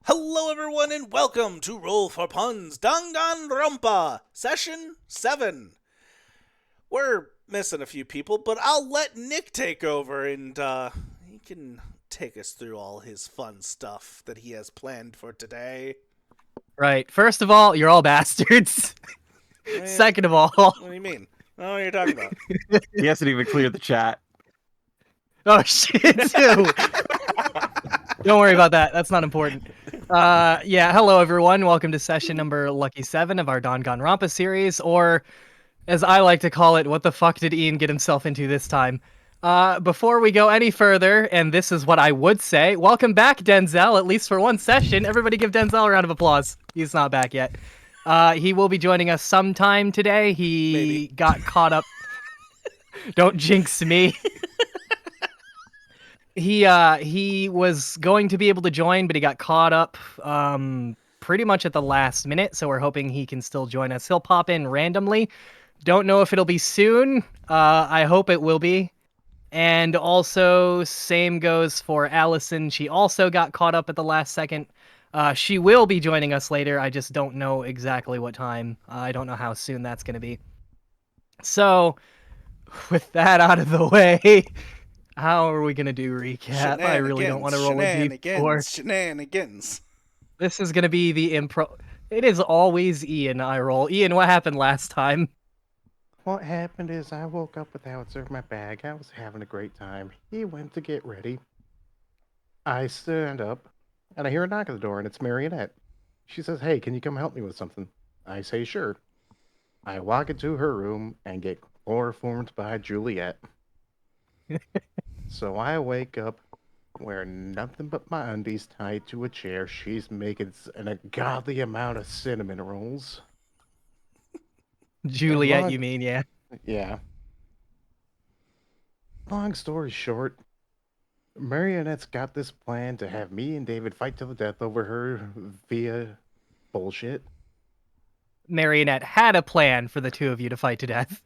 Hello, everyone, and welcome to Roll for Puns Danganronpa, Session 7. We're missing a few people, but I'll let Nick take over and he can take us through all his fun stuff that he has planned for today. Right. First of all, you're all bastards. Second of all, What do you mean? I don't know what you're talking about. He hasn't even cleared the chat. oh shit, too. Don't worry about that. That's not important. Yeah, hello everyone. Welcome to session number Lucky 7 of our Danganronpa series, or as I like to call it, what the fuck did Ian get himself into this time? Before we go any further, and this is what I would say, welcome back, Denzel, at least for one session. Everybody give Denzel a round of applause. He's not back yet. He will be joining us sometime today. He Maybe. got caught up. Don't jinx me. He was going to be able to join, but he got caught up pretty much at the last minute, so we're hoping he can still join us. He'll pop in randomly. Don't know if it'll be soon. I hope it will be. And also, same goes for Allison. She also got caught up at the last second. She will be joining us later. I just don't know exactly what time. I don't know how soon that's going to be. So, with that out of the way, how are we going to do recap? I really don't want to roll a D4. Shenanigans. This is going to be the impro. It is always Ian I roll. Ian, what happened last time? What happened is I woke up with Howitzer in my bag. I was having a great time. He went to get ready. I stand up, and I hear a knock at the door, and it's Marionette. She says, "Hey, can you come help me with something?" I say, "Sure." I walk into her room and get chloroformed by Juliet. So I wake up wearing nothing but my undies tied to a chair. She's making an ungodly amount of cinnamon rolls. Juliet, you mean, yeah. Yeah. Long story short, Marionette's got this plan to have me and David fight to the death over her via bullshit. Marionette had a plan for the two of you to fight to death.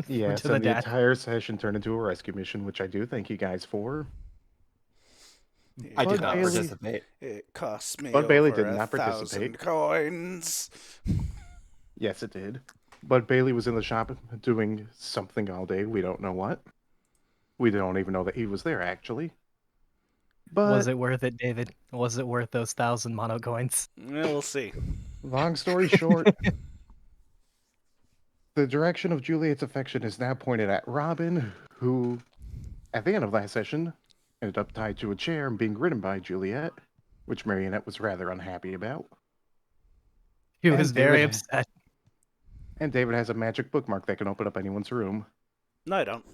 Yes, to the and the death. entire session turned into a rescue mission, which I do thank you guys for. I did Bud not Bailey- participate. It cost me Bud Bailey over did not 1,000 participate. coins. Yes, it did. Bud Bailey was in the shop doing something all day. We don't know what. We don't even know that he was there, actually. But Was it worth it, David? Was it worth those 1,000 mono coins? Yeah, we'll see. long story short, the direction of Juliet's affection is now pointed at Robin, who, at the end of last session, ended up tied to a chair and being ridden by Juliet, which Marionette was rather unhappy about. He And was very David- upset. And David has a magic bookmark that can open up anyone's room. No, I don't.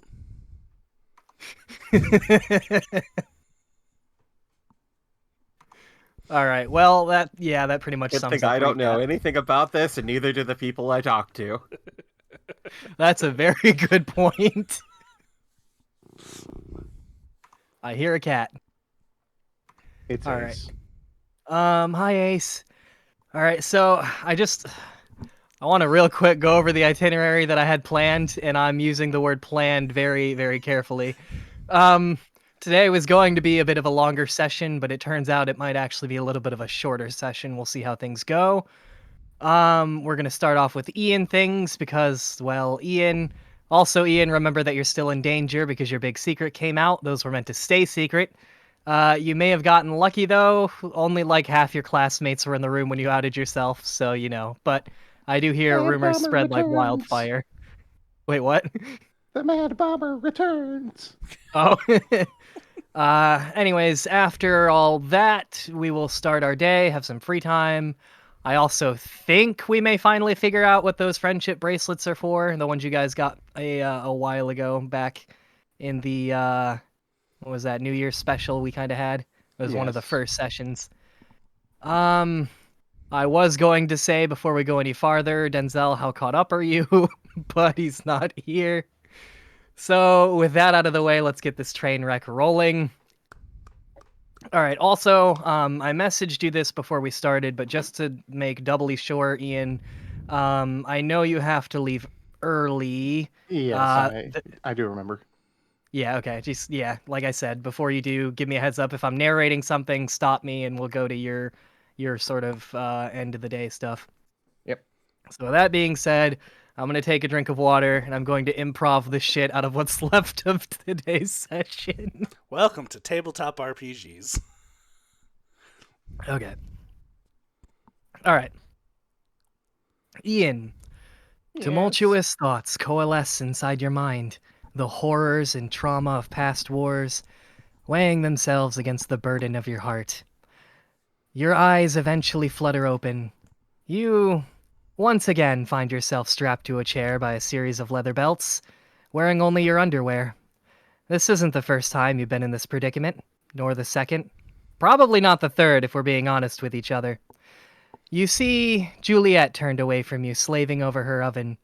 All right. Well, that pretty much Good sums thing up I don't know recap. anything about this, and neither do the people I talk to. That's a very good point. I hear a cat. It's All Ace. Hi Ace. All right, so I want to real quick go over the itinerary that I had planned, and I'm using the word planned very, very carefully. Today was going to be a bit of a longer session, but it turns out it might actually be a little bit of a shorter session. We'll see how things go. We're gonna start off with Ian things because, well, Ian, remember that you're still in danger because your big secret came out. Those were meant to stay secret. You may have gotten lucky though. Only like half your classmates were in the room when you outed yourself, so you know. But I do hear Mad rumors Bomber spread like returns. wildfire. Wait, what? The Mad Bomber returns. Oh. Anyways, after all that, we will start our day, have some free time. I also think we may finally figure out what those friendship bracelets are for, the ones you guys got a while ago back in the what was that, New Year's special we kind of had. It was one of the Yes. first sessions. I was going to say before we go any farther, Denzel, how caught up are you? But he's not here. So with that out of the way, let's get this train wreck rolling. All right. Also, I messaged you this before we started, but just to make doubly sure, Ian, I know you have to leave early. Yes, I do remember. Yeah, okay. Just like I said, before you do, give me a heads up. If I'm narrating something, stop me and we'll go to your your sort of end of the day stuff. Yep. So with that being said, I'm going to take a drink of water, and I'm going to improv the shit out of what's left of today's session. Welcome to Tabletop RPGs. Okay. All right. Ian, Yes. tumultuous thoughts coalesce inside your mind, the horrors and trauma of past wars weighing themselves against the burden of your heart. Your eyes eventually flutter open. You once again find yourself strapped to a chair by a series of leather belts, wearing only your underwear. This isn't the first time you've been in this predicament, nor the second. Probably not the third, if we're being honest with each other. You see Juliet turned away from you, slaving over her oven.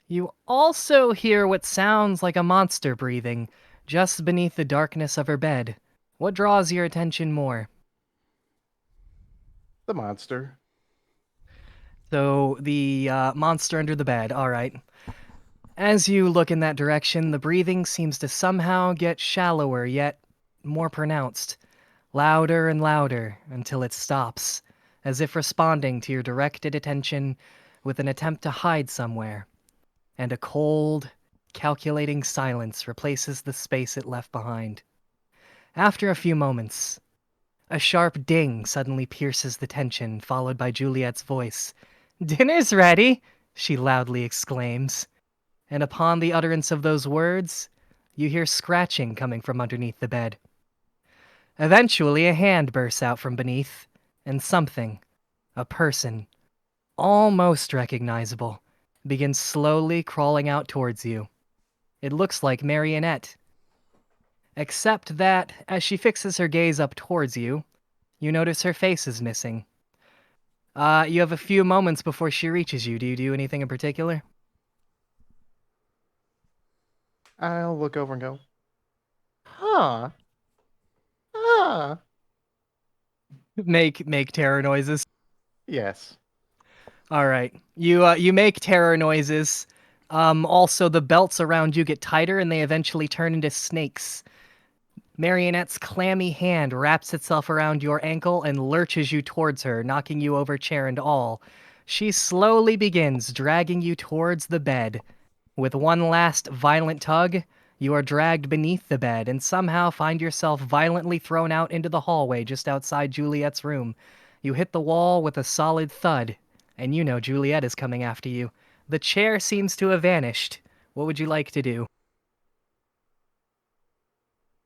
You also hear what sounds like a monster breathing, just beneath the darkness of her bed. What draws your attention more? The monster. So, the monster under the bed, alright. As you look in that direction, the breathing seems to somehow get shallower, yet more pronounced. Louder and louder until it stops, as if responding to your directed attention with an attempt to hide somewhere. And a cold, calculating silence replaces the space it left behind. After a few moments, a sharp ding suddenly pierces the tension, followed by Juliet's voice. "Dinner's ready!" she loudly exclaims. And upon the utterance of those words, you hear scratching coming from underneath the bed. Eventually, a hand bursts out from beneath, and something, a person, almost recognizable, begins slowly crawling out towards you. It looks like Marionette. Except that, as she fixes her gaze up towards you, you notice her face is missing. You have a few moments before she reaches you. Do you do anything in particular? I'll look over and go, huh? Huh? Make terror noises. Yes. All right. You make terror noises. Also, the belts around you get tighter, and they eventually turn into snakes. Marionette's clammy hand wraps itself around your ankle and lurches you towards her, knocking you over chair and all. She slowly begins dragging you towards the bed. With one last violent tug, you are dragged beneath the bed and somehow find yourself violently thrown out into the hallway just outside Juliet's room. You hit the wall with a solid thud, and you know Juliet is coming after you. The chair seems to have vanished. What would you like to do?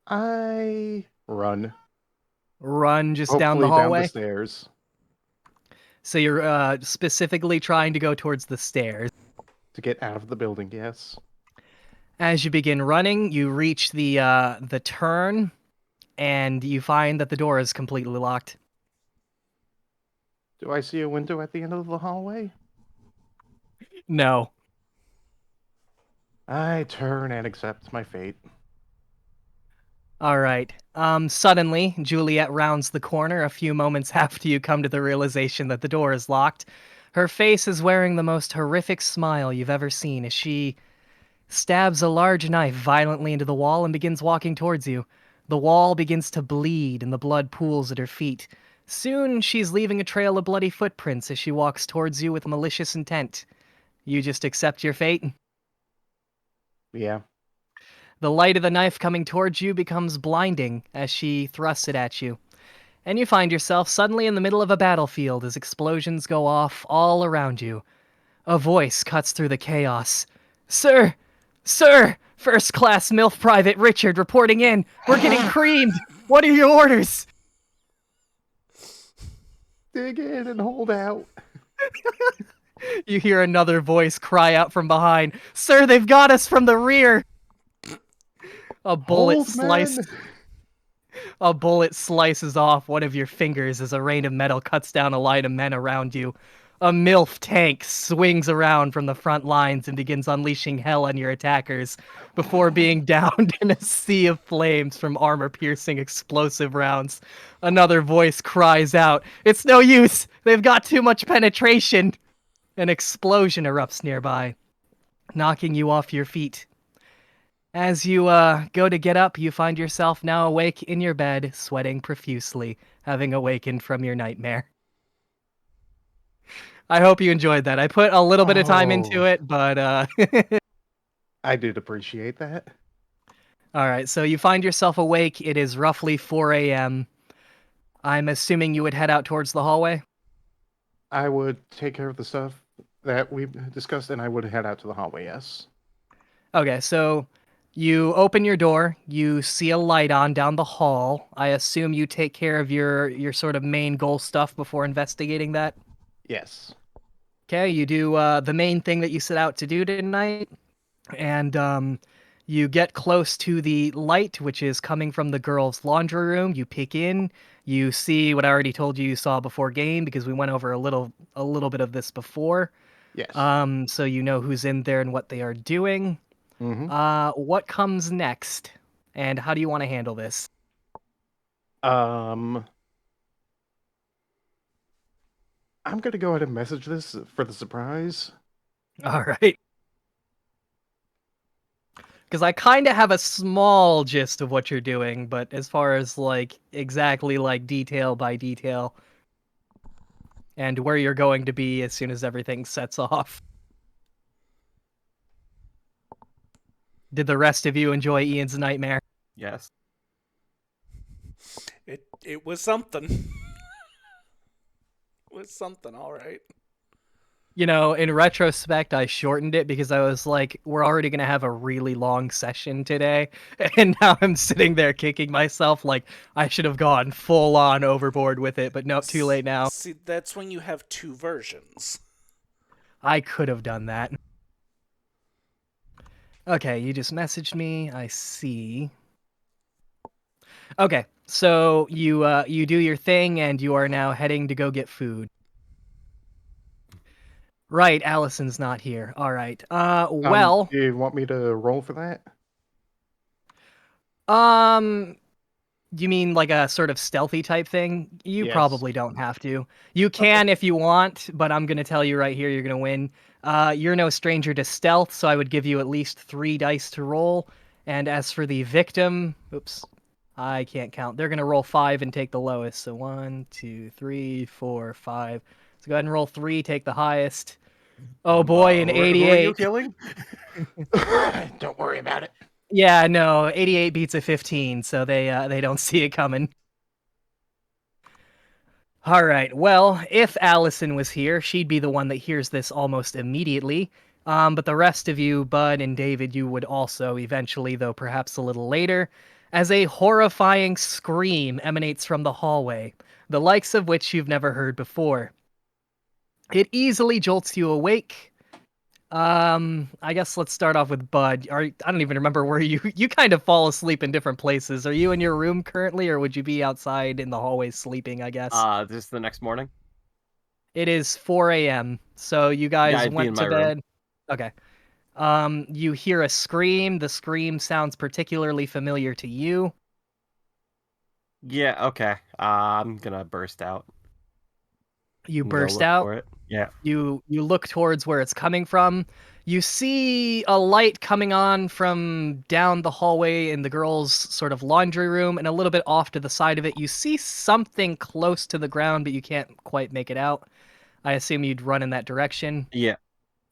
I run. Run just down the Hopefully down hallway? the stairs So you're specifically trying to go towards the stairs. to get out of the building, yes. As you begin running, you reach the turn, and you find that the door is completely locked. Do I see a window at the end of the hallway? No. I turn and accept my fate. All right. Suddenly, Juliet rounds the corner a few moments after you come to the realization that the door is locked. Her face is wearing the most horrific smile you've ever seen as she stabs a large knife violently into the wall and begins walking towards you. The wall begins to bleed and the blood pools at her feet. Soon, she's leaving a trail of bloody footprints as she walks towards you with malicious intent. You just accept your fate? Yeah. The light of the knife coming towards you becomes blinding as she thrusts it at you. And you find yourself suddenly in the middle of a battlefield as explosions go off all around you. A voice cuts through the chaos. "Sir! Sir! First Class MILF Private Richard reporting in. We're getting creamed. What are your orders?" Dig in and hold out. You hear another voice cry out from behind. "Sir, they've got us from the rear!" A bullet Hold, sliced. man. A bullet slices off one of your fingers as a rain of metal cuts down a line of men around you. A MILF tank swings around from the front lines and begins unleashing hell on your attackers before being downed in a sea of flames from armor-piercing explosive rounds. Another voice cries out, "It's no use! They've got too much penetration!" An explosion erupts nearby, knocking you off your feet. As you go to get up, you find yourself now awake in your bed, sweating profusely, having awakened from your nightmare. I hope you enjoyed that. I put a little bit of time into Oh. it, but I did appreciate that. all right. So you find yourself awake. It is roughly 4 a.m. I'm assuming you would head out towards the hallway. I would take care of the stuff that we've discussed, and I would head out to the hallway, yes. Okay, so you open your door, you see a light on down the hall. I assume you take care of your sort of main goal stuff before investigating that. Yes. Okay, you do the main thing that you set out to do tonight, and you get close to the light, which is coming from the girls' laundry room. You peek in, you see what I already told you saw before game because we went over a little bit of this before. Yes. So you know who's in there and what they are doing. Mm-hmm. What comes next, and how do you want to handle this? I'm gonna go ahead and message this for the surprise. All right. Because I kind of have a small gist of what you're doing, but as far as like exactly like detail by detail and where you're going to be as soon as everything sets off. Did the rest of you enjoy Ian's nightmare? Yes. It was something. It was something, all right. You know, in retrospect, I shortened it because I was like, we're already going to have a really long session today. And now I'm sitting there kicking myself like I should have gone full on overboard with it, but nope, too late now. See, that's when you have two versions. I could have done that. Okay, you just messaged me. I see. Okay, so you do your thing and you are now heading to go get food. Right, Allison's not here. All right. Well, Do you want me to roll for that? um you mean like a sort of stealthy type thing? You Yes. probably don't have to. You Okay. can if you want, but I'm going to tell you right here you're going to win. You're no stranger to stealth, so I would give you at least 3 dice to roll. And as for the victim, oops, I can't count. They're going to roll 5 and take the lowest. So 1, 2, 3, 4, 5. So go ahead and roll 3, take the highest. Oh boy, an Who are you 88. killing? Don't worry about it. Yeah, no, 88 beats a 15, so they don't see it coming. All right. Well, if Allison was here, she'd be the one that hears this almost immediately. But the rest of you, Bud and David, you would also eventually, though perhaps a little later, as a horrifying scream emanates from the hallway, the likes of which you've never heard before. It easily jolts you awake. I guess let's start off with Bud. I don't even remember where you kind of fall asleep in different places. Are you in your room currently, or would you be outside in the hallway sleeping, I guess? This is the next morning. It is 4 a.m. So you Yeah, guys I'd be in went my to room. bed. Okay. You hear a scream. The scream sounds particularly familiar to you. Yeah, okay. I'm gonna burst out You and go burst look out. for it. Yeah. You look towards where it's coming from. You see a light coming on from down the hallway in the girls' sort of laundry room, and a little bit off to the side of it, you see something close to the ground, but you can't quite make it out. I assume you'd run in that direction. Yeah.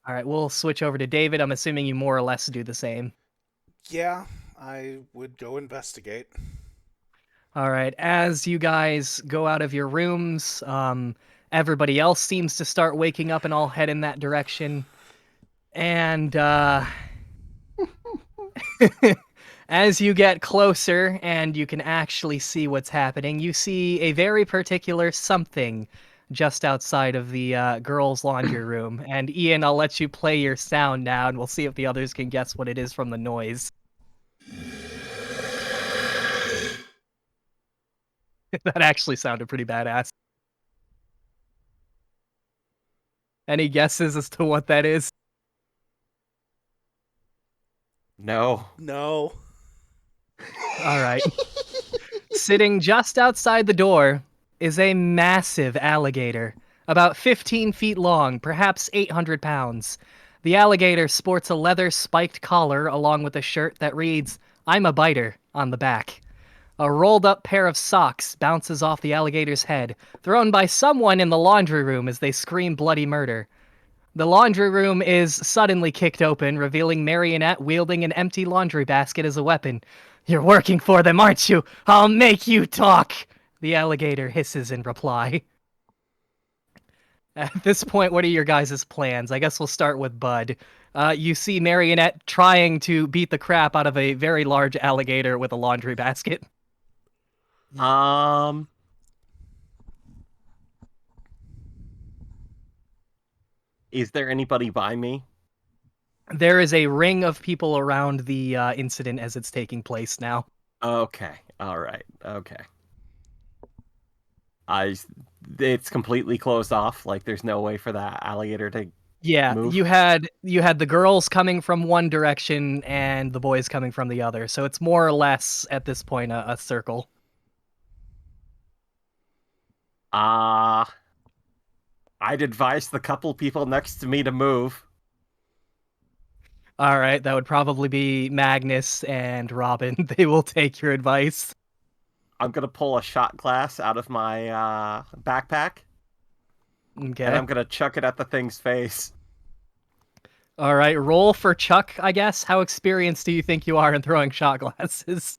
All right, we'll switch over to David. I'm assuming you more or less do the same. Yeah, I would go investigate. All right, as you guys go out of your rooms, everybody else seems to start waking up and all head in that direction. And as you get closer and you can actually see what's happening, you see a very particular something just outside of the girls' laundry room. And Ian, I'll let you play your sound now, and we'll see if the others can guess what it is from the noise. That actually sounded pretty badass. Any guesses as to what that is? No. No. All right. Sitting just outside the door is a massive alligator, about 15 feet long, perhaps 800 pounds. The alligator sports a leather spiked collar along with a shirt that reads, "I'm a biter," on the back. A rolled up pair of socks bounces off the alligator's head, thrown by someone in the laundry room as they scream bloody murder. The laundry room is suddenly kicked open, revealing Marionette wielding an empty laundry basket as a weapon. "You're working for them, aren't you? I'll make you talk!" The alligator hisses in reply. At this point, what are your guys' plans? I guess we'll start with Bud. You see Marionette trying to beat the crap out of a very large alligator with a laundry basket. Is there anybody by me? There is a ring of people around the incident as it's taking place now. Okay. All right. Okay. It's completely closed off. Like there's no way for that alligator to Yeah, move. you had the girls coming from one direction and the boys coming from the other. So it's more or less at this point a circle. I'd advise the couple people next to me to move. All right, that would probably be Magnus and Robin. They will take your advice. I'm gonna pull a shot glass out of my backpack, and Okay. I'm gonna chuck it at the thing's face. All right, roll for Chuck, I guess. How experienced do you think you are in throwing shot glasses?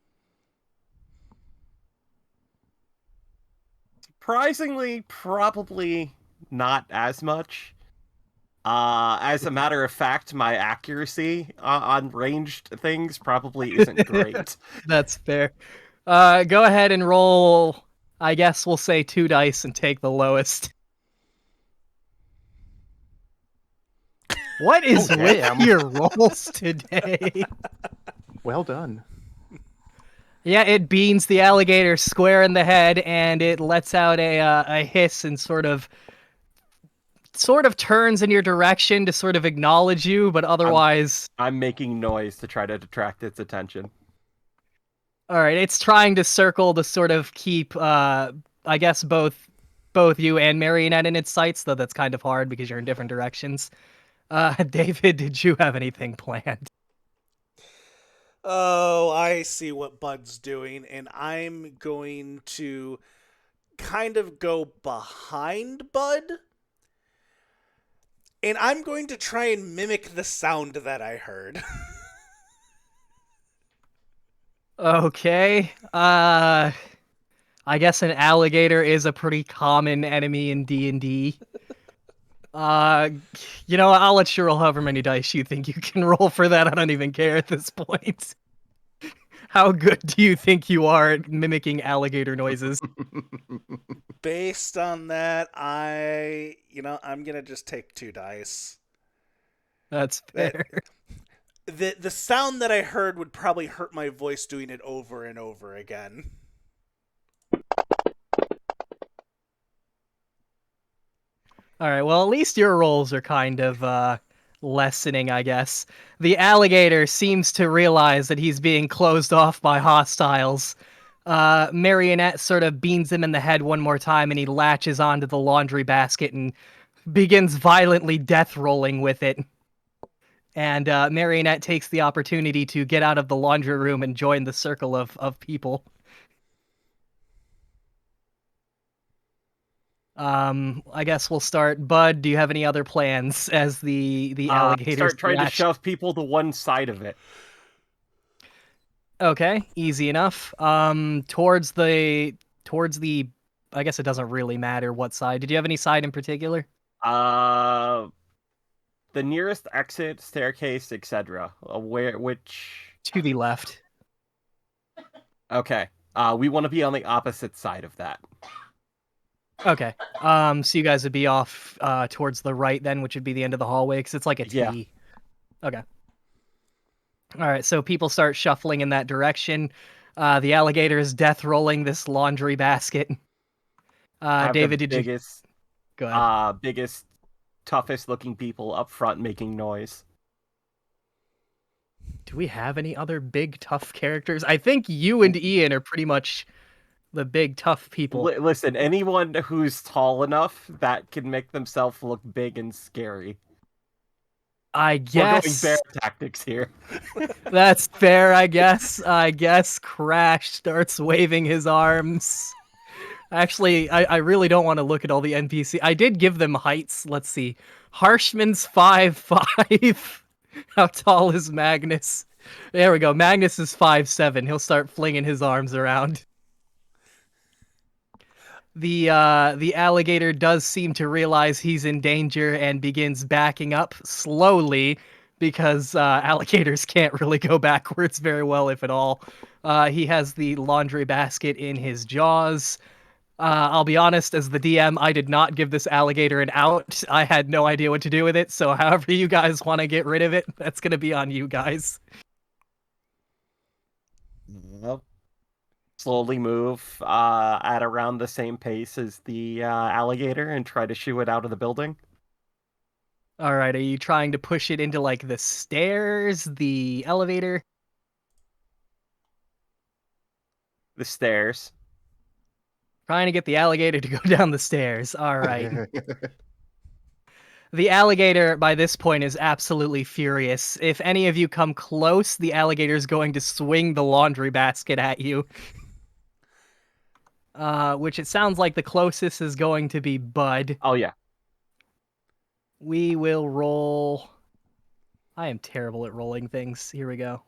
Surprisingly, probably not as much. As a matter of fact, my accuracy on ranged things probably isn't great. That's fair. Go ahead and roll, I guess we'll say 2 dice and take the lowest. What is Oh, with damn. your rolls today? Well done. Yeah, it beans the alligator square in the head, and it lets out a hiss and sort of turns in your direction to sort of acknowledge you, but otherwise, I'm making noise to try to detract its attention. all right, it's trying to circle to sort of keep, I guess both you and Marionette in its sights, though that's kind of hard because you're in different directions. David, did you have anything planned? Oh, I see what Bud's doing, and I'm going to kind of go behind Bud. And I'm going to try and mimic the sound that I heard. Okay. I guess an alligator is a pretty common enemy in D&D. I'll let you roll however many dice you think you can roll for that. I don't even care at this point. How good do you think you are at mimicking alligator noises? Based on that, I'm going to just take 2 dice. That's fair. The sound that I heard would probably hurt my voice doing it over and over again. All right, well, at least your rolls are kind of lessening, I guess. The alligator seems to realize that he's being closed off by hostiles. Marionette sort of beans him in the head one more time, and he latches onto the laundry basket and begins violently death rolling with it. And Marionette takes the opportunity to get out of the laundry room and join the circle of people. I guess we'll start. Bud, do you have any other plans as the alligators Start trying to shove people to one side of it. Okay, easy enough. Towards the I guess it doesn't really matter what side. Did you have any side in particular? The nearest exit, staircase, etc. Which? To the left. Okay. We want to be on the opposite side of that. Okay. So you guys would be off towards the right then, which would be the end of the hallway, because it's like a T. Yeah. Okay. All right, so people start shuffling in that direction. The alligator is death rolling this laundry basket. David, did you go ahead? Biggest, toughest looking people up front making noise. Do we have any other big tough characters? I think you and Ian are pretty much the big tough people. Listen, anyone who's tall enough that can make themselves look big and scary. I We're going bear guess tactics here. that's fair. I guess Crash starts waving his arms. Actually, I really don't want to look at all the NPC. I did give them heights. Let's see. Harshman's 5'5". How tall is Magnus? There we go. Magnus is 5'7". He'll start flinging his arms around. The alligator does seem to realize he's in danger and begins backing up slowly because alligators can't really go backwards very well, if at all. He has the laundry basket in his jaws. I'll be honest, as the DM, I did not give this alligator an out. I had no idea what to do with it, so however you guys want to get rid of it, that's going to be on you guys. Yep. Slowly move at around the same pace as the alligator and try to shoo it out of the building. All right, are you trying to push it into, like, the stairs, the elevator? The stairs. Trying to get the alligator to go down the stairs. All right. The alligator, by this point, is absolutely furious. If any of you come close, the alligator's going to swing the laundry basket at you. Which it sounds like the closest is going to be Bud. Oh, yeah. We will roll... I am terrible at rolling things. Here we go.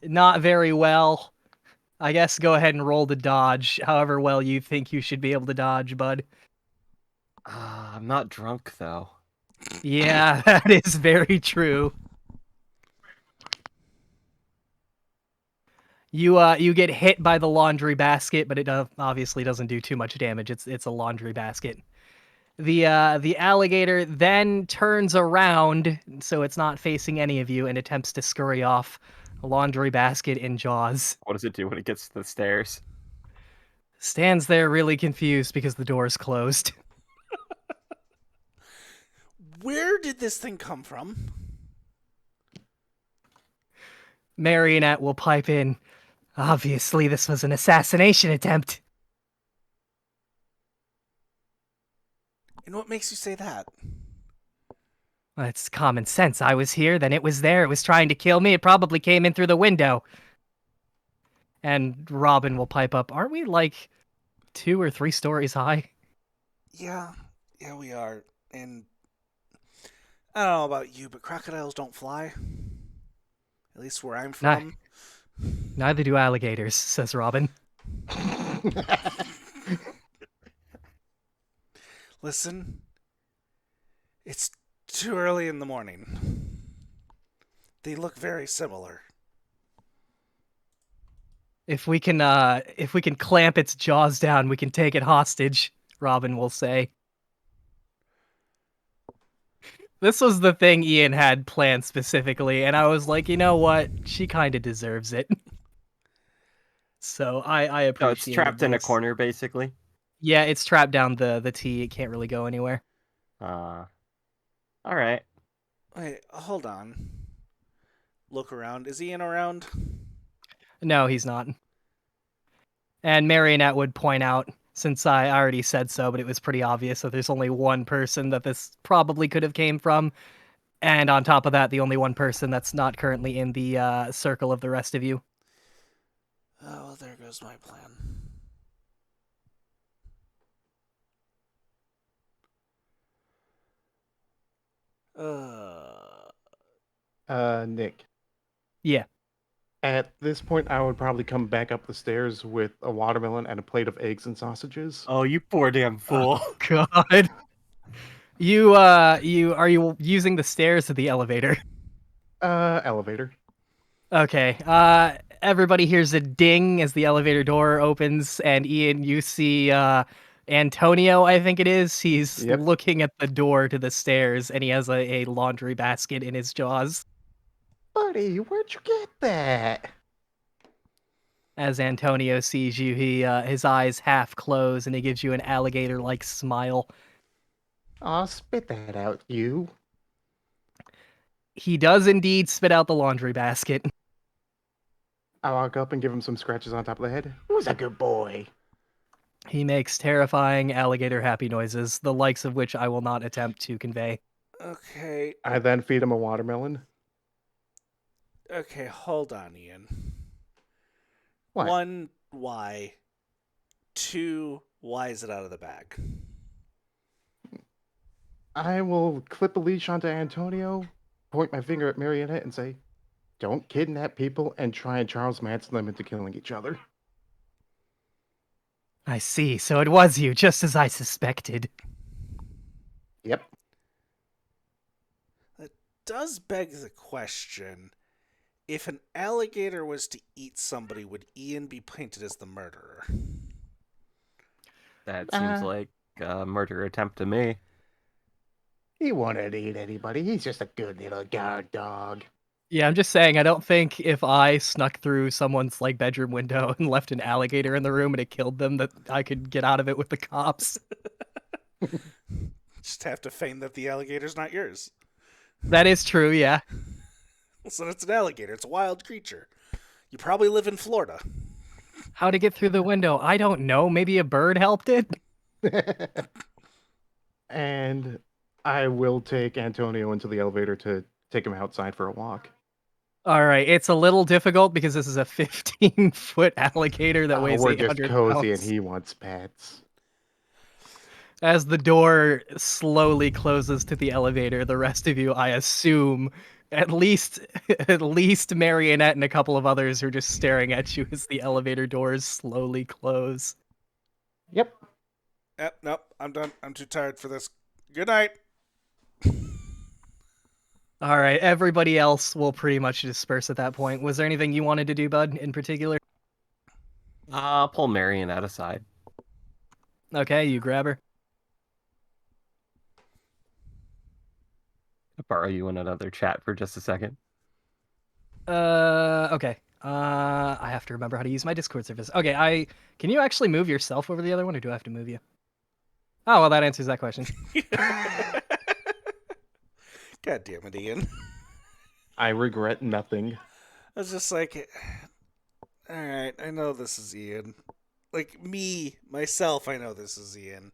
Not very well. I guess go ahead and roll to dodge, however well you think you should be able to dodge, Bud. I'm not drunk, though. Yeah, that is very true. You get hit by the laundry basket, but it obviously doesn't do too much damage. It's a laundry basket. The alligator then turns around, so it's not facing any of you, and attempts to scurry off. A laundry basket in jaws. What does it do when it gets to the stairs? Stands there really confused because the door is closed. Where did this thing come from? Marionette will pipe in. Obviously, this was an assassination attempt. And what makes you say that? Well, it's common sense. I was here, then it was there. It was trying to kill me. It probably came in through the window. And Robin will pipe up. Aren't we like 2 or 3 stories high? Yeah, we are. And I don't know about you, but crocodiles don't fly. At least where I'm from. Neither do alligators, says Robin. Listen, it's too early in the morning. They look very similar. If we can clamp its jaws down, we can take it hostage, Robin will say. This was the thing Ian had planned specifically, and I was like, you know what? She kind of deserves it. So I appreciate it. So it's trapped in a corner, basically? Yeah, it's trapped down the T. It can't really go anywhere. Alright. Wait, hold on. Look around. Is Ian around? No, he's not. And Marionette would point out, since I already said so, but it was pretty obvious that there's only one person that this probably could have came from. And on top of that, the only one person that's not currently in the circle of the rest of you. Oh, well, there goes my plan. Nick. Yeah. At this point, I would probably come back up the stairs with a watermelon and a plate of eggs and sausages. Oh, you poor damn fool. Oh, God. Are you using the stairs or the elevator? Elevator. Okay. Everybody hears a ding as the elevator door opens, and Ian, you see Antonio, I think it is. He's looking at the door to the stairs, and he has a laundry basket in his jaws. Buddy, where'd you get that? As Antonio sees you, his eyes half close, and he gives you an alligator-like smile. Aw, spit that out, you. He does indeed spit out the laundry basket. I walk up and give him some scratches on top of the head. Who's a good boy? He makes terrifying alligator happy noises, the likes of which I will not attempt to convey. Okay. I then feed him a watermelon. Okay, hold on, Ian. What? 1, why? 2, why is it out of the bag? I will clip a leash onto Antonio, point my finger at Marionette, and say, "Don't kidnap people and try and Charles Manson them into killing each other." I see. So it was you, just as I suspected. Yep. That does beg the question. If an alligator was to eat somebody, would Ian be painted as the murderer? That seems like a murder attempt to me. He wouldn't eat anybody. He's just a good little guard dog. Yeah, I'm just saying, I don't think if I snuck through someone's like bedroom window and left an alligator in the room and it killed them that I could get out of it with the cops. Just have to feign that the alligator's not yours. That is true, yeah. So it's an alligator. It's a wild creature. You probably live in Florida. How to get through the window? I don't know. Maybe a bird helped it? And I will take Antonio into the elevator to take him outside for a walk. All right, it's a little difficult because this is a 15-foot alligator that weighs We're 800 just cozy and pounds. he wants pets. As the door slowly closes to the elevator, the rest of you, I assume, at least Marionette and a couple of others are just staring at you as the elevator doors slowly close. Yep. Yep, nope, I'm done. I'm too tired for this. Good night. All right, everybody else will pretty much disperse at that point. Was there anything you wanted to do, Bud, in particular? Pull Marionette aside. Okay, you grab her. I'll borrow you in another chat for just a second. Okay. I have to remember how to use my Discord service. Okay, can you actually move yourself over the other one, or do I have to move you? Oh, well, that answers that question. God damn it, Ian. I regret nothing. I was just like, alright, I know this is Ian. Like, myself, I know this is Ian.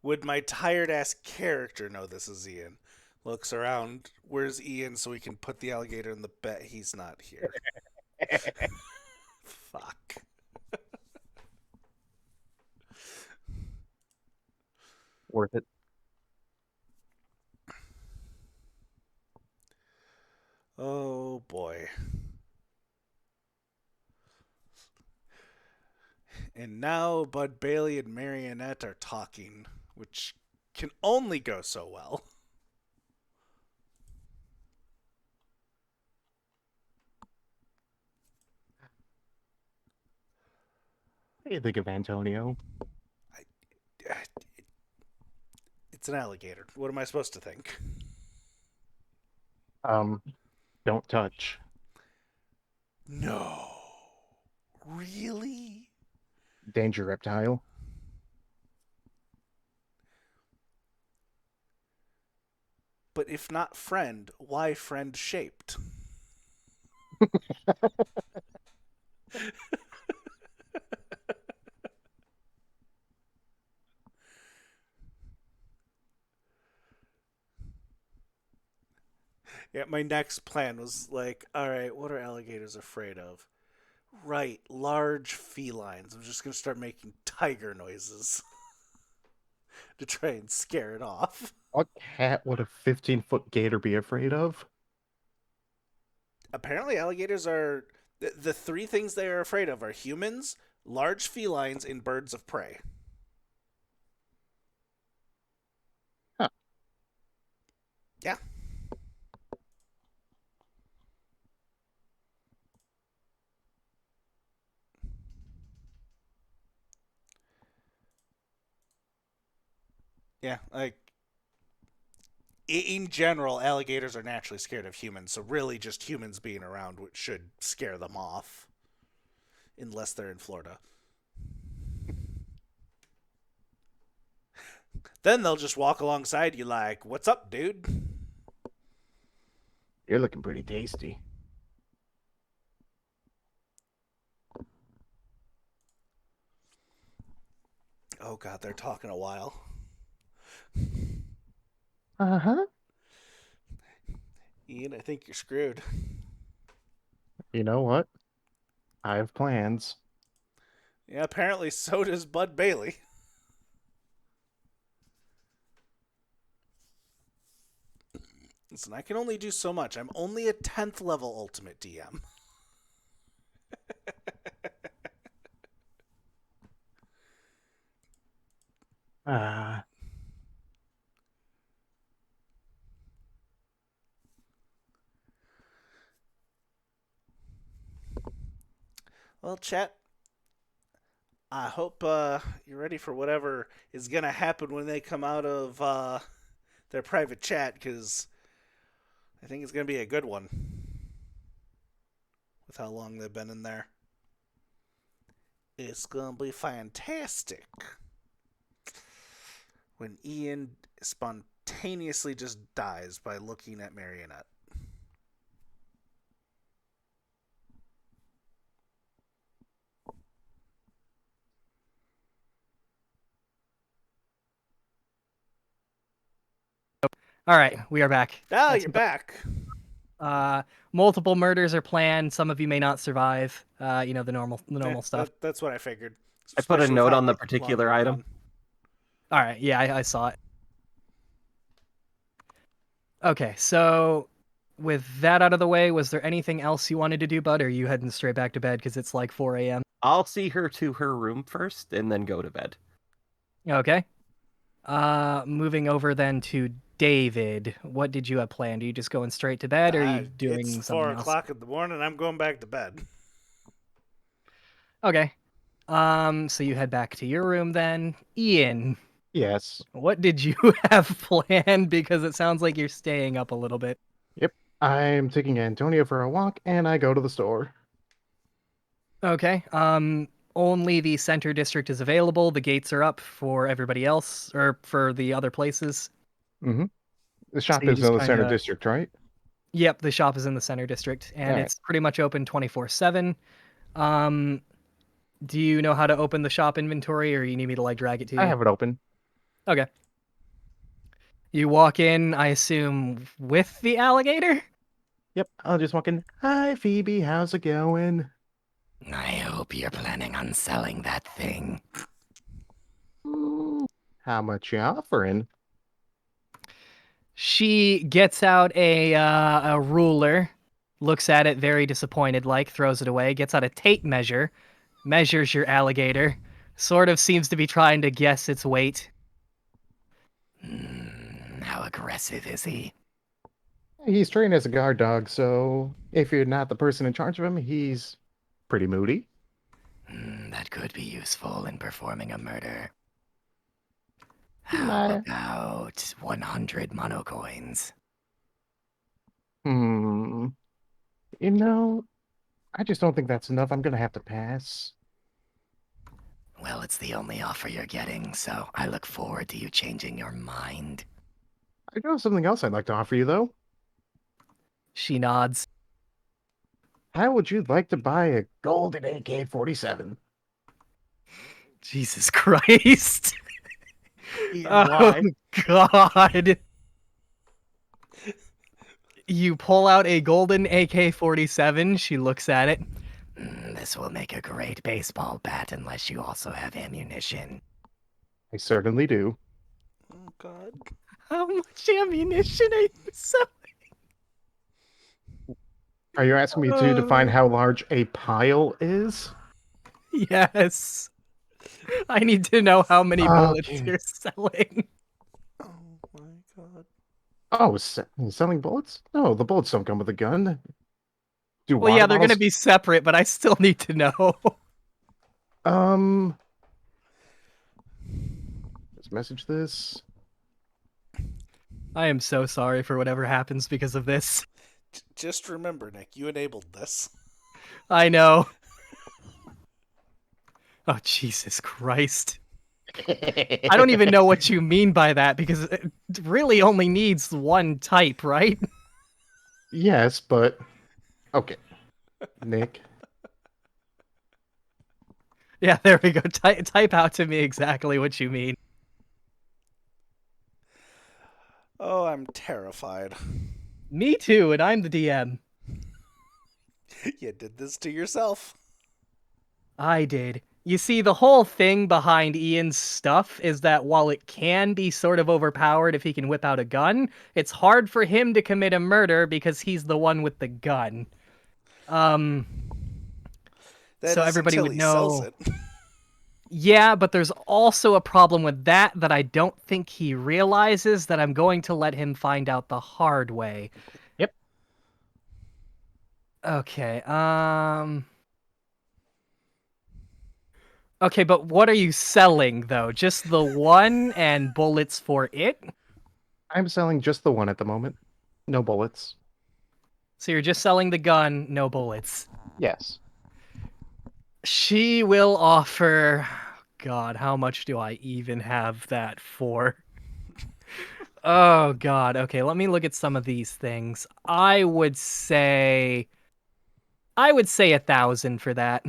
Would my tired ass character know this is Ian? Looks around, where's Ian so we can put the alligator in the bed? He's not here. Fuck. Worth it. Oh boy. And now Bud Bailey and Marionette are talking, which can only go so well. What do you think of Antonio? It's an alligator. What am I supposed to think? Don't touch. No. Really? Danger reptile. But if not friend, why friend shaped? Yeah, my next plan was like, all right, what are alligators afraid of? Right, large felines. I'm just going to start making tiger noises to try and scare it off. What cat would a 15-foot gator be afraid of? Apparently, alligators are. The three things they are afraid of are humans, large felines, and birds of prey. Huh. Yeah. Yeah, like in general, alligators are naturally scared of humans, so really just humans being around should scare them off, unless they're in Florida. Then they'll just walk alongside you like, "What's up, dude?" You're looking pretty tasty. Oh god, they're talking a while. Uh-huh. Ian, I think you're screwed. You know what? I have plans. Yeah, apparently so does Bud Bailey. Listen, I can only do so much. I'm only a 10th level Ultimate DM. Ah, Well, chat, I hope you're ready for whatever is going to happen when they come out of their private chat, because I think it's going to be a good one with how long they've been in there. It's going to be fantastic when Ian spontaneously just dies by looking at Marionette. All right, we are back. Ah, That's you're back. multiple murders are planned. Some of you may not survive. You know, the normal stuff. That's what I figured. I put a Especially with note how on the long particular you're item. gone. All right, yeah, I saw it. Okay, so with that out of the way, was there anything else you wanted to do, Bud, or are you heading straight back to bed because it's like 4 a.m.? I'll see her to her room first and then go to bed. Okay. Moving over then to David. What did you have planned? Are you just going straight to bed, or are you doing It's something 4 else? o'clock in the morning. I'm going back to bed. Okay. So you head back to your room then. Ian, yes. what did you have planned? Because it sounds like you're staying up a little bit. Yep. I'm taking Antonio for a walk, and I go to the store. Okay. Only the center district is available. The gates are up for everybody else, or for the other places. Mm-hmm. The So shop you is just in the kind center of. district, right? Yep, the shop is in the center district, and All right. it's pretty much open 24/7. Um, do you know how to open the shop inventory, or you need me to like drag it to I you? have it open. Okay. You walk in, I assume, with the alligator? Yep. I'll just walk in. Hi, Phoebe. How's it going? I hope you're planning on selling that thing. How much you offering? She gets out a ruler, looks at it very disappointed like, throws it away, gets out a tape measure, measures your alligator, sort of seems to be trying to guess its weight. How aggressive is he? He's trained as a guard dog, so if you're not the person in charge of him, he's pretty moody. That could be useful in performing a murder. My- about 100 monocoins? Hmm. You know, I just don't think that's enough. I'm gonna have to pass. Well, it's the only offer you're getting, so I look forward to you changing your mind. I do have something else I'd like to offer you, though. She nods. How would you like to buy a golden AK-47? Jesus Christ. Ian, Oh, why? God. You pull out a golden AK-47. She looks at it. This will make a great baseball bat unless you also have ammunition. I certainly do. Oh, God. How much ammunition are you selling? Are you asking me to define how large a pile is? Yes. I need to know how many bullets Okay. you're selling. Oh, my God. Oh, selling bullets? No, the bullets don't come with a gun. Do Well, water yeah, they're going to bottles? be separate, but I still need to know. Let's message this. I am so sorry for whatever happens because of this. Just remember, Nick, you enabled this. I know. Oh, Jesus Christ. I don't even know what you mean by that because it really only needs one type, right? Yes, but okay. Nick. Yeah, there we go. Type out to me exactly what you mean. Oh, I'm terrified. Me too, and I'm the DM. You did this to yourself. I did. You see, the whole thing behind Ian's stuff is that while it can be sort of overpowered if he can whip out a gun, it's hard for him to commit a murder because he's the one with the gun. Um, That so is everybody until would he sells know. it. Yeah, but there's also a problem with that I don't think he realizes that I'm going to let him find out the hard way. Yep. Okay, Okay, but what are you selling, though? Just the one and bullets for it? I'm selling just the one at the moment. No bullets. So you're just selling the gun, no bullets. Yes. She will offer... God, how much do I even have that for? Oh, God. Okay, let me look at some of these things. I would say 1,000 for that.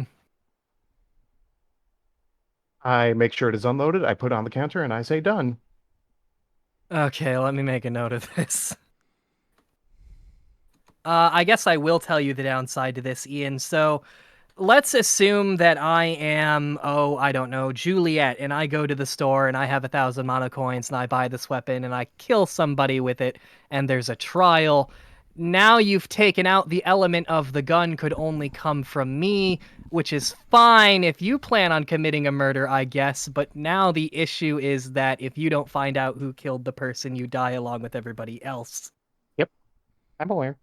I make sure it is unloaded, I put it on the counter, and I say done. Okay, let me make a note of this. I guess I will tell you the downside to this, Ian. So let's assume that I am, oh, I don't know, Juliet, and I go to the store and I have 1,000 mono coins and I buy this weapon and I kill somebody with it and there's a trial. Now you've taken out the element of the gun could only come from me, which is fine if you plan on committing a murder, I guess. But now the issue is that if you don't find out who killed the person, you die along with everybody else. Yep. I'm aware.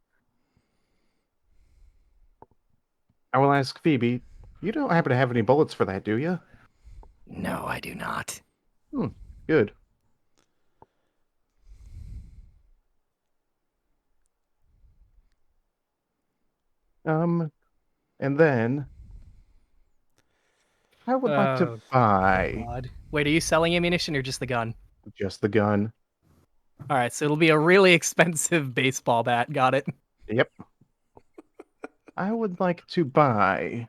I will ask Phoebe, you don't happen to have any bullets for that, do you? No, I do not. Hmm. Good. And then I would like to Oh, buy God. Wait, are you selling ammunition or just the gun? just the gun. All right, so it'll be a really expensive baseball bat. Got it. Yep. I would like to buy.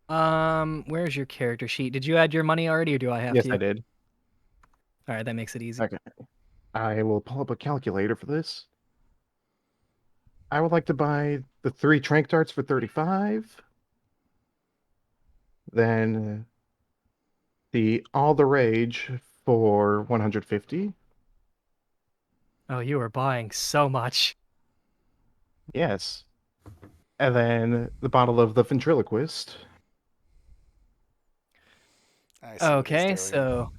Where's your character sheet? Did you add your money already, or do I have Yes, to? I did. All right, that makes it easy. Okay. I will pull up a calculator for this. I would like to buy the 3 trank darts for 35. Then the All the Rage for 150. Oh, you are buying so much. Yes. And then the bottle of the ventriloquist. I see what he's Okay, doing. so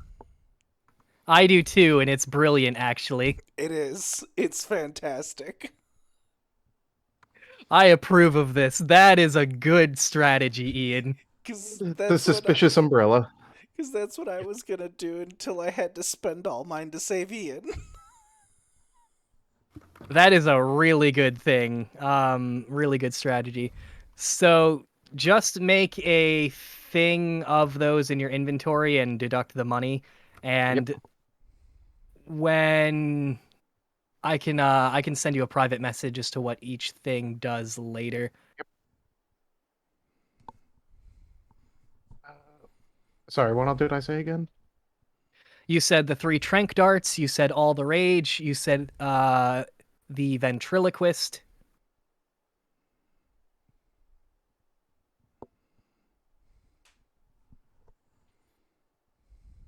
I do too, and it's brilliant, actually. It is. It's fantastic. I approve of this. That is a good strategy, Ian. Because The suspicious umbrella. that's what I was gonna do until I had to spend all mine to save Ian. That is a really good thing. Really good strategy. So just make a thing of those in your inventory and deduct the money. Yep. And when I can send you a private message as to what each thing does later. Sorry, what did I say again? You said the 3 trank darts, you said all the rage, you said the ventriloquist.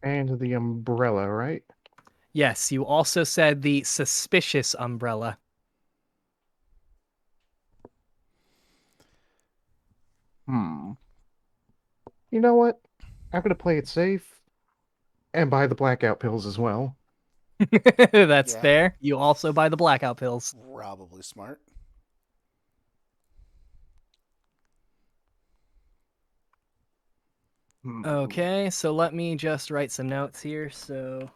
And the umbrella, right? Yes, you also said the suspicious umbrella. Hmm. You know what? I'm gonna play it safe and buy the blackout pills as well. That's Yeah, fair. You also buy the blackout pills. probably smart. Hmm. Okay, so let me just write some notes here. So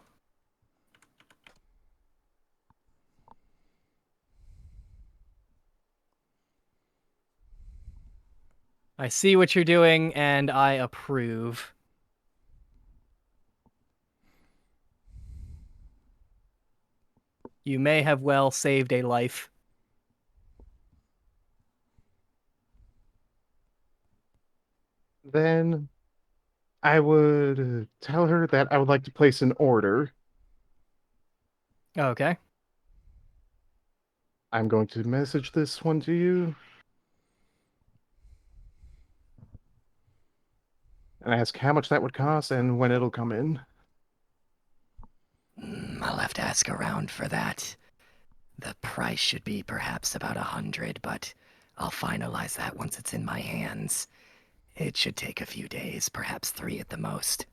I see what you're doing and I approve. You may have well saved a life. Then I would tell her that I would like to place an order. Okay. I'm going to message this one to you and ask how much that would cost and when it'll come in. I'll have to ask around for that. The price should be perhaps about 100, but I'll finalize that once it's in my hands. It should take a few days, perhaps 3 at the most.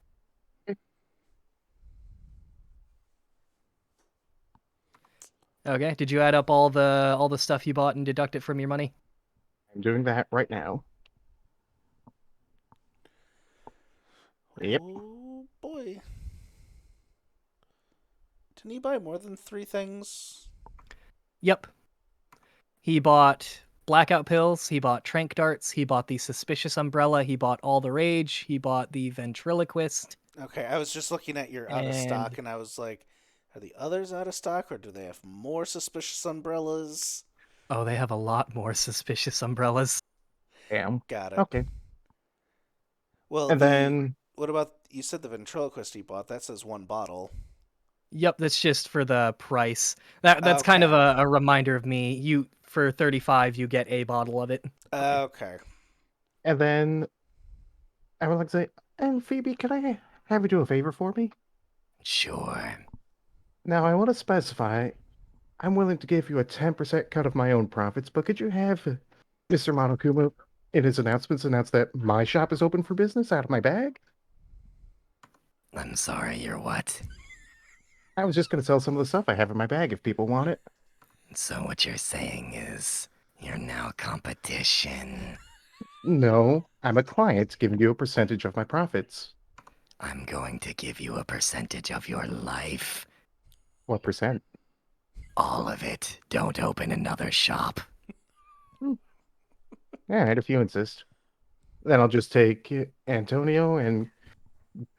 Okay, did you add up all the stuff you bought and deduct it from your money? I'm doing that right now. Yep. Oh boy. Didn't he buy more than 3 things? Yep. He bought blackout pills, he bought trank darts, he bought the suspicious umbrella, he bought all the rage, he bought the ventriloquist. Okay, I was just looking at your out of stock and I was like, are the others out of stock or do they have more suspicious umbrellas? Oh, they have a lot more suspicious umbrellas. Damn. Got it. Okay. Well, And then what about, you said the ventriloquist you bought? That says 1 bottle. Yep, that's just for the price. That's kind of Okay. a reminder of me. You for 35, you get a bottle of it. Okay. and then I would like to say, and Phoebe, can I have you do a favor for me? Sure. Now I want to specify I'm willing to give you a 10% cut of my own profits, but could you have Mr. Monokuma in his announcements announce that my shop is open for business out of my bag? I'm sorry, you're what? I was just going to sell some of the stuff I have in my bag if people want it. So what you're saying is you're now competition. No, I'm a client giving you a percentage of my profits. I'm going to give you a percentage of your life. What percent? All of it. Don't open another shop. All right, if you insist. Then I'll just take Antonio and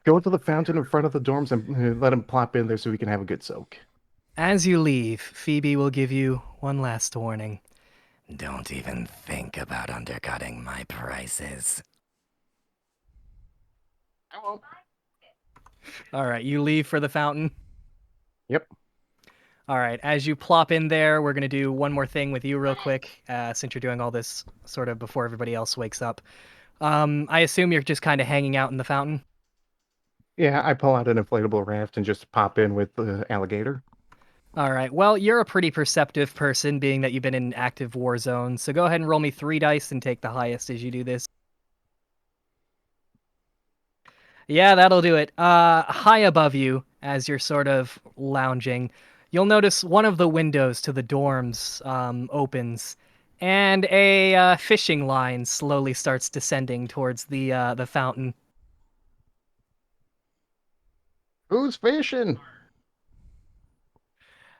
go to the fountain in front of the dorms and let him plop in there so we can have a good soak. As you leave, Phoebe will give you one last warning. Don't even think about undercutting my prices. I won't. All right, you leave for the fountain. Yep. All right, as you plop in there, we're going to do one more thing with you real quick, since you're doing all this sort of before everybody else wakes up. I assume you're just kind of hanging out in the fountain? Yeah, I pull out an inflatable raft and just pop in with the alligator. All right, well, you're a pretty perceptive person, being that you've been in active war zones, so go ahead and roll me 3 dice and take the highest as you do this. Yeah, that'll do it. High above you, as you're sort of lounging, you'll notice one of the windows to the dorms opens, and a fishing line slowly starts descending towards the fountain. Who's fishing?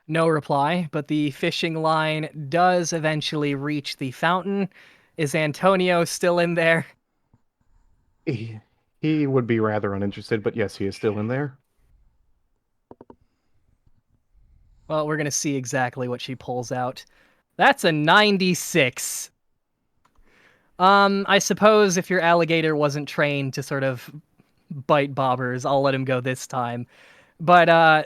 No reply, but the fishing line does eventually reach the fountain. Is Antonio still in there? He would be rather uninterested, but yes, he is still in there. Well, we're going to see exactly what she pulls out. That's a 96. I suppose if your alligator wasn't trained to sort of bite bobbers, I'll let him go this time. But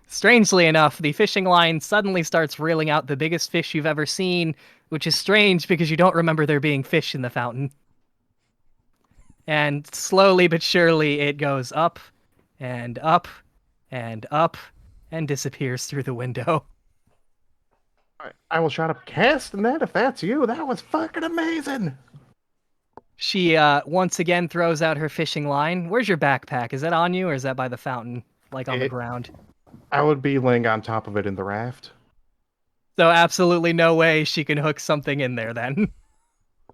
strangely enough, the fishing line suddenly starts reeling out the biggest fish you've ever seen, which is strange because you don't remember there being fish in the fountain. And slowly but surely it goes up and up and up and disappears through the window. I will shut up casting that if that's you. That was fucking amazing. She once again throws out her fishing line. Where's your backpack? Is that on you or is that by the fountain, like on the ground? I would be laying on top of it in the raft. So absolutely no way she can hook something in there then.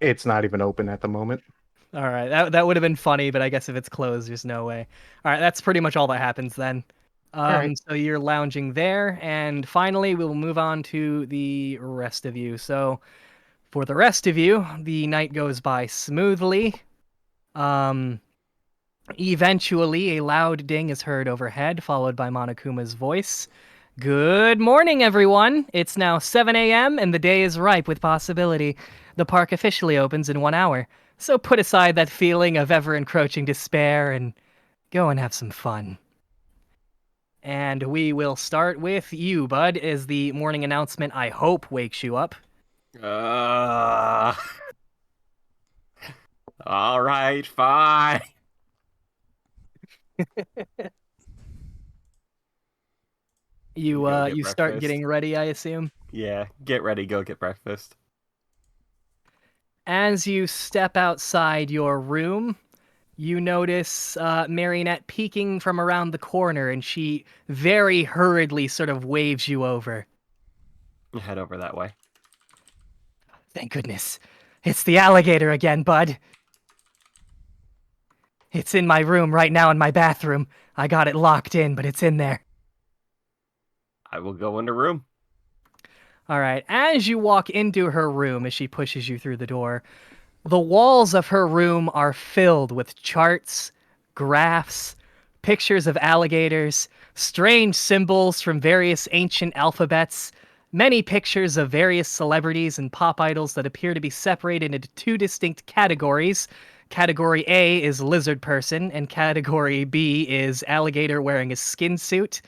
It's not even open at the moment. All right, that would have been funny, but I guess if it's closed, there's no way. All right, that's pretty much all that happens then. right. So you're lounging there, and finally we'll move on to the rest of you. So for the rest of you, the night goes by smoothly. Eventually, a loud ding is heard overhead, followed by Monokuma's voice. Good morning, everyone. It's now 7 a.m., and the day is ripe with possibility. The park officially opens in 1 hour, so put aside that feeling of ever-encroaching despair and go and have some fun. And we will start with you, bud, as the morning announcement, I hope, wakes you up. All right, fine. You Go get you start breakfast. getting ready, I assume. Yeah, get ready, go get breakfast. As you step outside your room, you notice Marionette peeking from around the corner, and she very hurriedly sort of waves you over. Head over that way. Thank goodness. It's the alligator again, bud. It's in my room right now in my bathroom. I got it locked in, but it's in there. I will go in the room. All right, as you walk into her room, as she pushes you through the door, the walls of her room are filled with charts, graphs, pictures of alligators, strange symbols from various ancient alphabets, many pictures of various celebrities and pop idols that appear to be separated into two distinct categories. Category A is lizard person, and category B is alligator wearing a skin suit.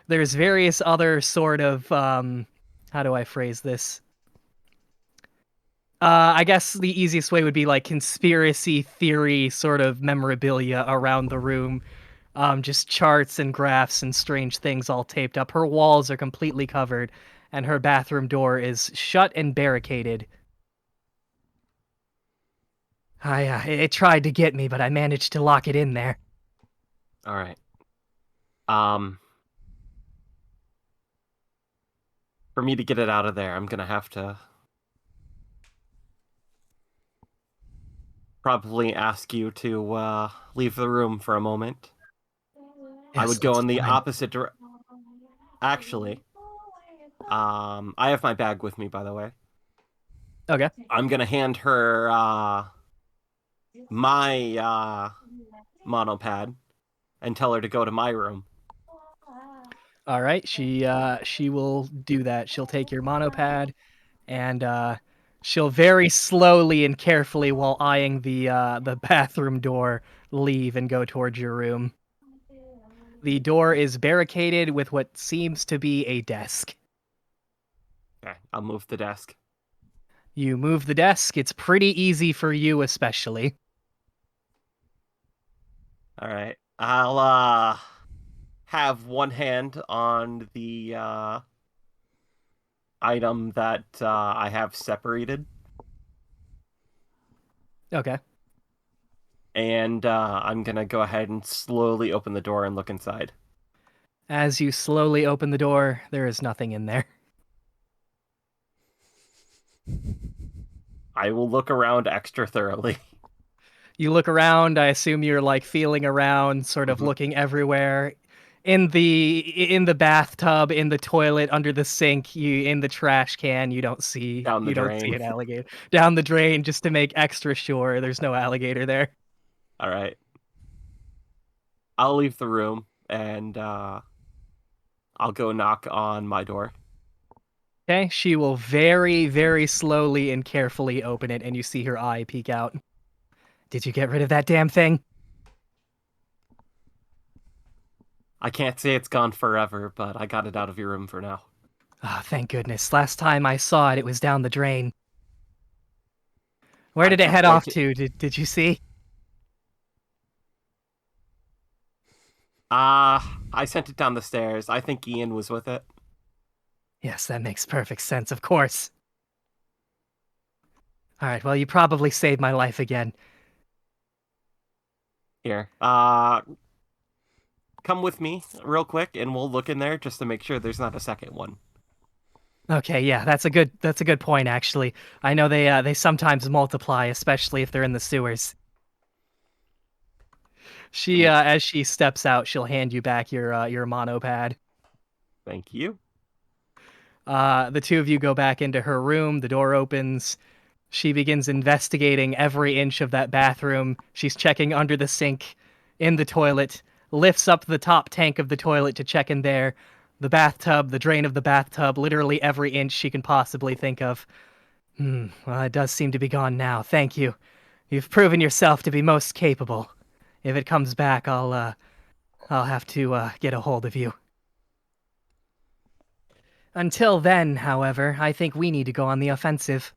There's various other sort of, how do I phrase this? I guess the easiest way would be like conspiracy theory sort of memorabilia around the room. Just charts and graphs and strange things all taped up. Her walls are completely covered, and her bathroom door is shut and barricaded. It tried to get me, but I managed to lock it in there. All right. For me to get it out of there, I'm gonna have to probably ask you to leave the room for a moment. I Yes, would go it's in the fine. opposite direction. Actually, I have my bag with me, by the way. Okay. I'm gonna hand her my monopad and tell her to go to my room. All right. She will do that. She'll take your monopad, and she'll very slowly and carefully, while eyeing the bathroom door, leave and go towards your room. The door is barricaded with what seems to be a desk. Okay, I'll move the desk. You move the desk. It's pretty easy for you, especially. All right. I'll have one hand on the item that I have separated, Okay. and I'm gonna go ahead and slowly open the door and look inside. As you slowly open the door, there is nothing in there. I will look around extra thoroughly. You look around. I assume you're like feeling around, sort of Mhm. looking everywhere. In the bathtub, in the toilet, under the sink, in the trash can, you don't see Down the an drain. alligator. Down the drain, just to make extra sure there's no alligator there. All right. I'll leave the room and I'll go knock on my door. Okay, she will very, very slowly and carefully open it, and you see her eye peek out. Did you get rid of that damn thing? I can't say it's gone forever, but I got it out of your room for now. Oh, thank goodness. Last time I saw it, it was down the drain. Where I did it can't head wait off to- to? Did you see? I sent it down the stairs. I think Ian was with it. Yes, that makes perfect sense, of course. All right, well, you probably saved my life again. Here. Come with me real quick and we'll look in there just to make sure there's not a second one. Okay, yeah, that's a good point actually. I know they sometimes multiply, especially if they're in the sewers. She as she steps out, she'll hand you back your monopad. Thank you. The two of you go back into her room. The door opens. She begins investigating every inch of that bathroom. She's checking under the sink, in the toilet, lifts up the top tank of the toilet to check in there, the bathtub, the drain of the bathtub, literally every inch she can possibly think of. Well, it does seem to be gone now. Thank you. You've proven yourself to be most capable. If it comes back, I'll have to get a hold of you. Until then, however, I think we need to go on the offensive.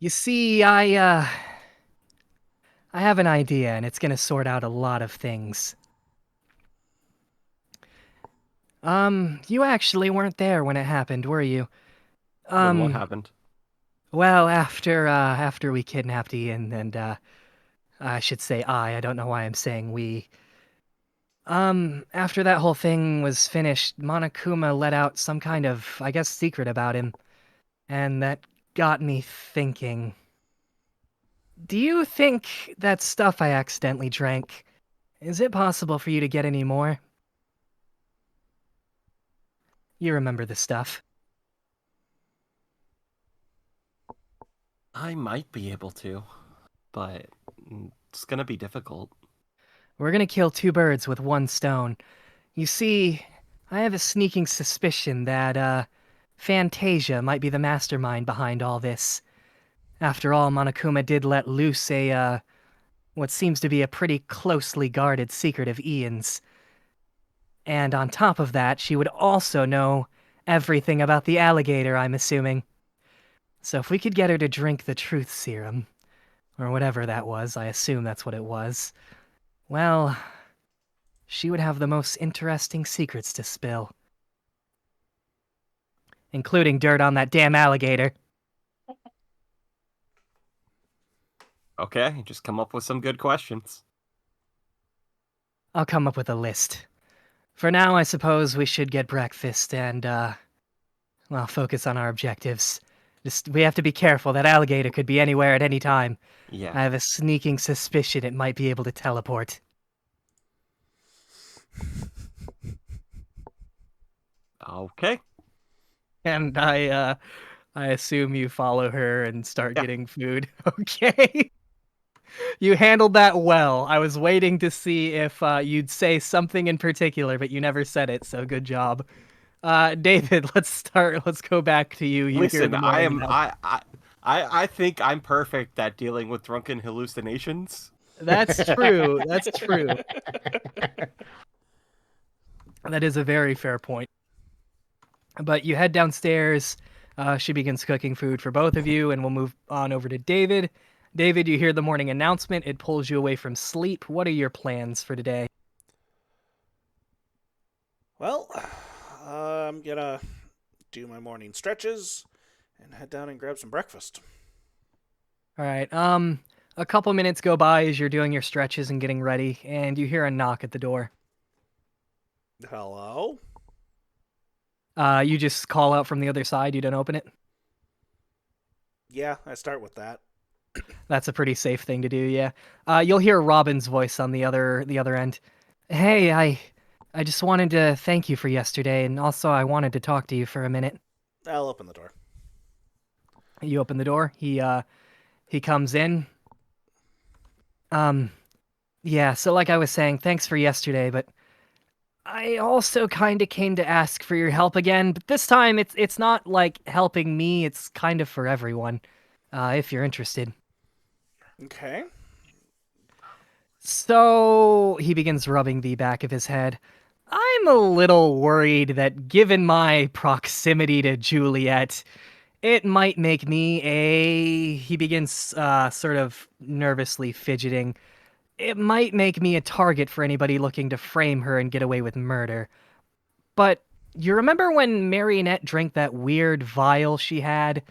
You see, I have an idea, and it's gonna sort out a lot of things. You actually weren't there when it happened, were you? When what happened? Well, after we kidnapped Ian, and, I should say I don't know why I'm saying we. After that whole thing was finished, Monokuma let out some kind of, I guess, secret about him, and that got me thinking. Do you think that stuff I accidentally drank, is it possible for you to get any more? You remember the stuff. I might be able to, but it's gonna be difficult. We're gonna kill two birds with one stone. You see, I have a sneaking suspicion that, Fantasia might be the mastermind behind all this. After all, Monokuma did let loose what seems to be a pretty closely guarded secret of Ian's. And on top of that, she would also know everything about the alligator, I'm assuming. So if we could get her to drink the truth serum, or whatever that was, I assume that's what it was, well, she would have the most interesting secrets to spill. Including dirt on that damn alligator. Okay, just come up with some good questions. I'll come up with a list. For now, I suppose we should get breakfast and, well, focus on our objectives. We have to be careful. That alligator could be anywhere at any time. Yeah. I have a sneaking suspicion it might be able to teleport. Okay. And I assume you follow her and start Yeah. getting food. Okay. You handled that well. I was waiting to see if you'd say something in particular, but you never said it, so good job. David, let's go back to you. You hear Listen, the I morning am now. I think I'm perfect at dealing with drunken hallucinations. That's true. That's true. That is a very fair point. But you head downstairs. She begins cooking food for both of you, and we'll move on over to David. David, you hear the morning announcement. It pulls you away from sleep. What are your plans for today? Well, I'm gonna do my morning stretches and head down and grab some breakfast. All right. A couple minutes go by as you're doing your stretches and getting ready, and you hear a knock at the door. Hello? You just call out from the other side. You don't open it. Yeah, I start with that. That's a pretty safe thing to do. Yeah. You'll hear Robin's voice on the other end. Hey, I just wanted to thank you for yesterday, and also I wanted to talk to you for a minute. I'll open the door. You open the door. He comes in. Yeah, so like I was saying, thanks for yesterday, but I also kind of came to ask for your help again, but this time it's not like helping me, it's kind of for everyone. If you're interested. Okay. So, he begins rubbing the back of his head. I'm a little worried that given my proximity to Juliet, it might make me a. He begins sort of nervously fidgeting. It might make me a target for anybody looking to frame her and get away with murder. But you remember when Marionette drank that weird vial she had?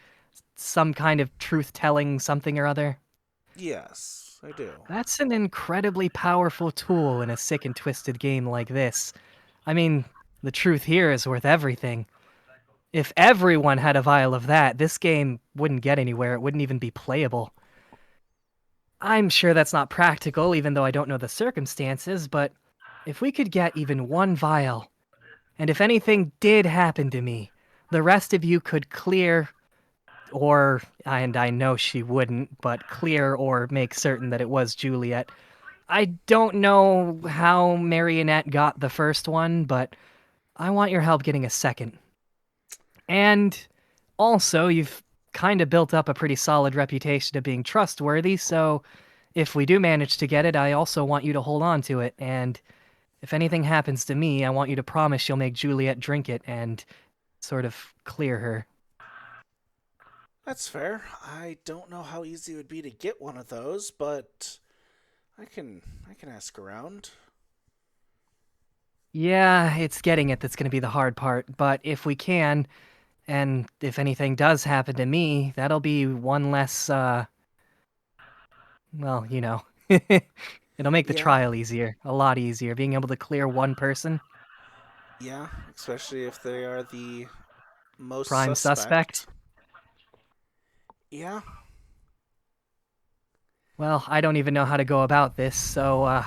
Some kind of truth-telling something or other? Yes, I do. That's an incredibly powerful tool in a sick and twisted game like this. I mean, the truth here is worth everything. If everyone had a vial of that, this game wouldn't get anywhere. It wouldn't even be playable. I'm sure that's not practical, even though I don't know the circumstances, but if we could get even one vial, and if anything did happen to me, the rest of you could clear, or, and I know she wouldn't, but clear or make certain that it was Juliet. I don't know how Marionette got the first one, but I want your help getting a second. And also, you've kind of built up a pretty solid reputation of being trustworthy, so if we do manage to get it, I also want you to hold on to it, and if anything happens to me, I want you to promise you'll make Juliet drink it and sort of clear her. That's fair. I don't know how easy it would be to get one of those, but I can ask around. Yeah, it's getting it that's going to be the hard part, but if we can, and if anything does happen to me, that'll be one less, well, it'll make the Yeah, trial easier, a lot easier, being able to clear one person, yeah, especially if they are the most prime suspect. suspect. Yeah, Well, I don't even know how to go about this, so,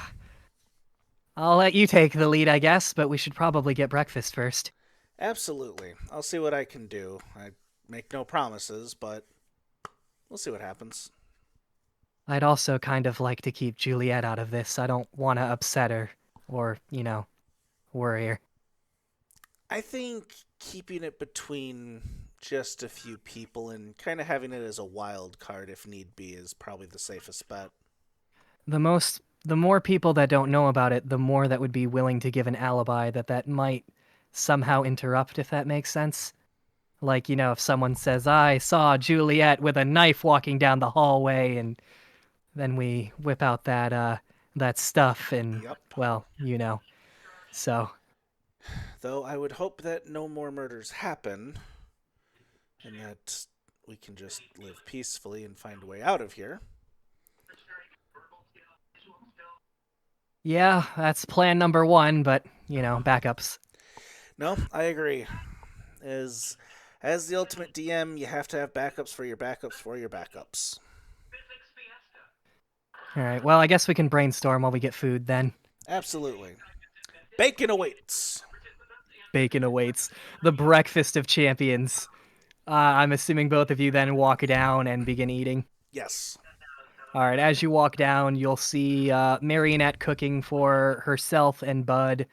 I'll let you take the lead, I guess, but we should probably get breakfast first. absolutely. I'll see what I can do. I make no promises, but we'll see what happens. I'd also kind of like to keep Juliet out of this. I don't want to upset her or, worry her. I think keeping it between just a few people and kind of having it as a wild card if need be is probably the safest bet. The more people that don't know about it, the more that would be willing to give an alibi that might somehow interrupt, if that makes sense. Like, if someone says, I saw Juliet with a knife walking down the hallway, and then we whip out that stuff, and, Yep. well, So, Though I would hope that no more murders happen and that we can just live peacefully and find a way out of here. yeah, that's plan number one, but, backups. No, I agree. As the ultimate DM, you have to have backups for your backups for your backups. All right, well, I guess we can brainstorm while we get food then. Absolutely. Bacon awaits. Bacon awaits. The breakfast of champions. I'm assuming both of you then walk down and begin eating. Yes. All right, as you walk down, you'll see Marionette cooking for herself and Bud.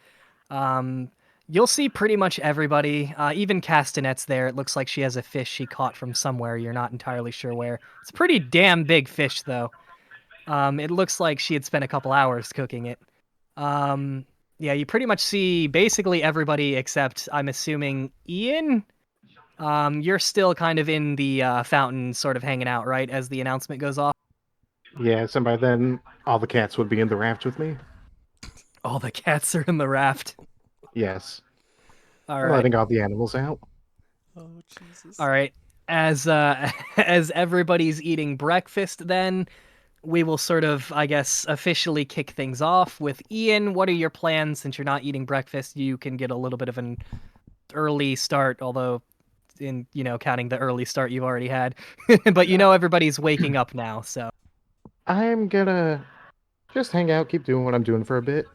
You'll see pretty much everybody, even Castanet's there. It looks like she has a fish she caught from somewhere. You're not entirely sure where. It's a pretty damn big fish, though. It looks like she had spent a couple hours cooking it. Um, yeah, you pretty much see basically everybody except, I'm assuming, Ian? You're still kind of in the fountain, sort of hanging out, right, as the announcement goes off? Yes, and by then, all the cats would be in the raft with me. All the cats are in the raft. Yes. All I'm right. letting all the animals out. Oh, Jesus. All right. As as everybody's eating breakfast, then we will sort of, I guess, officially kick things off with Ian. What are your plans since you're not eating breakfast? You can get a little bit of an early start, although in counting the early start you've already had. But everybody's waking up now, so I'm gonna just hang out, keep doing what I'm doing for a bit.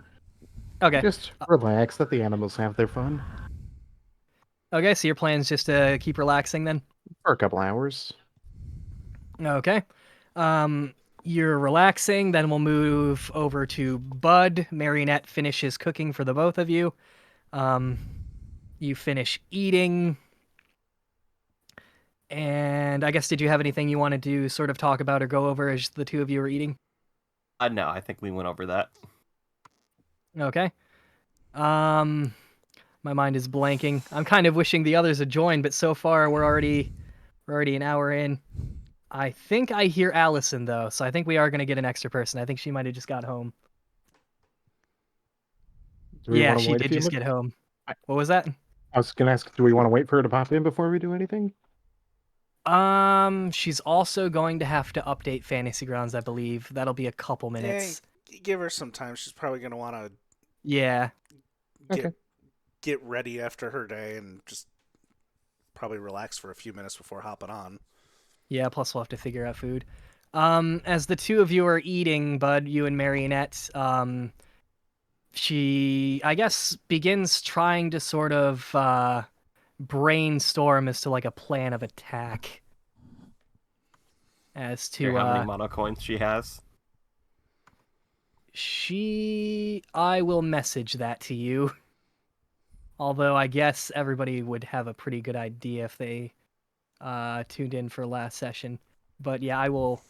okay. Just relax, let the animals have their fun Okay, so your plan's just to keep relaxing then? for a couple hours. Okay. You're relaxing, then we'll move over to Bud. Marionette finishes cooking for the both of you. You finish eating. And I guess, did you have anything you wanted to sort of talk about or go over as the two of you were eating? No, I think we went over that. Okay. My mind is blanking. I'm kind of wishing the others had joined, but so far we're already an hour in. I think I hear Allison though, so I think we are going to get an extra person. I think she might have just got home. Do we Yeah, want to she wait a did few just minutes? get home. What was that? I was gonna ask, do we want to wait for her to pop in before we do anything? She's also going to have to update Fantasy Grounds, I believe. That'll be a couple minutes. Give her some time. She's probably going to want to Yeah. get ready after her day and just probably relax for a few minutes before hopping on. Yeah, plus we'll have to figure out food. As the two of you are eating, Bud, you and Marionette, she, I guess, begins trying to sort of brainstorm as to like a plan of attack. As Hear to how many mono coins she has. I will message that to you. Although I guess everybody would have a pretty good idea if they tuned in for last session. But yeah, I will.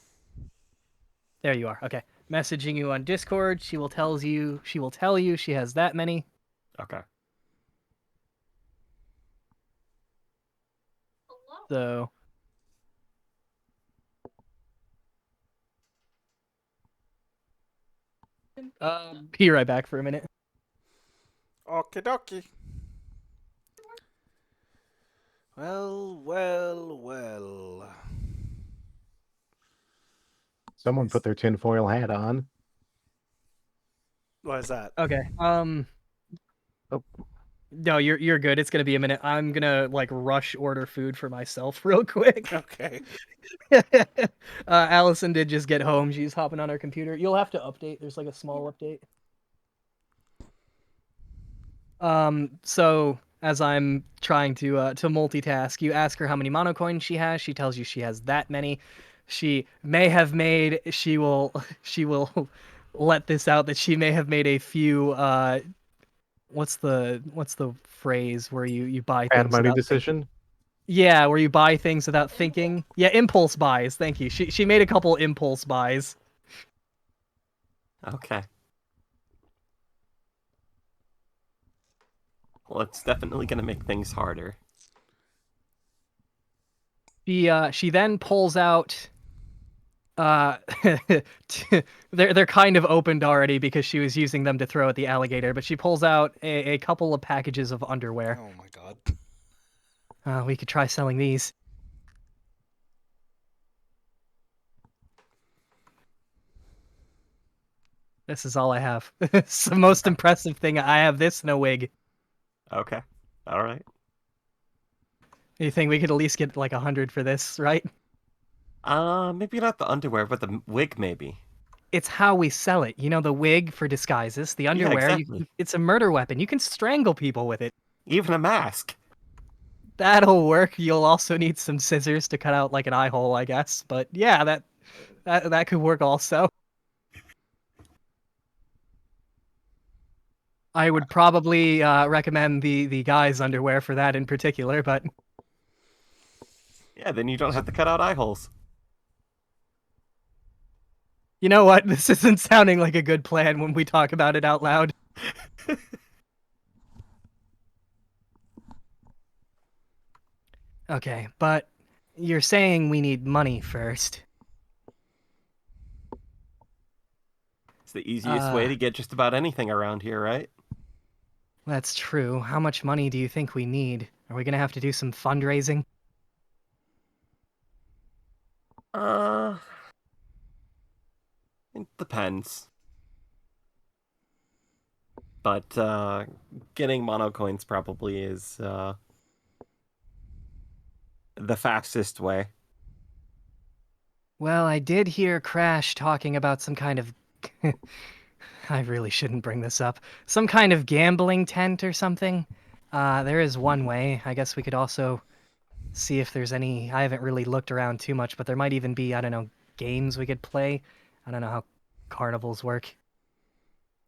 There you are. Okay. messaging you on Discord. She will tell you she has that many. Okay. So be right back for a minute. Okie dokie. Well. Someone put their tinfoil hat on. What is that? Okay. Oh. No, you're good. It's gonna be a minute. I'm gonna like rush order food for myself real quick. Okay. Allison did just get home. She's hopping on her computer. You'll have to update. There's like a small update. So as I'm trying to multitask, you ask her how many monocoins she has. She tells you she has that many. She may have made. She will let this out that she may have made a few. What's the phrase where you buy Bad things money without thinking? decision. Yeah, where you buy things without thinking. Yeah, impulse buys. Thank you. She made a couple impulse buys. Okay. Well, it's definitely going to make things harder. She then pulls out they're kind of opened already because she was using them to throw at the alligator, but she pulls out a couple of packages of underwear. Oh my god. We could try selling these. This is all I have. It's the most impressive thing. I have this and a wig. Okay. All right. You think we could at least get like 100 for this, right? Maybe not the underwear, but the wig, maybe. It's how we sell it. You know, the wig for disguises, the Yeah, underwear, exactly. it's a murder weapon. You can strangle people with it. Even a mask. That'll work. You'll also need some scissors to cut out like an eye hole, I guess. But yeah, that could work also. I would probably recommend the guy's underwear for that in particular, but Yeah, then you don't have to cut out eye holes. you know what? This isn't sounding like a good plan when we talk about it out loud. Okay, but you're saying we need money first. It's the easiest way to get just about anything around here, right? That's true. How much money do you think we need? Are we gonna have to do some fundraising? Uh, it depends. But getting monocoins probably is the fastest way. Well, I did hear Crash talking about some kind of... I really shouldn't bring this up. Some kind of gambling tent or something. There is one way. I guess we could also see if there's any... I haven't really looked around too much, but there might even be, I don't know, games we could play. I don't know how carnivals work.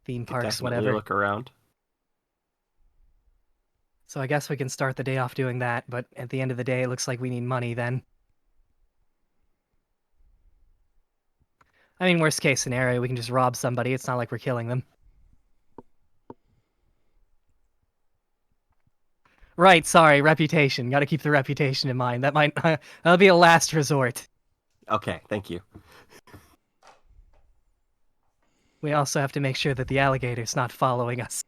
Theme Could parks, definitely whatever. look around. So I guess we can start the day off doing that, but at the end of the day, it looks like we need money then. I mean, worst case scenario, we can just rob somebody. It's not like we're killing them. Right, sorry, reputation. Gotta keep the reputation in mind. That might... that'll be a last resort. Okay, thank you. We also have to make sure that the alligator's not following us.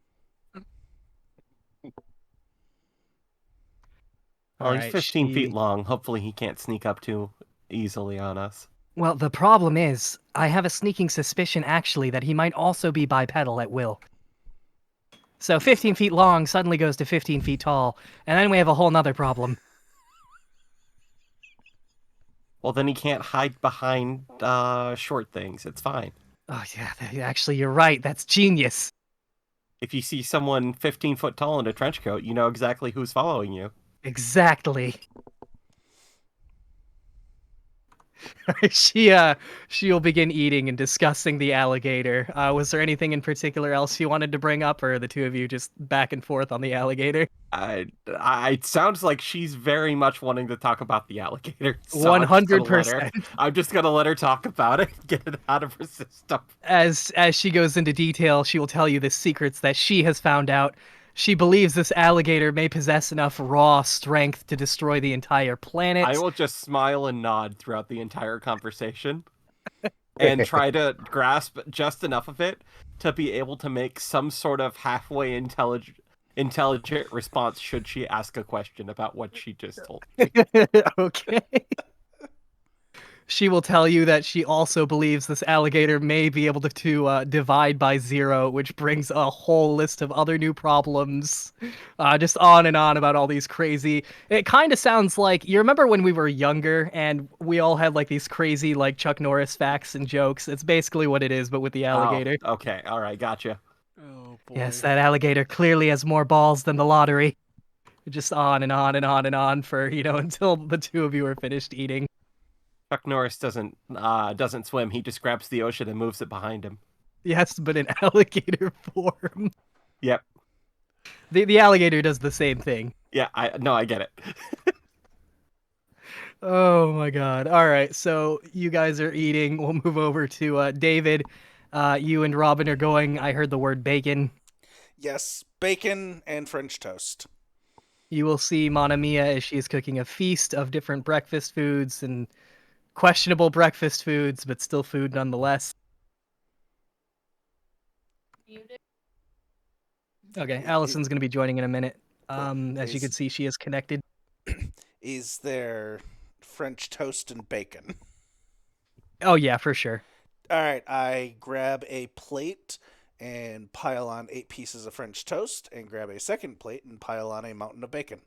Well, he's Alright, 15 feet long. Hopefully he can't sneak up too easily on us. Well, the problem is, I have a sneaking suspicion, actually, that he might also be bipedal at will. So 15 feet long suddenly goes to 15 feet tall, and then we have a whole nother problem. Well, then he can't hide behind short things. It's fine. Oh, yeah, actually, you're right. That's genius. If you see someone 15 foot tall in a trench coat, you know exactly who's following you. Exactly. She'll begin eating and discussing the alligator. Was there anything in particular else you wanted to bring up, or are the two of you just back and forth on the alligator? It sounds like she's very much wanting to talk about the alligator. So I'm just gonna let her. 100%. I'm just gonna let her talk about it, get it out of her system. As she goes into detail, she will tell you the secrets that she has found out. She believes this alligator may possess enough raw strength to destroy the entire planet. I will just smile and nod throughout the entire conversation and try to grasp just enough of it to be able to make some sort of halfway intelligent response should she ask a question about what she just told me. Okay. She will tell you that she also believes this alligator may be able to divide by zero, which brings a whole list of other new problems. Just on and on about all these crazy. It kind of sounds like you remember when we were younger and we all had like these crazy like Chuck Norris facts and jokes. It's basically what it is, but with the alligator. Oh, okay, all right, gotcha. Oh boy. Yes, that alligator clearly has more balls than the lottery. Just on and on and on and on for until the two of you are finished eating. Chuck Norris doesn't swim. He just grabs the ocean and moves it behind him. Yes, but in alligator form. Yep. The alligator does the same thing. Yeah, I get it. Oh my god. All right, so you guys are eating. We'll move over to David. You and Robin are going. I heard the word bacon. Yes, bacon and French toast. You will see Mana Mia as she's cooking a feast of different breakfast foods and questionable breakfast foods, but still food nonetheless. Okay, Allison's going to be joining in a minute. As you can see, she is connected. Is there French toast and bacon? Oh, yeah, for sure. All right, I grab a plate and pile on 8 pieces of French toast, and grab a second plate and pile on a mountain of bacon.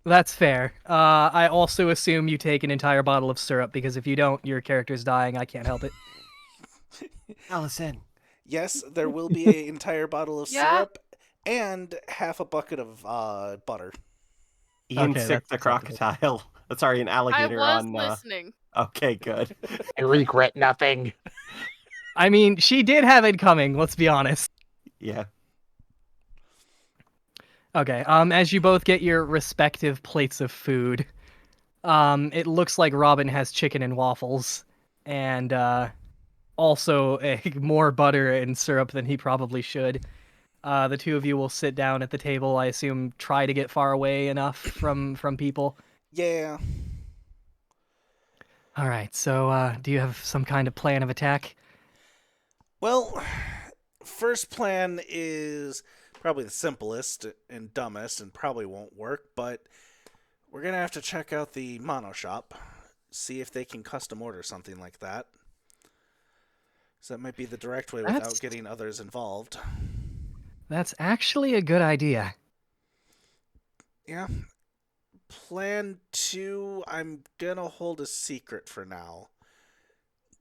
That's fair. I also assume you take an entire bottle of syrup, because if you don't, your character's dying. I can't help it. Allison. Yes, there will be an entire bottle of syrup and half a bucket of butter. Ian Okay, sick that's the acceptable. crocodile. Sorry, an I alligator was on. listening. Okay, good. I regret nothing. I mean, she did have it coming, let's be honest. Yeah. Okay, as you both get your respective plates of food, it looks like Robin has chicken and waffles, and also more butter and syrup than he probably should. The two of you will sit down at the table, I assume try to get far away enough from people. Yeah. Alright, so do you have some kind of plan of attack? Well, first plan is probably the simplest and dumbest and probably won't work, but we're going to have to check out the mono shop, see if they can custom order something like that. So that might be the direct way without getting others involved. That's actually a good idea. Yeah. Plan 2, I'm going to hold a secret for now.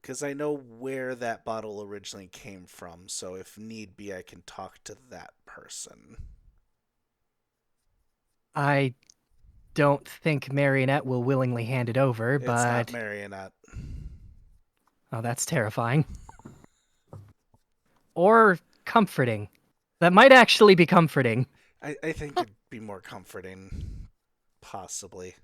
Because I know where that bottle originally came from, so if need be, I can talk to that person. I don't think Marionette will willingly hand it over, but... It's not Marionette. Oh, that's terrifying. Or comforting. That might actually be comforting. I think it'd be more comforting. Possibly.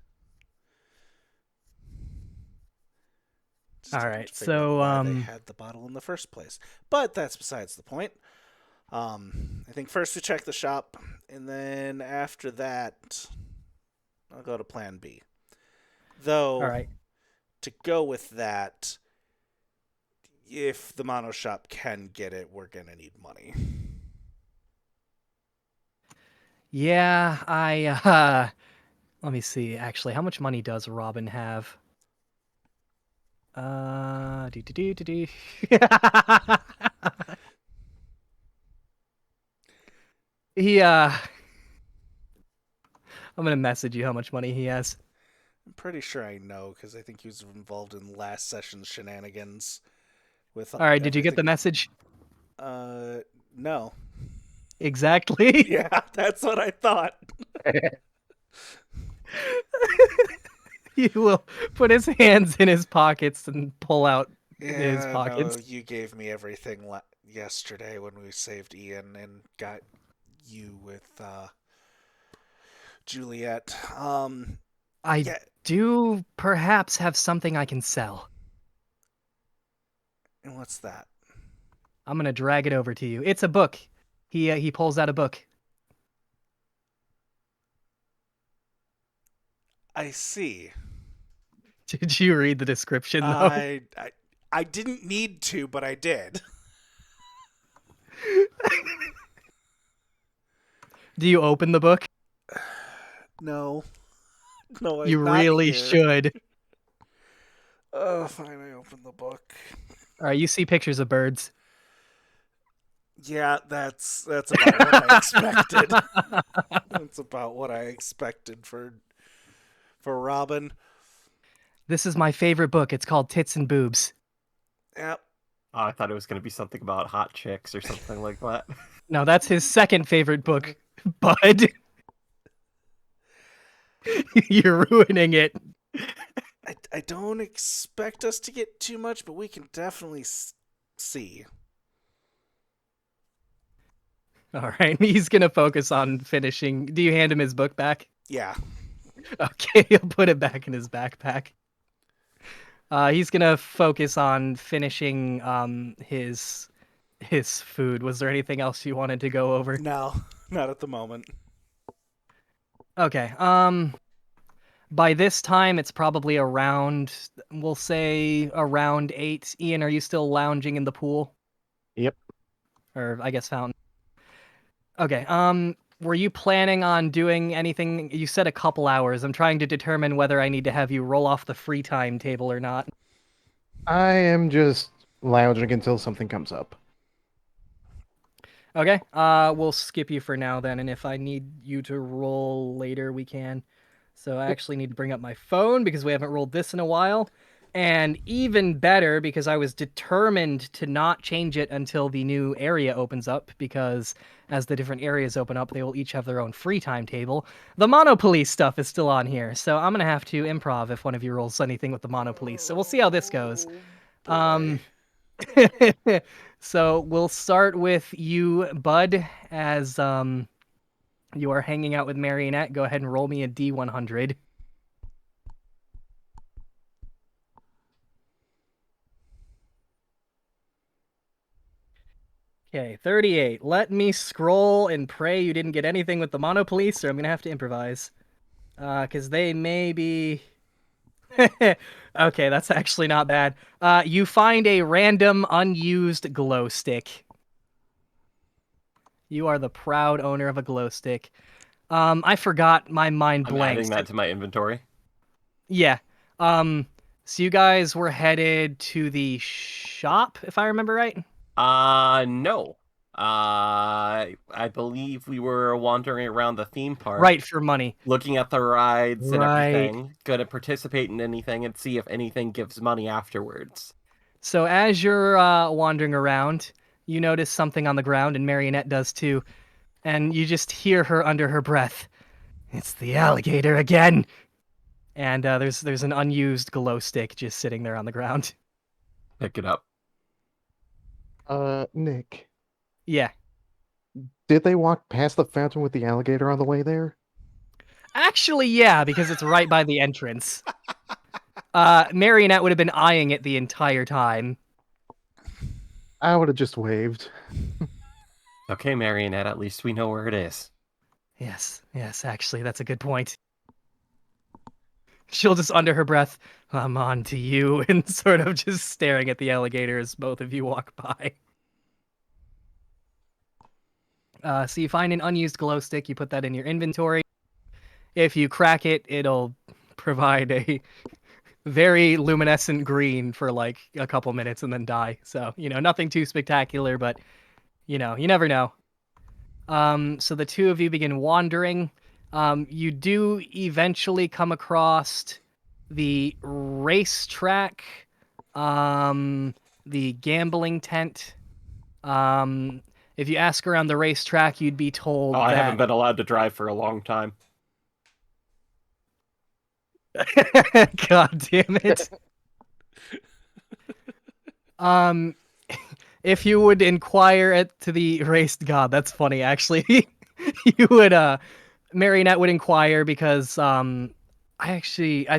All right, Figure out so why they had the bottle in the first place, but that's besides the point. I think first we check the shop, and then after that, I'll go to Plan B. Though, all right. to go with that, if the mono shop can get it, we're gonna need money. Yeah, let me see. Actually, how much money does Robin have? Dee. He I'm gonna message you how much money he has. I'm pretty sure I know because I think he was involved in last session's shenanigans. With All right, did you get the message? No. Exactly. Yeah, that's what I thought. He will put his hands in his pockets and pull out his Yeah, no, pockets. you gave me everything yesterday when we saved Ian and got you with Juliet. I Yeah, do perhaps have something I can sell. and what's that? I'm gonna drag it over to you. It's a book. He pulls out a book. I see. Did you read the description though? I didn't need to, but I did. Do you open the book? No, no, You not really here. should. Fine, I opened the book. All right, you see pictures of birds. Yeah, that's about what I expected. That's about what I expected for Robin. This is my favorite book. It's called Tits and Boobs. Yep. Oh, I thought it was going to be something about hot chicks or something like that. No, that's his second favorite book, Bud. You're ruining it. I don't expect us to get too much, but we can definitely see. All right, he's gonna focus on finishing. Do you hand him his book back? Yeah. Okay, he'll put it back in his backpack. He's gonna focus on finishing his food. Was there anything else you wanted to go over? No, not at the moment. Okay. By this time it's probably around, we'll say around 8. Ian, are you still lounging in the pool? Yep. Or I guess fountain. Okay. Were you planning on doing anything? You said a couple hours. I'm trying to determine whether I need to have you roll off the free time table or not. I am just lounging until something comes up. Okay. We'll skip you for now then, and if I need you to roll later, we can. So I actually need to bring up my phone because we haven't rolled this in a while. And even better, because I was determined to not change it until the new area opens up, because as the different areas open up, they will each have their own free time table. The Monopolice stuff is still on here, so I'm going to have to improv if one of you rolls anything with the Monopolice. So we'll see how this goes. Boy. So we'll start with you, Bud, as you are hanging out with Marionette. Go ahead and roll me a D100. Okay, 38. Let me scroll and pray you didn't get anything with the Monopolice, or I'm gonna have to improvise. Because they may be... Okay, that's actually not bad. You find a random unused glow stick. You are the proud owner of a glow stick. I forgot, my mind I'm adding blanks. that to my inventory. Yeah. So you guys were headed to the shop, if I remember right? No. I believe we were wandering around the theme park. Right, for money. Looking at the rides and Right. everything. Gonna participate in anything and see if anything gives money afterwards. So as you're wandering around, you notice something on the ground, and Marionette does too. And you just hear her under her breath. It's the alligator again. And there's an unused glow stick just sitting there on the ground. Pick it up. Nick, Yeah. did they walk past the fountain with the alligator on the way there? Actually, yeah, because it's right by the entrance. Marionette would have been eyeing it the entire time. I would have just waved. Okay, Marionette, at least we know where it is. Yes, actually, that's a good point. She'll just, under her breath, I'm on to you, and sort of just staring at the alligator as both of you walk by. So you find an unused glow stick, you put that in your inventory. If you crack it, it'll provide a very luminescent green for like a couple minutes and then die. So, nothing too spectacular, but, you never know. So the two of you begin wandering. You do eventually come across the racetrack, the gambling tent. If you ask around the racetrack, you'd be told Oh, I that... haven't been allowed to drive for a long time. God damn it. If you would inquire to the erased god, that's funny actually. You would Marionette would inquire because I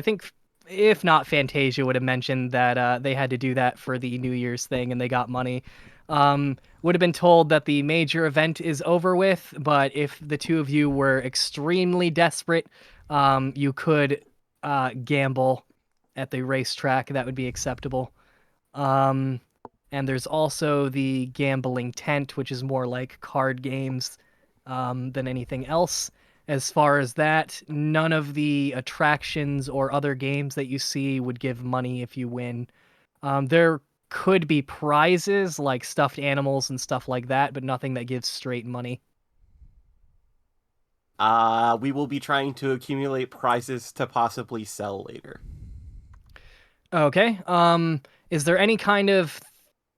think if not Fantasia would have mentioned that they had to do that for the New Year's thing and they got money. Would have been told that the major event is over with, but if the two of you were extremely desperate, you could gamble at the racetrack. That would be acceptable. And there's also the gambling tent, which is more like card games than anything else. As far as that, none of the attractions or other games that you see would give money if you win. There could be prizes like stuffed animals and stuff like that, but nothing that gives straight money. We will be trying to accumulate prizes to possibly sell later. Okay. Is there any kind of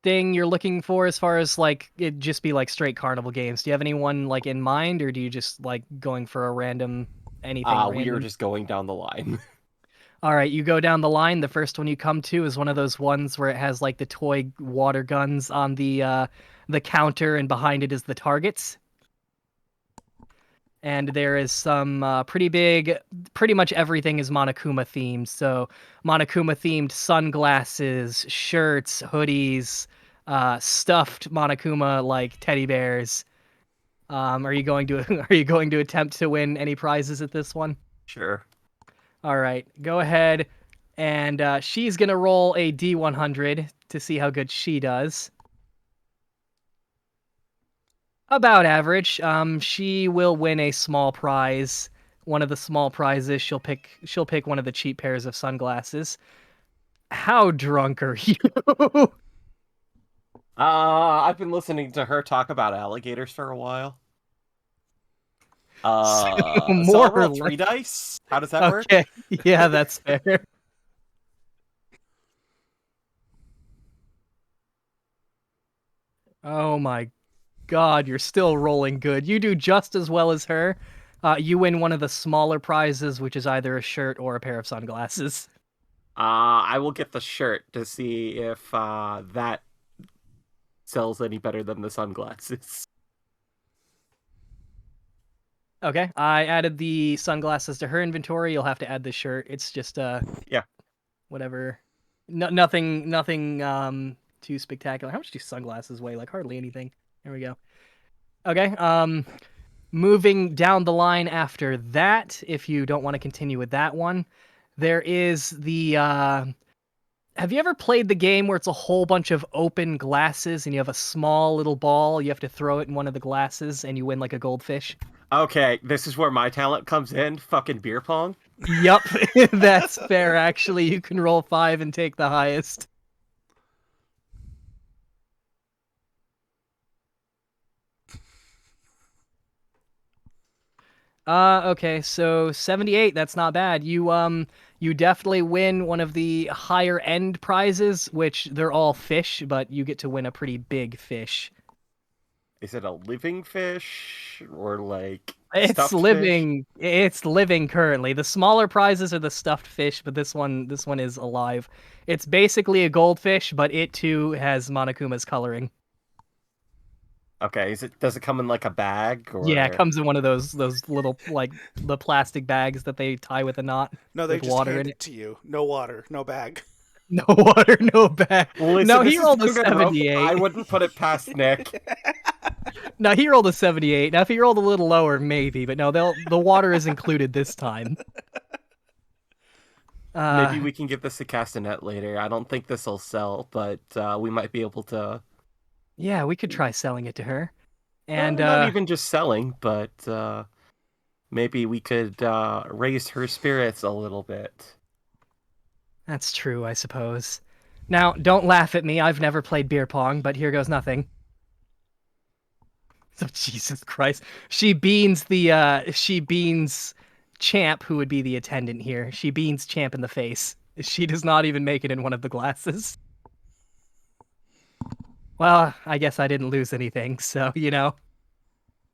thing you're looking for as far as like it just be like straight carnival games? Do you have anyone like in mind, or do you just like going for a random anything We are random? just going down the line. All right, you go down the line. The first one you come to is one of those ones where it has like the toy water guns on the counter, and behind it is the targets. And there is some pretty much everything is Monokuma themed. So Monokuma themed sunglasses, shirts, hoodies, stuffed Monokuma like teddy bears. Are you going to are you going to attempt to win any prizes at this one? Sure. All right, go ahead, and she's gonna roll a D100 to see how good she does. About average. She will win a small prize. One of the small prizes, she'll pick one of the cheap pairs of sunglasses. How drunk are you? I've been listening to her talk about alligators for a while. So More I'll or roll less. 3 dice. How does that work? Okay, yeah, that's fair. Oh my God, you're still rolling good. You do just as well as her. You win one of the smaller prizes, which is either a shirt or a pair of sunglasses. I will get the shirt to see if that sells any better than the sunglasses. Okay, I added the sunglasses to her inventory. You'll have to add the shirt. It's just Yeah. whatever. Nothing too spectacular. How much do sunglasses weigh? Like hardly anything. There we go. Okay, moving down the line after that, if you don't want to continue with that one, there is the have you ever played the game where it's a whole bunch of open glasses and you have a small little ball, you have to throw it in one of the glasses and you win like a goldfish? Okay, this is where my talent comes in. Fucking beer pong. Yup, that's fair actually. You can roll 5 and take the highest. Okay, so 78, that's not bad. You definitely win one of the higher end prizes, which they're all fish, but you get to win a pretty big fish. Is it a living fish or like It's stuffed fish? living. It's living currently. The smaller prizes are the stuffed fish, but this one is alive. It's basically a goldfish, but it too has Monokuma's coloring. Okay, does it come in like a bag Yeah, it or comes in one of those little like the plastic bags that they tie with a knot No, they with just water hand in it it. to you. No water, no bag. No water, no bag. No, Listen, he this is rolled a Danganronpa. 78. I wouldn't put it past Nick. No, he rolled a 78. Now, if he rolled a little lower, maybe, but no, the water is included this time. Maybe we can give this to Castanet later. I don't think this will sell, but we might be able to. Yeah, we could try selling it to her. And Not even just selling, but maybe we could raise her spirits a little bit. that's true, I suppose. Now, don't laugh at me. I've never played beer pong, but here goes nothing. Oh, Jesus Christ. She beans Champ, who would be the attendant here. She beans Champ in the face. She does not even make it in one of the glasses. Well, I guess I didn't lose anything, so, you know.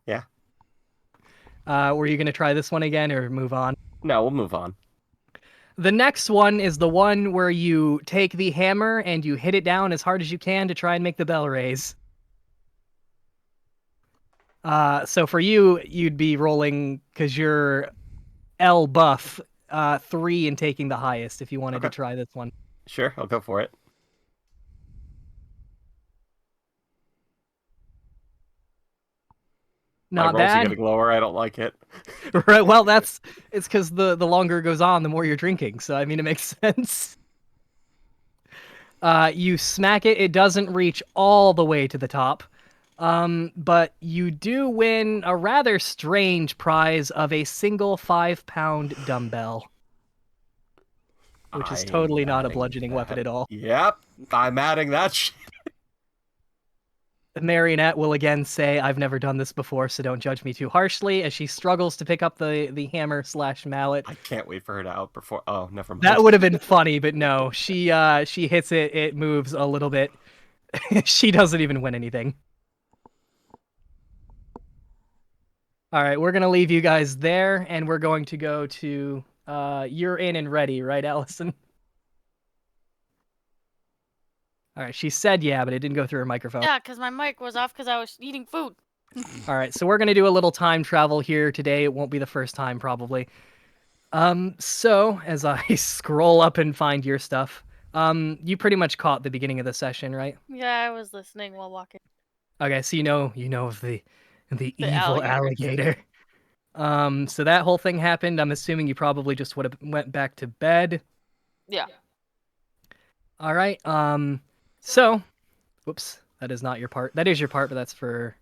Yeah. Were you going to try this one again or move on? No, we'll move on. The next one is the one where you take the hammer and you hit it down as hard as you can to try and make the bell raise. So for you, you'd be rolling, because you're L buff, 3 and taking the highest if you wanted to Okay. try this one. Sure, I'll go for it. My Not rolls are bad. getting lower. I don't like it. Right. Well, it's because the longer it goes on, the more you're drinking. So I mean, it makes sense. You smack it. It doesn't reach all the way to the top, but you do win a rather strange prize of a single 5-pound dumbbell, which is I'm totally not a adding bludgeoning weapon that. at all. Yep, I'm adding that shit. The marionette will again say, "I've never done this before, so don't judge me too harshly," as she struggles to pick up the hammer/mallet. I can't wait for her to outperform. Oh, never mind. That would have been funny, but no. She hits it, it moves a little bit. She doesn't even win anything. All right, we're going to leave you guys there, and we're going to go to you're in and ready, right, Allison? All right, she said yeah, but it didn't go through her microphone. Yeah, because my mic was off because I was eating food. All right, so we're going to do a little time travel here today. It won't be the first time, probably. So as I scroll up and find your stuff, you pretty much caught the beginning of the session, right? Yeah, I was listening while walking. Okay, so you know of the evil alligator. alligator. So that whole thing happened. I'm assuming you probably just would have went back to bed. Yeah. All right. So, whoops, that is not your part. That is your part, but that's for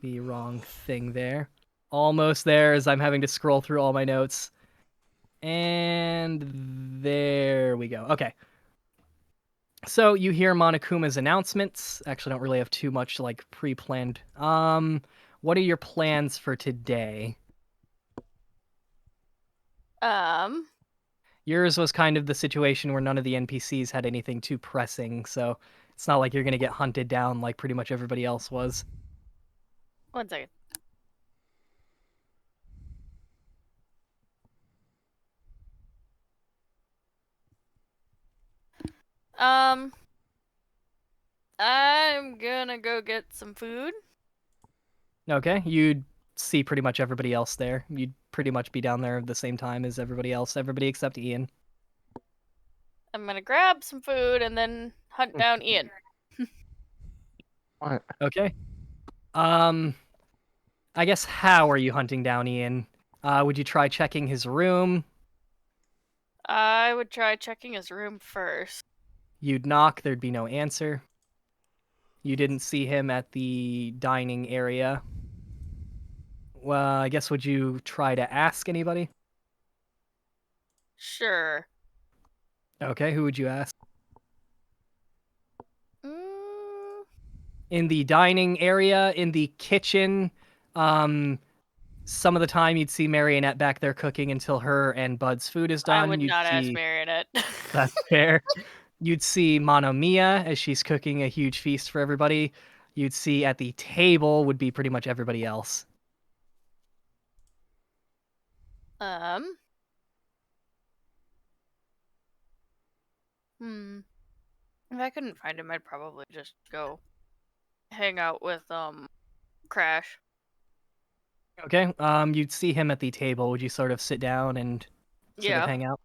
the wrong thing there. Almost there, as I'm having to scroll through all my notes. And there we go. Okay. So you hear Monokuma's announcements. Actually, don't really have too much like pre-planned. What are your plans for today? Yours was kind of the situation where none of the NPCs had anything too pressing, so it's not like you're gonna get hunted down like pretty much everybody else was. 1 second. I'm gonna go get some food. Okay, you'd see pretty much everybody else there. You'd pretty much be down there at the same time as everybody else, everybody except Ian. I'm gonna grab some food and then hunt down Ian. What? Okay. I guess how are you hunting down Ian? Would you try checking his room? I would try checking his room first. You'd knock, there'd be no answer. You didn't see him at the dining area. Well, I guess would you try to ask anybody? Sure. Okay, who would you ask? Mm, In the dining area, in the kitchen, some of the time you'd see Marionette back there cooking until her and Bud's food is done. I would You'd not ask see... Marionette. That's fair. You'd see Monomiya as she's cooking a huge feast for everybody. You'd see at the table would be pretty much everybody else. If I couldn't find him, I'd probably just go hang out with Crash. Okay. You'd see him at the table. Would you sort of sit down and sort of hang out?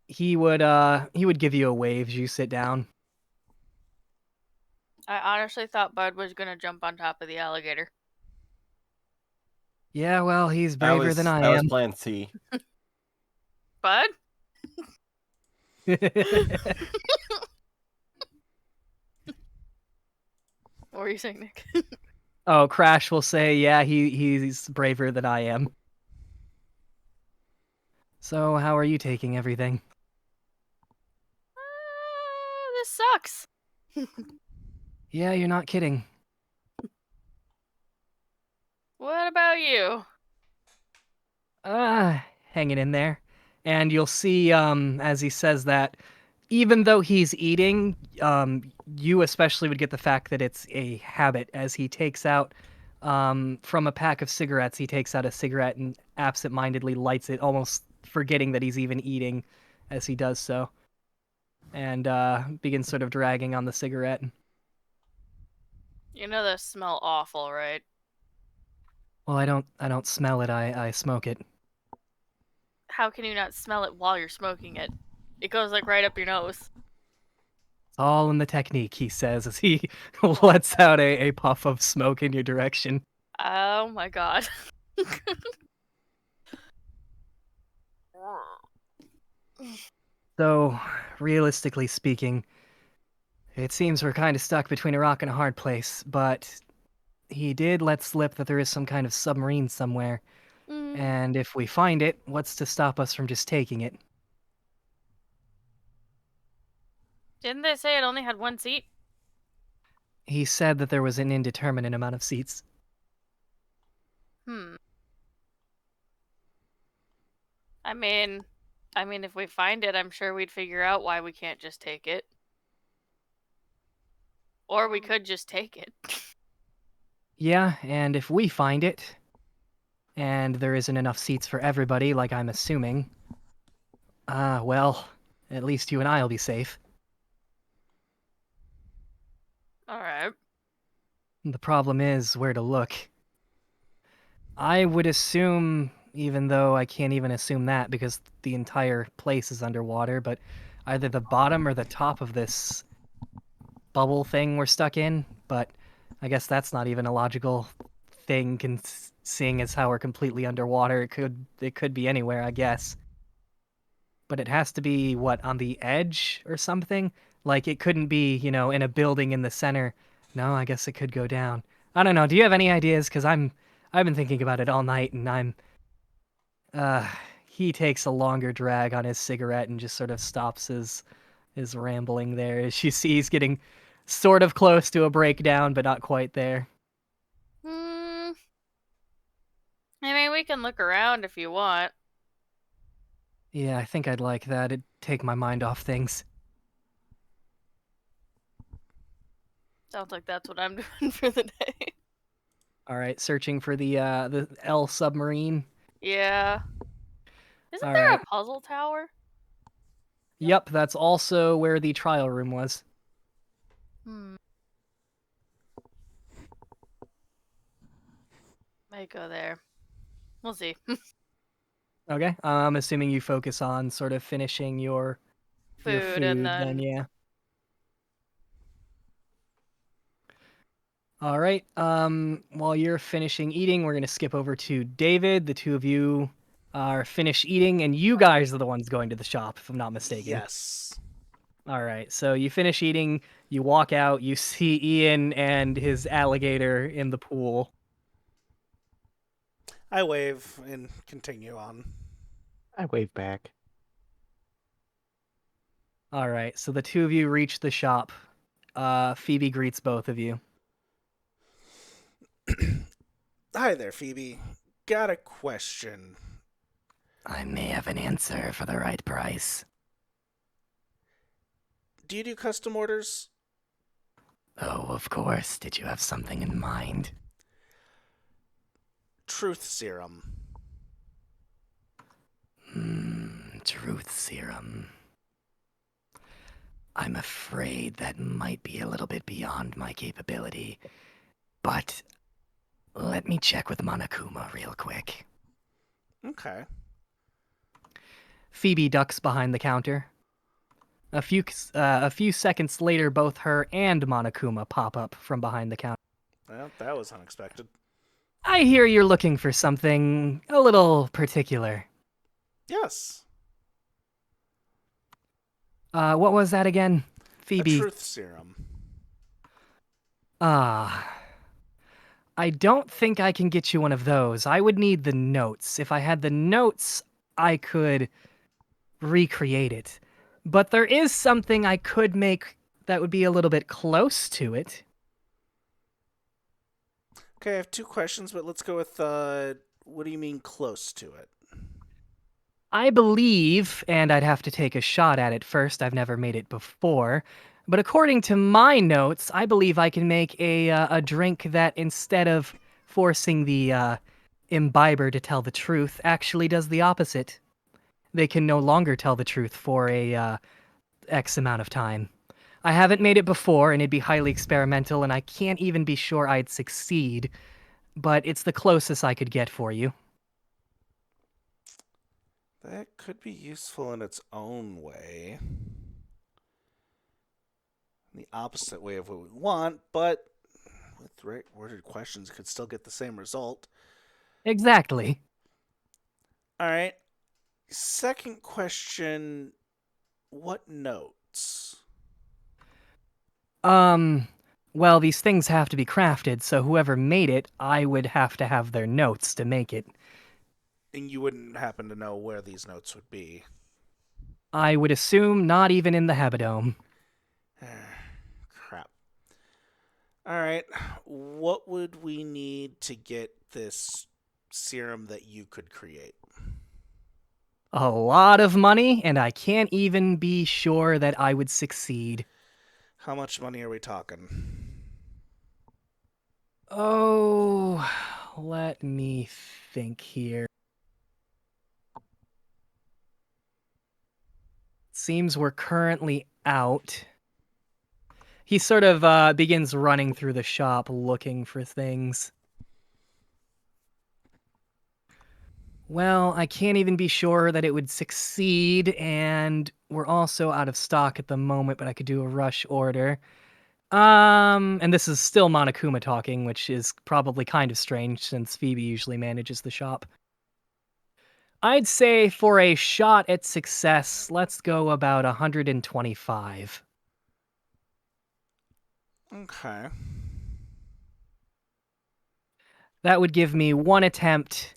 He would give you a wave as you sit down. I honestly thought Bud was gonna jump on top of the alligator. Yeah, well, he's braver than I That was am. plan C. Bud? What were you saying, Nick? Oh, Crash will say, yeah, he's braver than I am. So, how are you taking everything? This sucks. Yeah, you're not kidding. What about you? Hanging in there. And you'll see, as he says that, even though he's eating, you especially would get the fact that it's a habit as he takes out From a pack of cigarettes, he takes out a cigarette and absent-mindedly lights it, almost forgetting that he's even eating as he does so, and begins sort of dragging on the cigarette. You know those smell awful, right? Well, I don't smell it. I smoke it. How can you not smell it while you're smoking it? It goes like right up your nose. It's all in the technique, he says as he lets out a puff of smoke in your direction. Oh my god. So, realistically speaking, it seems we're kind of stuck between a rock and a hard place, but he did let slip that there is some kind of submarine somewhere, and if we find it, what's to stop us from just taking it? Didn't they say it only had one seat? He said that there was an indeterminate amount of seats. I mean, if we find it, I'm sure we'd figure out why we can't just take it. Or we could just take it. Yeah, and if we find it, and there isn't enough seats for everybody, like I'm assuming, well, at least you and I'll be safe. Alright. The problem is where to look. I would assume, even though I can't even assume that because the entire place is underwater, but either the bottom or the top of this bubble thing we're stuck in, but I guess that's not even a logical thing, seeing as how we're completely underwater. It could be anywhere, I guess. But it has to be, what, on the edge or something? Like, it couldn't be, in a building in the center. No, I guess it could go down. I don't know. Do you have any ideas? Because I've been thinking about it all night, and he takes a longer drag on his cigarette and just sort of stops his rambling there. As you see, he's getting sort of close to a breakdown, but not quite there. I mean, we can look around if you want. Yeah, I think I'd like that. It'd take my mind off things. Sounds like that's what I'm doing for the day. All right, searching for the L submarine. Yeah. Isn't All there right. a puzzle tower? Yep, that's also where the trial room was. Might go there. We'll see. Okay, I'm assuming you focus on sort of finishing your food, and then yeah. All right, while you're finishing eating, we're going to skip over to David. The two of you are finished eating, and you guys are the ones going to the shop, if I'm not mistaken. Yes. All right, so you finish eating, you walk out, you see Ian and his alligator in the pool. I wave and continue on. I wave back. All right, so the two of you reach the shop. Phoebe greets both of you. Hi there, Phoebe. Got a question. I may have an answer for the right price. Do you do custom orders? Oh, of course. Did you have something in mind? Truth serum. Truth serum. I'm afraid that might be a little bit beyond my capability, but let me check with Monokuma real quick. Okay. Phoebe ducks behind the counter. A few seconds later, both her and Monokuma pop up from behind the counter. Well, that was unexpected. I hear you're looking for something a little particular. Yes. What was that again? Phoebe. A truth serum. I don't think I can get you one of those. I would need the notes. If I had the notes, I could recreate it. But there is something I could make that would be a little bit close to it. Okay, I have two questions, but let's go with, what do you mean close to it? I believe, and I'd have to take a shot at it first, I've never made it before, but according to my notes, I believe I can make a drink that instead of forcing the imbiber to tell the truth actually does the opposite. They can no longer tell the truth for a X amount of time. I haven't made it before, and it'd be highly experimental, and I can't even be sure I'd succeed, but it's the closest I could get for you. That could be useful in its own way. The opposite way of what we want, but with right worded questions could still get the same result. Exactly. All right. Second question, what notes? Well, these things have to be crafted, so whoever made it, I would have to have their notes to make it. And you wouldn't happen to know where these notes would be. I would assume not even in the Habidome. Crap. All right. What would we need to get this serum that you could create? A lot of money, and I can't even be sure that I would succeed. How much money are we talking? Oh, let me think here. Seems we're currently out. He sort of begins running through the shop looking for things. Well, I can't even be sure that it would succeed, and we're also out of stock at the moment, but I could do a rush order. And this is still Monokuma talking, which is probably kind of strange since Phoebe usually manages the shop. I'd say for a shot at success, let's go about 125. Okay. That would give me one attempt,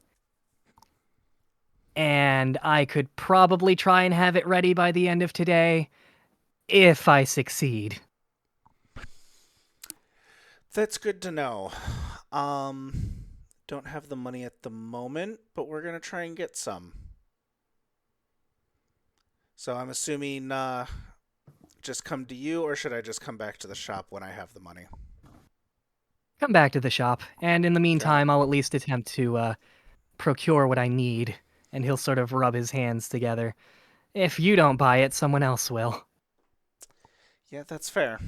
and I could probably try and have it ready by the end of today, if I succeed. That's good to know. Don't have the money at the moment, but we're gonna try and get some. So I'm assuming just come to you, or should I just come back to the shop when I have the money? Come back to the shop, and in the meantime, I'll at least attempt to procure what I need, and he'll sort of rub his hands together. If you don't buy it, someone else will. Yeah, that's fair.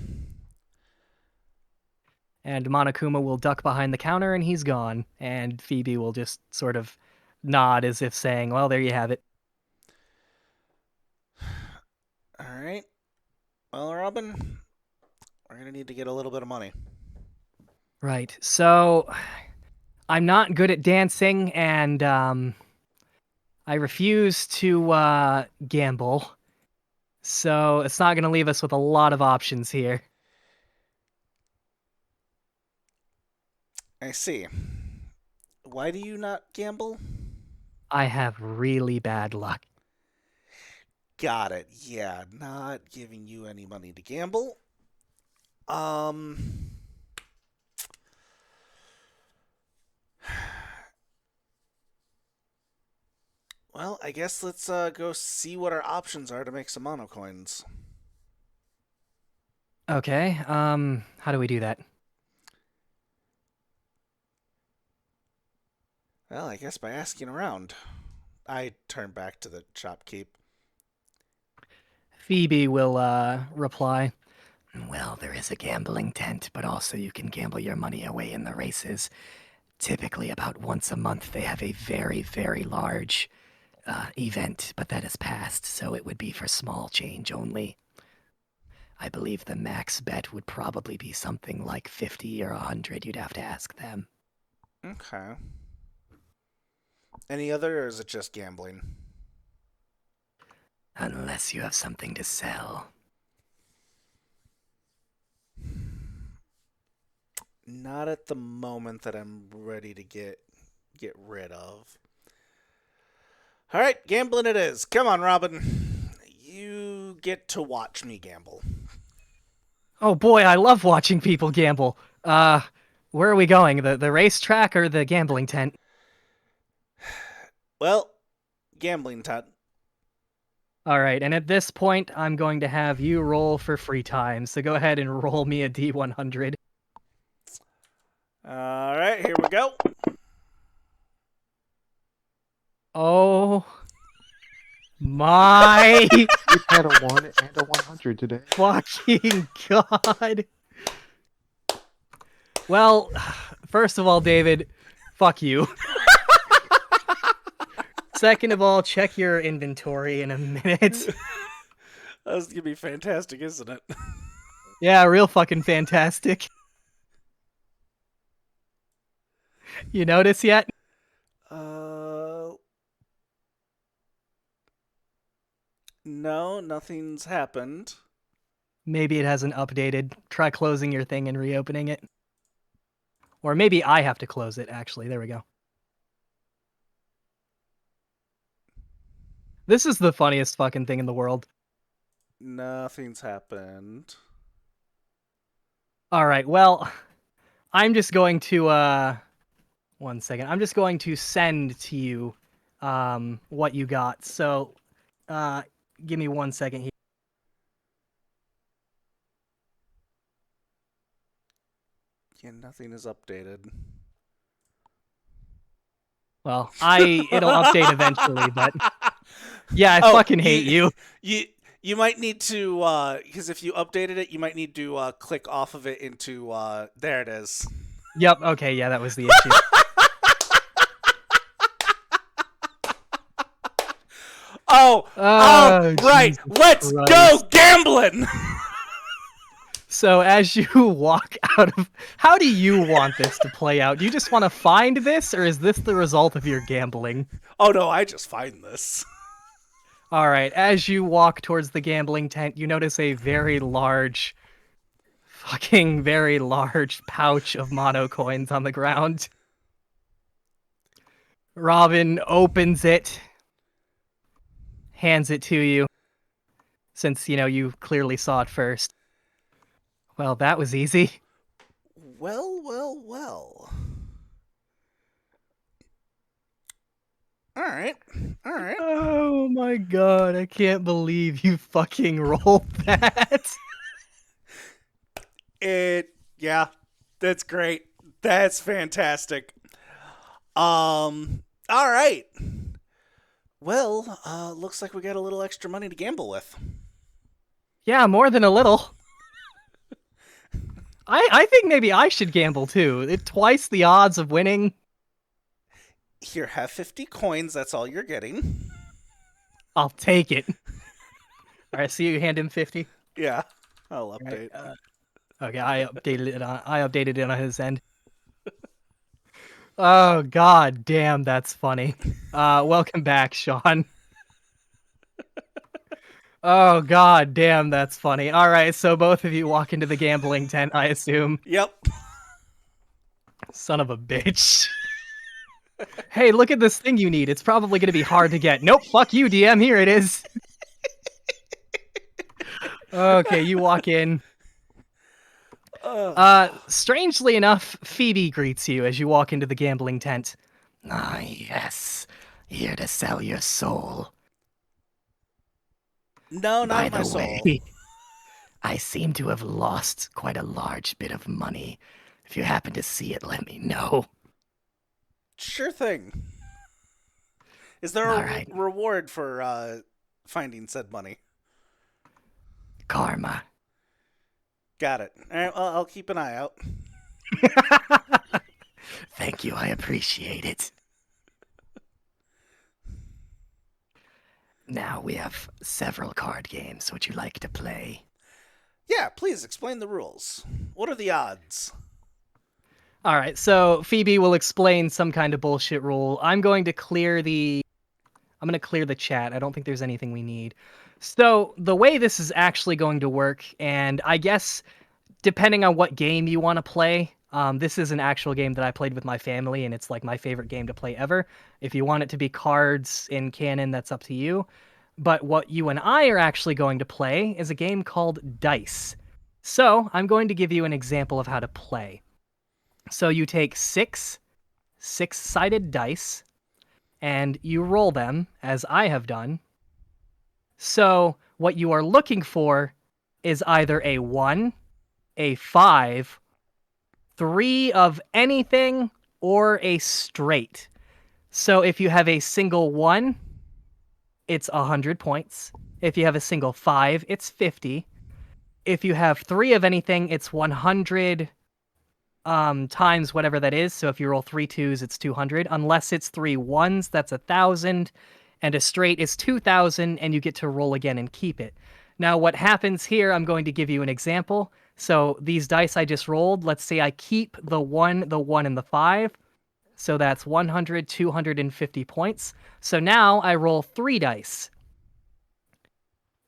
And Monokuma will duck behind the counter and he's gone. And Phoebe will just sort of nod as if saying, well, there you have it. All right. Well, Robin, we're gonna need to get a little bit of money. Right. So I'm not good at dancing, and I refuse to gamble. So it's not going to leave us with a lot of options here. I see. Why do you not gamble? I have really bad luck. Got it. Yeah, not giving you any money to gamble. Um. Well, I guess let's go see what our options are to make some monocoins. Okay, how do we do that? Well, I guess by asking around. I turn back to the shopkeep. Phoebe will reply. Well, there is a gambling tent, but also you can gamble your money away in the races. Typically, about once a month, they have a very, very large event, but that has passed, so it would be for small change only. I believe the max bet would probably be something like 50 or 100. You'd have to ask them. Okay. Any other, or is it just gambling? Unless you have something to sell. Not at the moment that I'm ready to get rid of. All right, gambling it is. Come on, Robin. You get to watch me gamble. Oh boy, I love watching people gamble. Where are we going? The racetrack or the gambling tent? Well, gambling tent. All right, and at this point, I'm going to have you roll for free time. So go ahead and roll me a D100. All right, here we go. Oh my We've had a 1 and a 100 today. fucking god. Well, first of all, David, fuck you. Second of all, check your inventory in a minute. That's gonna be fantastic, isn't it? Yeah, real fucking fantastic. You notice yet? No, nothing's happened. Maybe it hasn't updated. Try closing your thing and reopening it. Or maybe I have to close it, actually. There we go. This is the funniest fucking thing in the world. Nothing's happened. Alright, well, I'm just going to, one second. I'm just going to send to you, what you got. So, give me 1 second here. Yeah, nothing is updated. Well, it'll update eventually, but yeah, I Oh, fucking hate you. You might need to, because if you updated it, you might need to click off of it into, there it is. Yep, okay, yeah, that was the issue. Oh, right, Jesus let's Christ. go gambling! So as you walk out of... How do you want this to play out? Do you just want to find this, or is this the result of your gambling? Oh no, I just find this. Alright, as you walk towards the gambling tent, you notice a very large... Fucking very large pouch of mono coins on the ground. Robin opens it, hands it to you, since, you clearly saw it first. Well, that was easy. Well. Alright. Oh my god, I can't believe you fucking rolled that. Yeah, that's great. That's fantastic. Alright. Well, looks like we got a little extra money to gamble with. Yeah, more than a little. I think maybe I should gamble too. Twice the odds of winning. Here, have 50 coins, that's all you're getting. I'll take it. Alright, so you hand him 50. Yeah, I'll update. Okay, I updated it on his end. Oh god damn, that's funny. Welcome back, Sean. Oh god damn, that's funny. Alright, so both of you walk into the gambling tent, I assume. Yep. Son of a bitch. Hey, look at this thing you need. It's probably going to be hard to get. Nope, fuck you, DM. Here it is. Okay, you walk in. Strangely enough, Phoebe greets you as you walk into the gambling tent. Ah, yes. Here to sell your soul. No, not By my the soul. way, I seem to have lost quite a large bit of money. If you happen to see it, let me know. Sure thing. Is there All a right. reward for finding said money? Karma. Got it. All right, well, I'll keep an eye out. Thank you, I appreciate it. Now we have several card games. Would you like to play? Yeah, please explain the rules. What are the odds? All right, so Phoebe will explain some kind of bullshit rule. I'm going to clear the chat. I don't think there's anything we need. So the way this is actually going to work, and I guess depending on what game you want to play, this is an actual game that I played with my family, and it's like my favorite game to play ever. If you want it to be cards in canon, that's up to you. But what you and I are actually going to play is a game called Dice. So I'm going to give you an example of how to play. So you take six-sided dice, and you roll them, as I have done. So what you are looking for is either a 1, a 5, 3 of anything or a straight. So if you have a single 1, it's 100 points. If you have a single 5, it's 50. If you have 3 of anything, it's 100 times whatever that is. So if you roll 3 2s, it's 200. Unless it's 3 1s, that's 1,000. And a straight is 2,000, and you get to roll again and keep it. Now, what happens here, I'm going to give you an example. So these dice I just rolled, let's say I keep the 1, and the 5. So that's 100, 250 points. So now I roll 3 dice.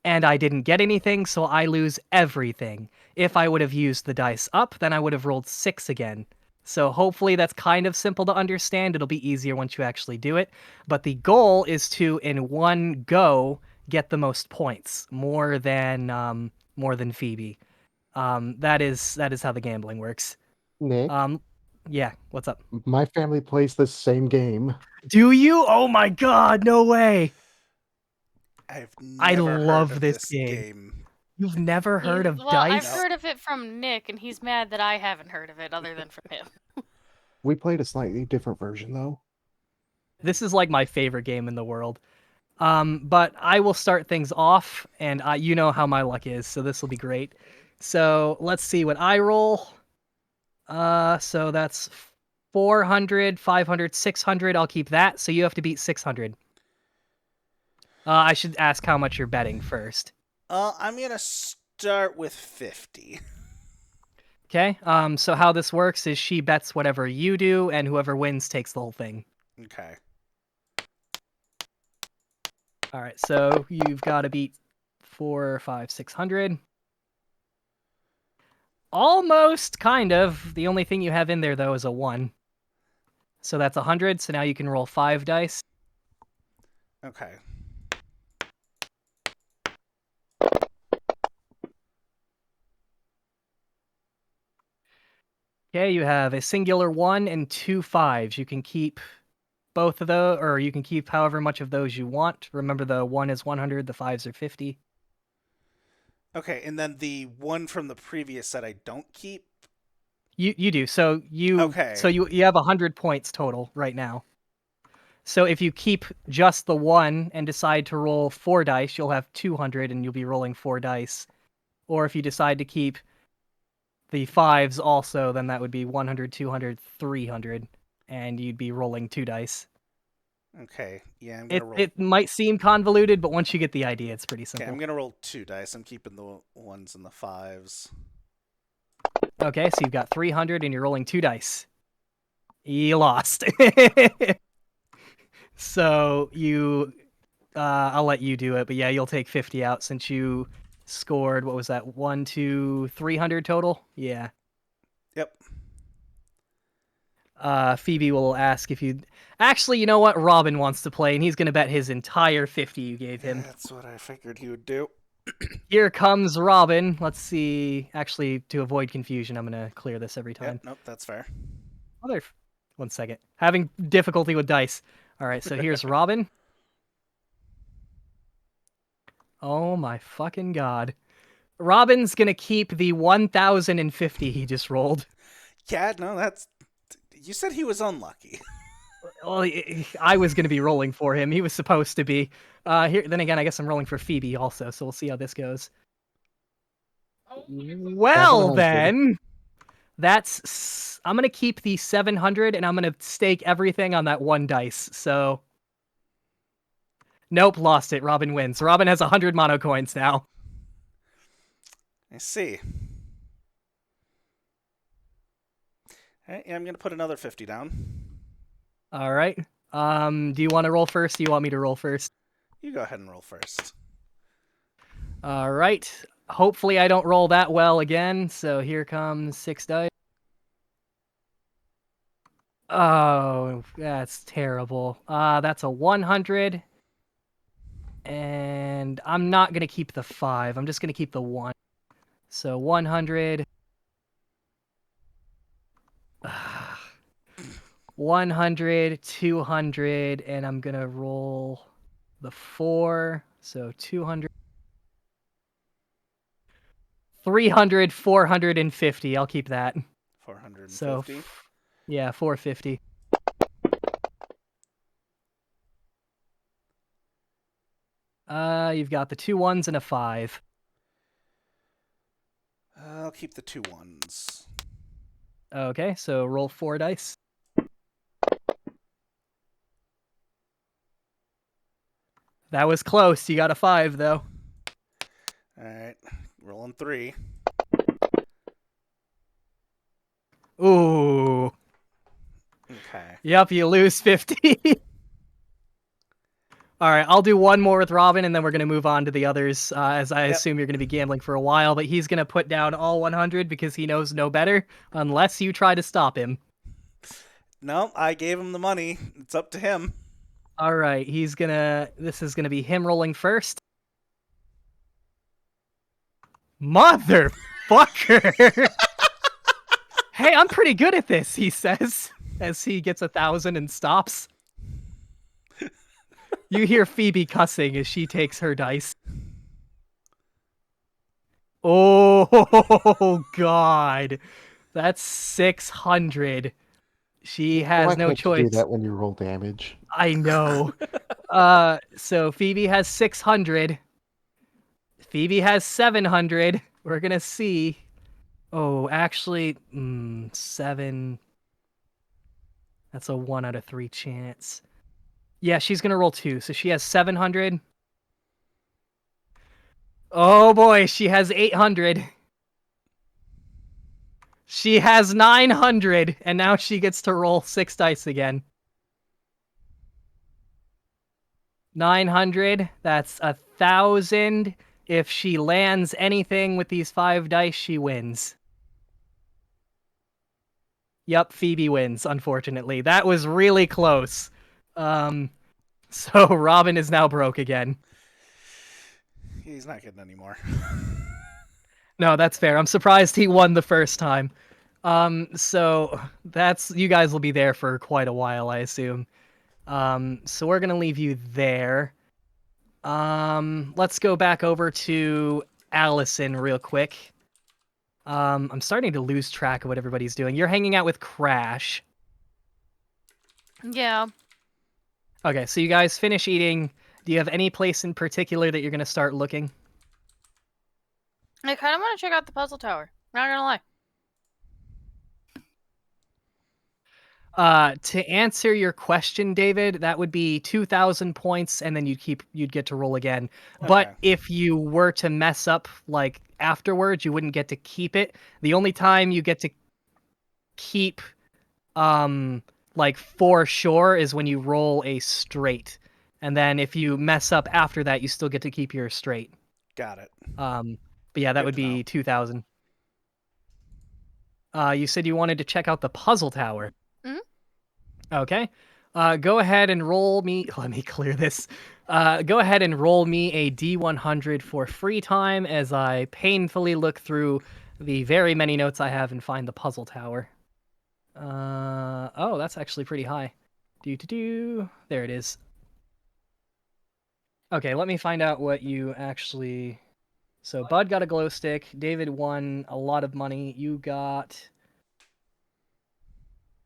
And I didn't get anything, so I lose everything. If I would have used the dice up, then I would have rolled 6 again. So hopefully that's kind of simple to understand. It'll be easier once you actually do it. But the goal is to, in one go, get the most points, more than Phoebe. That is how the gambling works. Nick, Yeah, what's up? my family plays this same game. Do you? Oh my god, no way! I've I never love heard of this this game. game. You've never heard of Well, I've dice? heard of it from Nick, and he's mad that I haven't heard of it other than from him. We played a slightly different version, though. This is like my favorite game in the world. But I will start things off, and you know how my luck is, so this will be great. So let's see what I roll. So that's 400, 500, 600. I'll keep that. So you have to beat 600. I should ask how much you're betting first. I'm gonna start with 50. Okay. So how this works is she bets whatever you do, and whoever wins takes the whole thing. Okay. All right. So you've got to beat 4, 5, 600. Almost, kind of. The only thing you have in there, though, is a 1. So that's 100, so now you can roll 5 dice. Okay. Okay, you have a singular 1 and 2 5s. You can keep both of those, or you can keep however much of those you want. Remember, the 1 is 100, the 5s are 50. Okay, and then the one from the previous set I don't keep? You do. So Okay. you have 100 points total right now. So if you keep just the 1 and decide to roll 4 dice, you'll have 200 and you'll be rolling 4 dice. Or if you decide to keep the 5s also, then that would be 100, 200, 300, and you'd be rolling 2 dice. Okay, yeah, I'm gonna roll. It might seem convoluted, but once you get the idea, it's pretty simple. Okay, I'm gonna roll 2 dice. I'm keeping the 1s and the 5s. Okay, so you've got 300 and you're rolling 2 dice. You lost. So I'll let you do it, but yeah, you'll take 50 out since you scored, what was that, 1, 2, 300 total? Yeah. Yep. Phoebe will ask if you... Actually, you know what? Robin wants to play, and he's going to bet his entire 50 you gave him. That's what I figured he would do. Here comes Robin. Let's see. Actually, to avoid confusion, I'm going to clear this every time. Yep, nope, that's fair. One second. Having difficulty with dice. All right, so here's Robin. Oh my fucking god. Robin's gonna keep the 1,050 he just rolled. Yeah, no, that's... You said he was unlucky. Well, I was gonna be rolling for him. He was supposed to be. Then again, I guess I'm rolling for Phoebe also, so we'll see how this goes. Well 700. then, I'm gonna keep the 700 and I'm gonna stake everything on that 1 dice. So, nope, lost it. Robin wins. Robin has 100 mono coins now. I see. Alright, yeah, I'm gonna put another 50 down. All right. Do you want to roll first? Do you want me to roll first? You go ahead and roll first. All right. Hopefully I don't roll that well again. So here comes 6 dice. Oh, that's terrible. That's a 100. And I'm not going to keep the 5. I'm just going to keep the 1. So 100. 100, 200, and I'm going to roll the 4. So 200. 300, 450. I'll keep that. So, 450. yeah, 450. You've got the 2 1s and a 5. I'll keep the 2 1s. Okay, so roll 4 dice. That was close. You got a 5, though. Alright, rolling 3. Ooh. Okay. Yep, you lose 50. All right, I'll do one more with Robin, and then we're going to move on to the others, as I assume you're going to be gambling for a while, but he's going to put down all 100 because he knows no better, unless you try to stop him. No, I gave him the money. It's up to him. All right, this is going to be him rolling first. Motherfucker! Hey, I'm pretty good at this, he says, as he gets 1,000 and stops. You hear Phoebe cussing as she takes her dice. Oh, God. That's 600. She has Why no can't you do choice. that when you roll damage? I know. So Phoebe has 600. Phoebe has 700. We're going to see. Oh, actually, 7. That's a 1 out of 3 chance. Yeah, she's going to roll 2. So she has 700. Oh boy, she has 800. She has 900, and now she gets to roll 6 dice again. 900, that's 1,000. If she lands anything with these 5 dice, she wins. Yep, Phoebe wins, unfortunately. That was really close. So Robin is now broke again. He's not getting any more. No, that's fair. I'm surprised he won the first time. So you guys will be there for quite a while, I assume. So we're gonna leave you there. Let's go back over to Allison real quick. I'm starting to lose track of what everybody's doing. You're hanging out with Crash. Yeah. Okay, so you guys finish eating. Do you have any place in particular that you're gonna start looking? I kind of want to check out the puzzle tower. Not gonna lie. To answer your question, David, that would be 2,000 points, and then you'd get to roll again. But Okay. if you were to mess up like afterwards, you wouldn't get to keep it. The only time you get to keep like for sure is when you roll a straight. And then if you mess up after that, you still get to keep your straight. Got it. But yeah, that Good would to know. be 2,000. You said you wanted to check out the puzzle tower. Mhm. Okay. Go ahead and roll me. Let me clear this. Go ahead and roll me a D100 for free time as I painfully look through the very many notes I have and find the puzzle tower. Oh, that's actually pretty high. There it is. Okay, let me find out what you actually. So Bud got a glow stick. David won a lot of money. You got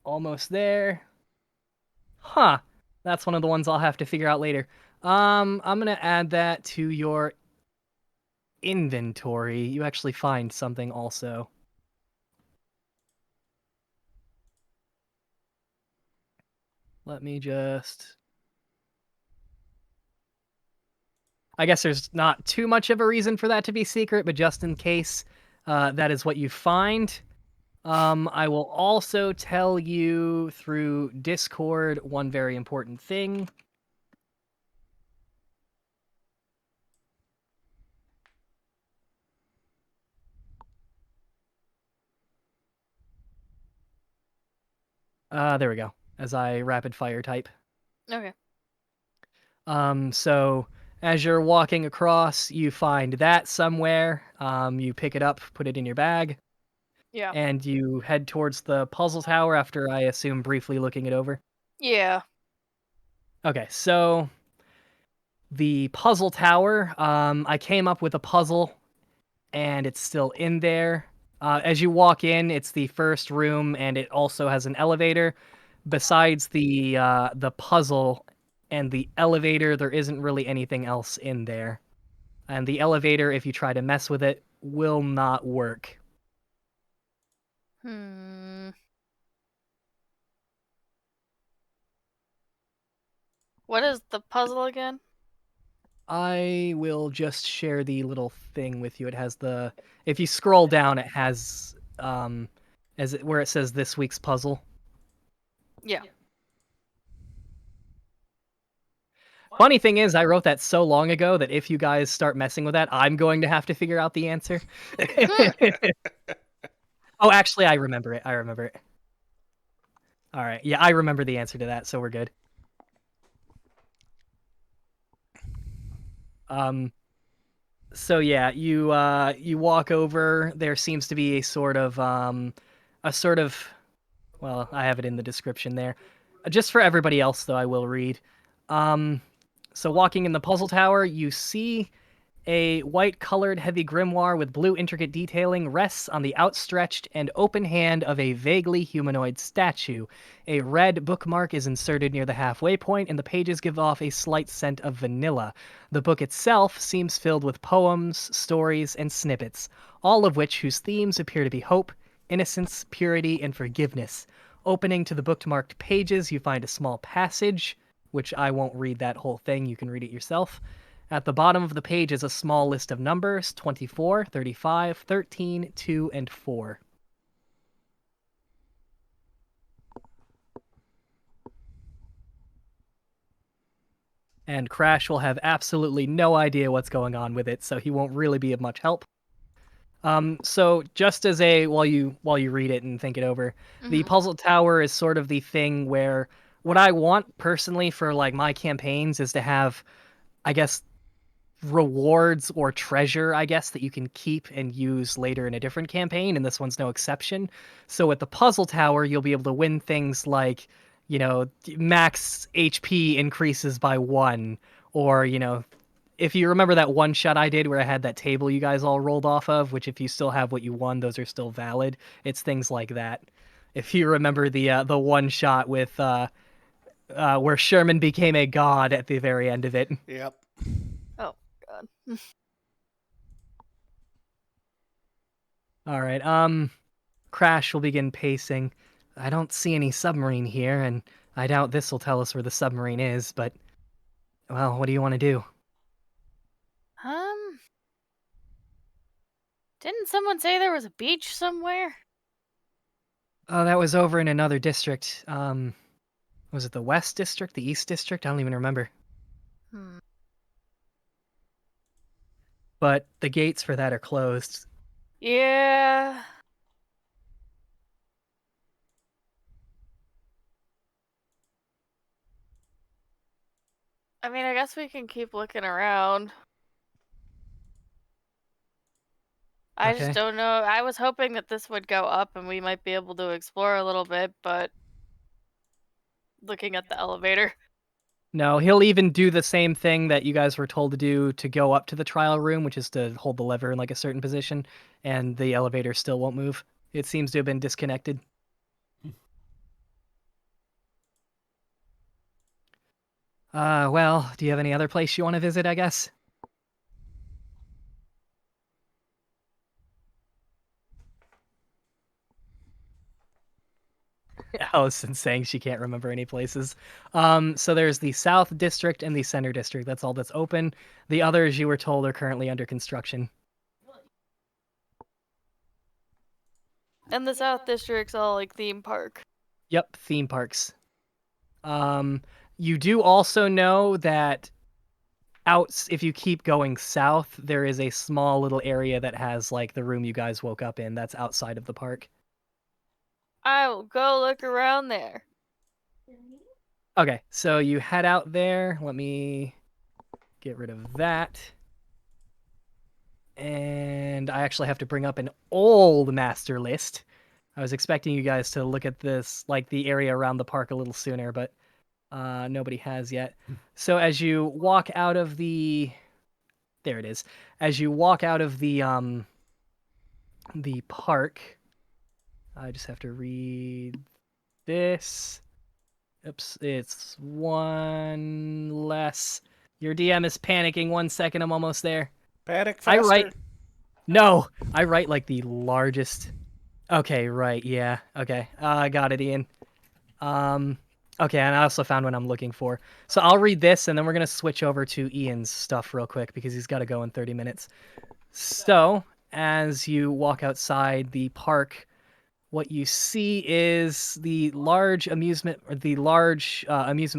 almost there. Huh. That's one of the ones I'll have to figure out later. I'm gonna add that to your inventory. You actually find something also. Let me just. I guess there's not too much of a reason for that to be secret, but just in case that is what you find. I will also tell you through Discord one very important thing. There we go. As I rapid fire type. Okay. So as you're walking across, you find that somewhere. You pick it up, put it in your bag, Yeah. and you head towards the puzzle tower after, I assume, briefly looking it over. Yeah. Okay, so the puzzle tower, I came up with a puzzle, and it's still in there. As you walk in, it's the first room, and it also has an elevator. Besides the puzzle and the elevator, there isn't really anything else in there. And the elevator, if you try to mess with it, will not work. What is the puzzle again? I will just share the little thing with you. It has if you scroll down, it has where it says this week's puzzle. Yeah. Funny thing is, I wrote that so long ago that if you guys start messing with that, I'm going to have to figure out the answer. Oh, actually, I remember it. All right. Yeah, I remember the answer to that, so we're good. So yeah, you walk over. There seems to be a sort of well, I have it in the description there. Just for everybody else though, I will read. So walking in the puzzle tower, you see a white-colored heavy grimoire with blue intricate detailing rests on the outstretched and open hand of a vaguely humanoid statue. A red bookmark is inserted near the halfway point, and the pages give off a slight scent of vanilla. The book itself seems filled with poems, stories, and snippets, all of whose themes appear to be hope, innocence, purity, and forgiveness. Opening to the bookmarked pages, you find a small passage, which I won't read that whole thing, you can read it yourself. At the bottom of the page is a small list of numbers, 24, 35, 13, 2, and 4. And Crash will have absolutely no idea what's going on with it, so he won't really be of much help. So just as while you read it and think it over, the puzzle tower is sort of the thing where what I want personally for like my campaigns is to have, I guess, rewards or treasure, I guess, that you can keep and use later in a different campaign, and this one's no exception. So at the puzzle tower, you'll be able to win things like, max HP increases by 1, or, if you remember that one shot I did where I had that table you guys all rolled off of, which if you still have what you won, those are still valid. It's things like that. If you remember the one shot with where Sherman became a god at the very end of it. Yep. Oh god. All right. Crash will begin pacing. I don't see any submarine here, and I doubt this will tell us where the submarine is, but well, what do you want to do? Didn't someone say there was a beach somewhere? Oh, that was over in another district. Was it the West District, the East District? I don't even remember. But the gates for that are closed. Yeah. I mean, I guess we can keep looking around. I just Okay. don't know. I was hoping that this would go up and we might be able to explore a little bit, but looking at the elevator. No, he'll even do the same thing that you guys were told to do to go up to the trial room, which is to hold the lever in like a certain position, and the elevator still won't move. It seems to have been disconnected. Well, do you have any other place you want to visit, I guess? Allison saying she can't remember any places. So there's the South District and the Center District. That's all that's open. The others, you were told, are currently under construction. And the South District's all like theme park. Yep, theme parks. You do also know that if you keep going south, there is a small little area that has like the room you guys woke up in. That's outside of the park. I will go look around there. Okay, so you head out there. Let me get rid of that. And I actually have to bring up an old master list. I was expecting you guys to look at this, like the area around the park a little sooner, but nobody has yet. So as you walk out of there it is. As you walk out of the the park. I just have to read this. Oops, it's one less. Your DM is panicking. 1 second, I'm almost there. Panic I faster. write. No, I write like the largest. Okay, right, yeah. Okay, I got it, Ian. Okay, and I also found what I'm looking for. So I'll read this, and then we're gonna switch over to Ian's stuff real quick because he's got to go in 30 minutes. So as you walk outside the park, what you see is the large amusement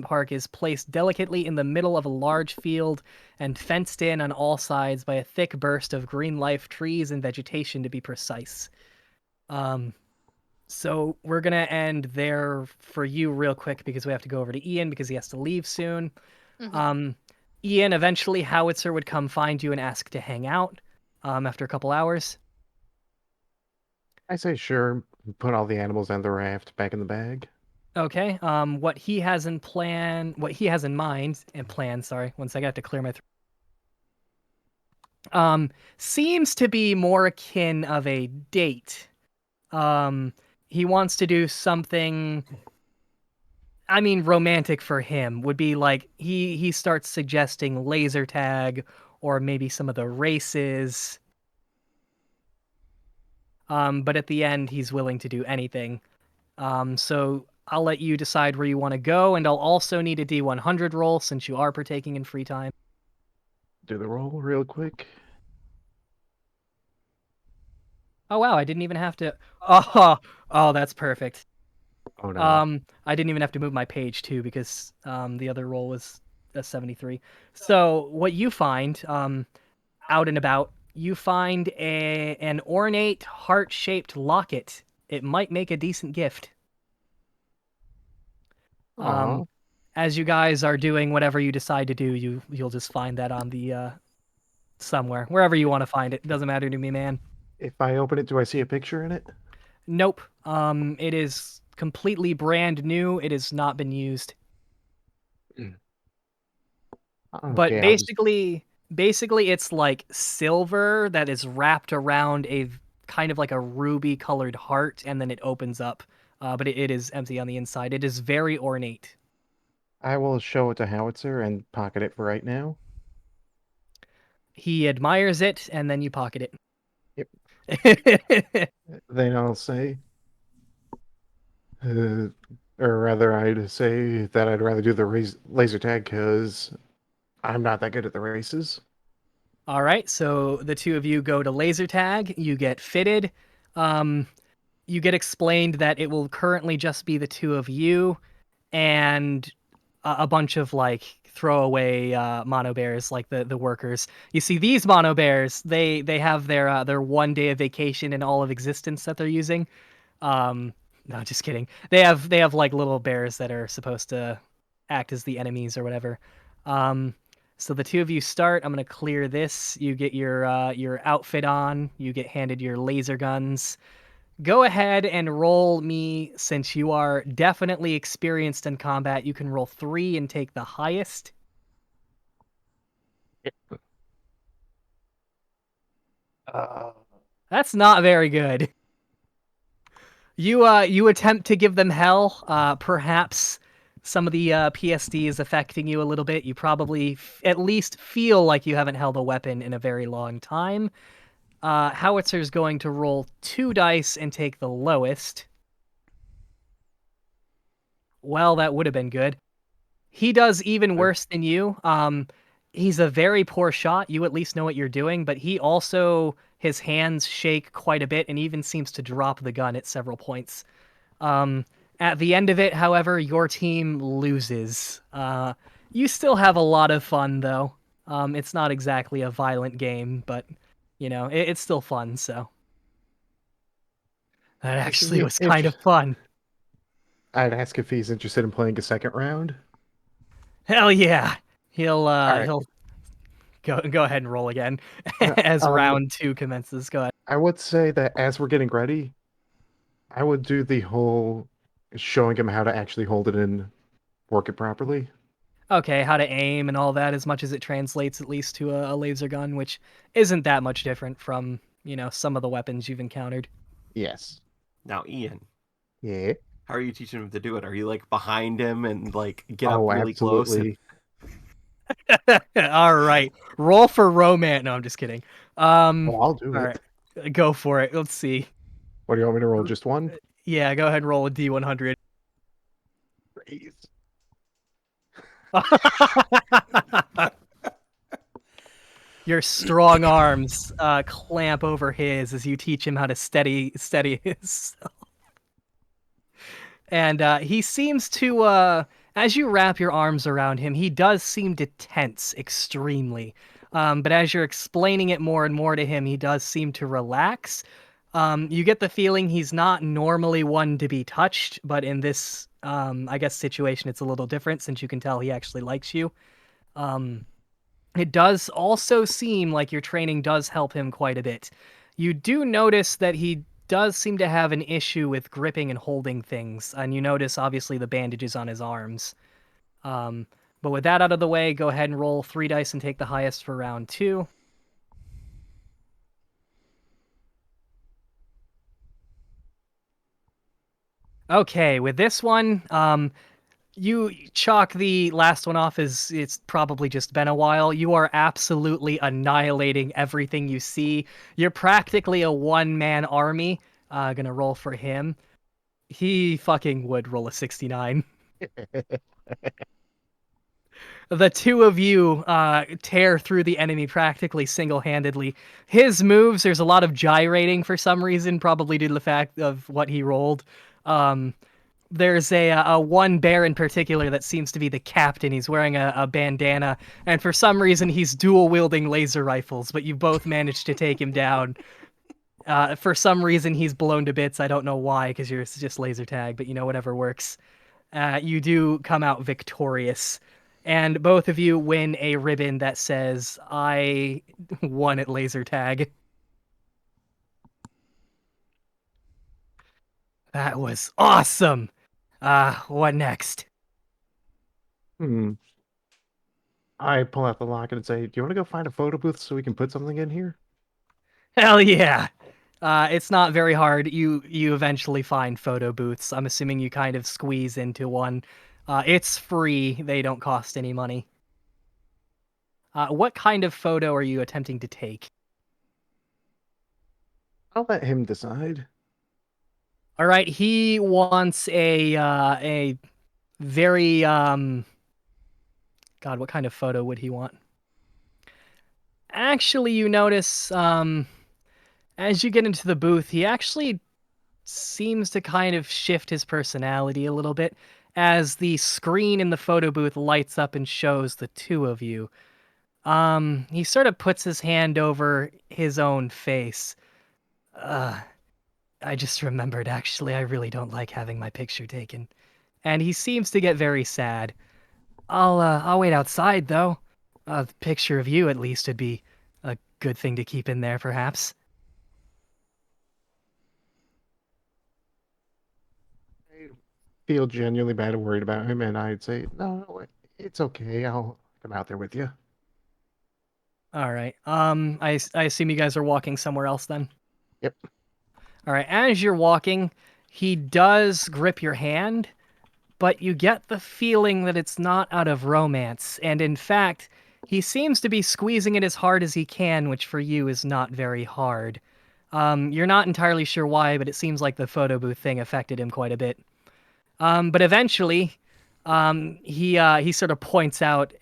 park is placed delicately in the middle of a large field and fenced in on all sides by a thick burst of green leaf trees and vegetation, to be precise. So we're gonna end there for you real quick because we have to go over to Ian because he has to leave soon. Mhm. Ian, eventually Howitzer would come find you and ask to hang out after a couple hours. I say sure. Put all the animals on the raft back in the bag. Okay. What he has in mind and plan. Sorry, one second. I have to clear my throat. Seems to be more akin of a date. He wants to do something. I mean, romantic for him would be like he starts suggesting laser tag or maybe some of the races. But at the end, he's willing to do anything. So I'll let you decide where you want to go, and I'll also need a D100 roll since you are partaking in free time. Do the roll real quick. Oh wow, I didn't even have to. Oh, that's perfect. Oh no. I didn't even have to move my page too because the other roll was a 73. So what you find out and about, you find an ornate heart-shaped locket. It might make a decent gift. Aw. As you guys are doing whatever you decide to do, you'll just find that on the somewhere, wherever you want to find it. Doesn't matter to me, man. If I open it, do I see a picture in it? Nope. It is completely brand new. It has not been used. But Okay, I'll just. basically it's like silver that is wrapped around a kind of like a ruby colored heart, and then it opens up. But it is empty on the inside. It is very ornate. I will show it to Howitzer and pocket it for right now. He admires it, and then you pocket Yep. it. Then I'll say, uh, or rather, I'd say that I'd rather do the laser tag because I'm not that good at the races. All right, so the two of you go to laser tag. You get fitted. Um, you get explained that it will currently just be the two of you and a bunch of like throwaway mono bears, like the workers. You see, these mono bears, they have their 1 day of vacation in all of existence that they're using. No, just kidding. They have like little bears that are supposed to act as the enemies or whatever. Um, so the two of you start. I'm gonna clear this. You get your outfit on. You get handed your laser guns. Go ahead and roll me, since you are definitely experienced in combat. You can roll 3 and take the highest. Uh, That's not very good. You attempt to give them hell. Perhaps some of the PSD is affecting you a little bit. You probably at least feel like you haven't held a weapon in a very long time. Howitzer's going to roll 2 dice and take the lowest. Well, that would have been good. He does even worse than you. He's a very poor shot. You at least know what you're doing, but he also, his hands shake quite a bit and even seems to drop the gun at several points. At the end of it, however, your team loses. You still have a lot of fun, though. It's not exactly a violent game, but, it's still fun, so. That actually was kind of fun. I'd ask if he's interested in playing a second round. Hell yeah. He'll All right. he'll go ahead and roll again as round 2 commences. Go ahead. I would say that as we're getting ready, I would do the whole showing him how to actually hold it and work it properly. Okay, how to aim and all that, as much as it translates at least to a laser gun, which isn't that much different from some of the weapons you've encountered. Yes. Now, Ian, Yeah. how are you teaching him to do it? Are you like behind him and like get up Oh, really close? And... absolutely. All right. Roll for romance. No, I'm just kidding. Oh, I'll do All it. right. Go for it. Let's see. What do you want me to roll? Just one? Yeah, go ahead and roll a D100. Please. Your strong arms clamp over his as you teach him how to steady himself. And he seems to, as you wrap your arms around him, he does seem to tense extremely. But as you're explaining it more and more to him, he does seem to relax. You get the feeling he's not normally one to be touched, but in this, I guess, situation, it's a little different since you can tell he actually likes you. It does also seem like your training does help him quite a bit. You do notice that he does seem to have an issue with gripping and holding things, and you notice obviously the bandages on his arms. But with that out of the way, go ahead and roll 3 dice and take the highest for round 2. Okay, with this one, you chalk the last one off as it's probably just been a while. You are absolutely annihilating everything you see. You're practically a one-man army. Gonna roll for him. He fucking would roll a 69. The two of you tear through the enemy practically single-handedly. His moves, there's a lot of gyrating for some reason, probably due to the fact of what he rolled. There's a one bear in particular that seems to be the captain. He's wearing a bandana, and for some reason he's dual-wielding laser rifles, but you both managed to take him down. For some reason he's blown to bits. I don't know why, because you're just laser tag, but whatever works. You do come out victorious, and both of you win a ribbon that says, I won at laser tag. That was awesome! What next? I pull out the locket and say, "Do you want to go find a photo booth so we can put something in here?" Hell yeah! It's not very hard. You eventually find photo booths. I'm assuming you kind of squeeze into one. It's free. They don't cost any money. What kind of photo are you attempting to take? I'll let him decide. All right, he wants a very God, what kind of photo would he want? Actually, you notice as you get into the booth, he actually seems to kind of shift his personality a little bit as the screen in the photo booth lights up and shows the two of you. He sort of puts his hand over his own face. I just remembered, actually, I really don't like having my picture taken. And he seems to get very sad. I'll wait outside, though. A picture of you, at least, would be a good thing to keep in there, perhaps. I feel genuinely bad and worried about him, and I'd say, "No, it's okay. I'll come out there with you." All right. I assume you guys are walking somewhere else then? Yep. All right. As you're walking, he does grip your hand, but you get the feeling that it's not out of romance. And in fact, he seems to be squeezing it as hard as he can, which for you is not very hard. You're not entirely sure why, but it seems like the photo booth thing affected him quite a bit. But eventually, he sort of points out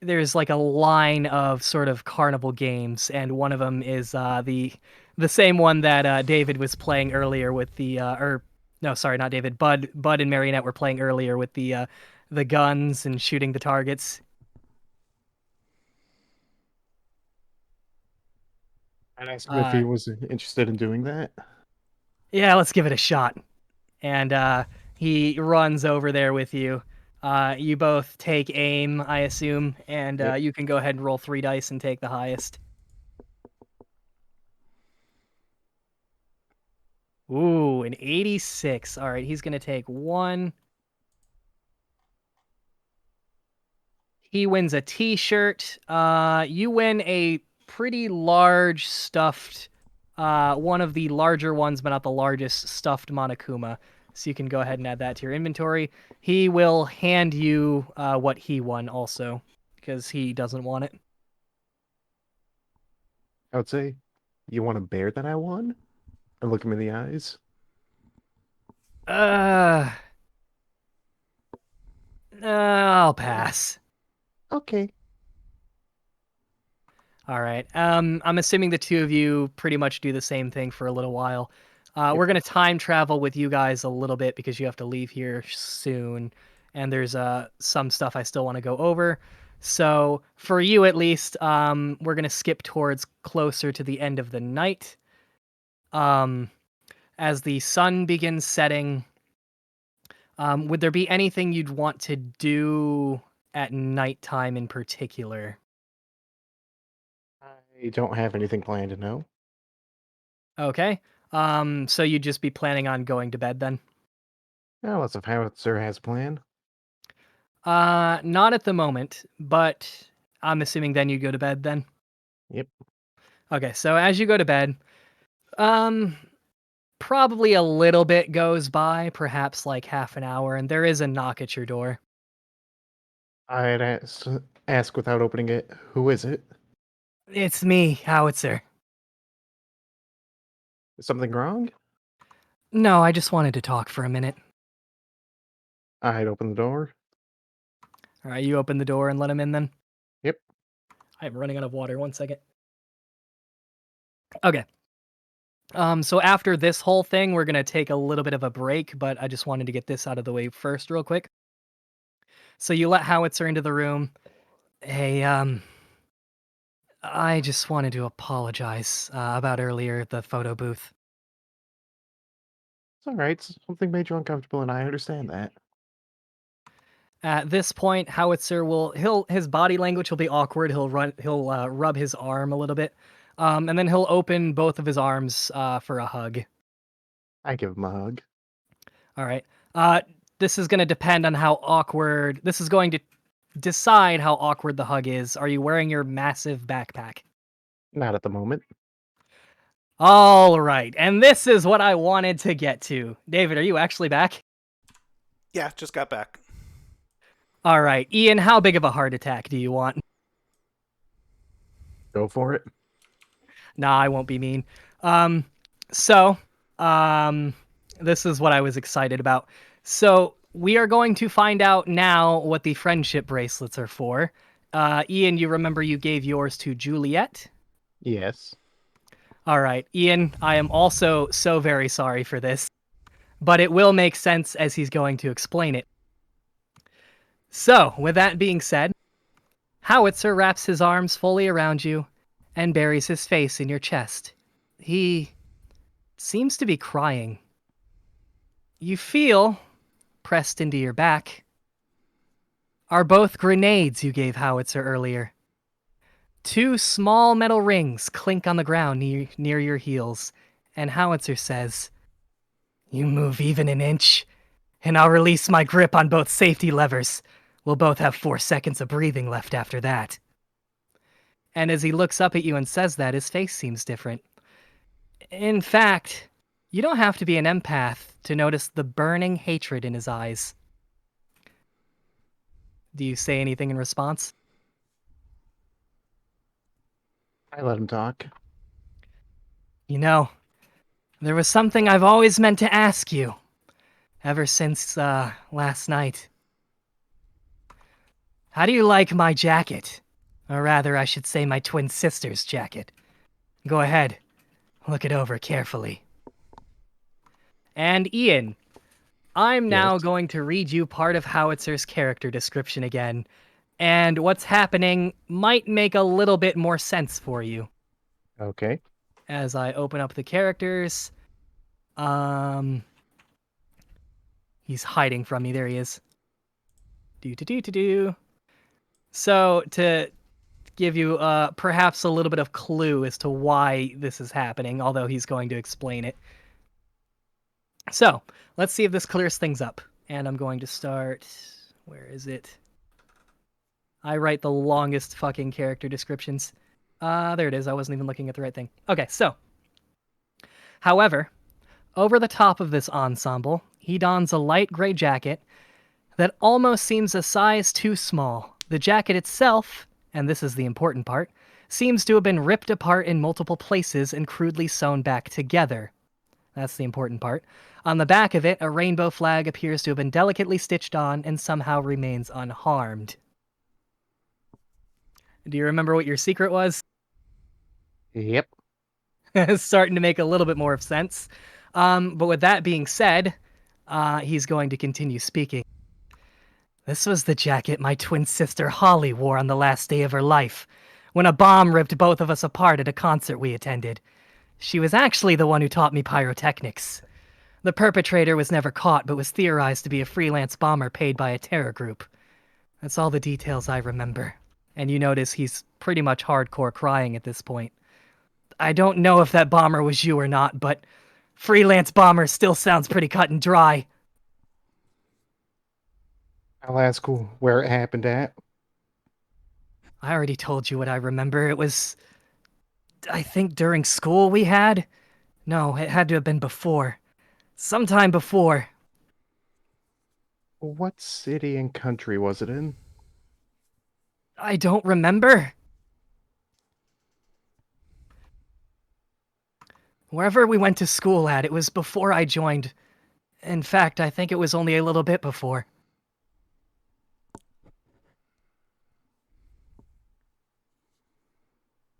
there's like a line of sort of carnival games, and one of them is the same one that David was playing earlier with or no, sorry, not David. Bud and Marionette were playing earlier with the guns and shooting the targets. And asked him if he was interested in doing that. Yeah, let's give it a shot. And he runs over there with you. You both take aim, I assume, and Yep. you can go ahead and roll 3 dice and take the highest. Ooh, an 86. All right, he's going to take 1. He wins a t-shirt. You win a pretty large stuffed, one of the larger ones, but not the largest, stuffed Monokuma. So you can go ahead and add that to your inventory. He will hand you what he won also, because he doesn't want it. I would say, you want a bear that I won? And look him in the eyes. I'll pass. Okay. All right. I'm assuming the two of you pretty much do the same thing for a little while. We're gonna time travel with you guys a little bit because you have to leave here soon, and there's some stuff I still want to go over. So for you at least, we're gonna skip towards closer to the end of the night. As the sun begins setting, would there be anything you'd want to do at nighttime in particular? I don't have anything planned, no. Okay. So you'd just be planning on going to bed then? Unless if Howitzer has a plan. Not at the moment, but I'm assuming then you go to bed then? Yep. Okay, so as you go to bed, um, probably a little bit goes by, perhaps like half an hour, and there is a knock at your door. I'd ask without opening it, who is it? It's me, Howitzer. Is something wrong? No, I just wanted to talk for a minute. I'd open the door. All right, you open the door and let him in then? Yep. I'm running out of water. 1 second. Okay. So after this whole thing, we're gonna take a little bit of a break, but I just wanted to get this out of the way first, real quick. So you let Howitzer into the room. Hey, I just wanted to apologize about earlier, the photo booth. It's alright. Something made you uncomfortable, and I understand that. At this point, Howitzer his body language will be awkward. He'll rub his arm a little bit, and then he'll open both of his arms for a hug. I give him a hug. All right. This is going to depend on how awkward. This is going to decide how awkward the hug is. Are you wearing your massive backpack? Not at the moment. All right. And this is what I wanted to get to. David, are you actually back? Yeah, just got back. All right. Ian, how big of a heart attack do you want? Go for it. Nah, I won't be mean. So, this is what I was excited about. So, we are going to find out now what the friendship bracelets are for. Ian, you remember you gave yours to Juliet? Yes. All right, Ian, I am also so very sorry for this, but it will make sense as he's going to explain it. So, with that being said, Howitzer wraps his arms fully around you and buries his face in your chest. He seems to be crying. You feel, pressed into your back, are both grenades you gave Howitzer earlier. 2 small metal rings clink on the ground near your heels, and Howitzer says, "You move even an inch, and I'll release my grip on both safety levers. We'll both have 4 seconds of breathing left after that." And as he looks up at you and says that, his face seems different. In fact, you don't have to be an empath to notice the burning hatred in his eyes. Do you say anything in response? I let him talk. You know, there was something I've always meant to ask you, ever since, last night. How do you like my jacket? Or rather, I should say my twin sister's jacket. Go ahead, look it over carefully. And Ian, I'm now Yes. going to read you part of Howitzer's character description again, and what's happening might make a little bit more sense for you. Okay. As I open up the characters, he's hiding from me. There he is. Do. So to give you perhaps a little bit of clue as to why this is happening, although he's going to explain it. So let's see if this clears things up. And I'm going to start. Where is it? I write the longest fucking character descriptions. There it is. I wasn't even looking at the right thing. Okay, so. However, over the top of this ensemble, he dons a light gray jacket that almost seems a size too small. The jacket itself, and this is the important part, seems to have been ripped apart in multiple places and crudely sewn back together. That's the important part. On the back of it, a rainbow flag appears to have been delicately stitched on and somehow remains unharmed. Do you remember what your secret was? Yep. It's starting to make a little bit more of sense. But with that being said, he's going to continue speaking. This was the jacket my twin sister Holly wore on the last day of her life, when a bomb ripped both of us apart at a concert we attended. She was actually the one who taught me pyrotechnics. The perpetrator was never caught, but was theorized to be a freelance bomber paid by a terror group. That's all the details I remember. And you notice he's pretty much hardcore crying at this point. I don't know if that bomber was you or not, but freelance bomber still sounds pretty cut and dry. I'll ask where it happened at. I already told you what I remember. It was, I think, during school we had? No, it had to have been before. Sometime before. What city and country was it in? I don't remember. Wherever we went to school at, it was before I joined. In fact, I think it was only a little bit before.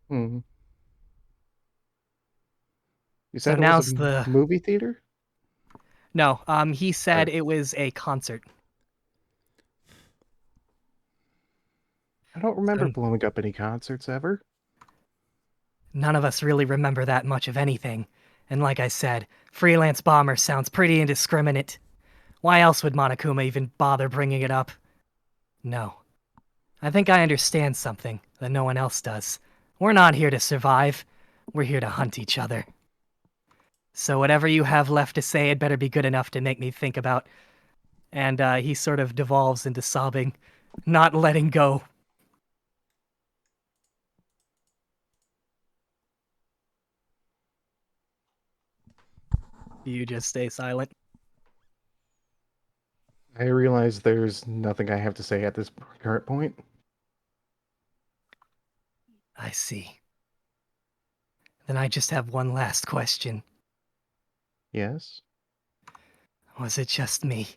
Hmm. You So said it was now's a the... movie theater? No, he said Or- it was a concert. I don't remember So blowing up any concerts ever. none of us really remember that much of anything. And like I said, freelance bomber sounds pretty indiscriminate. Why else would Monokuma even bother bringing it up? No. I think I understand something that no one else does. We're not here to survive. We're here to hunt each other. So whatever you have left to say, it better be good enough to make me think about. And he sort of devolves into sobbing, not letting go. You just stay silent. I realize there's nothing I have to say at this current point. I see. Then I just have one last question. Yes? Was it just me?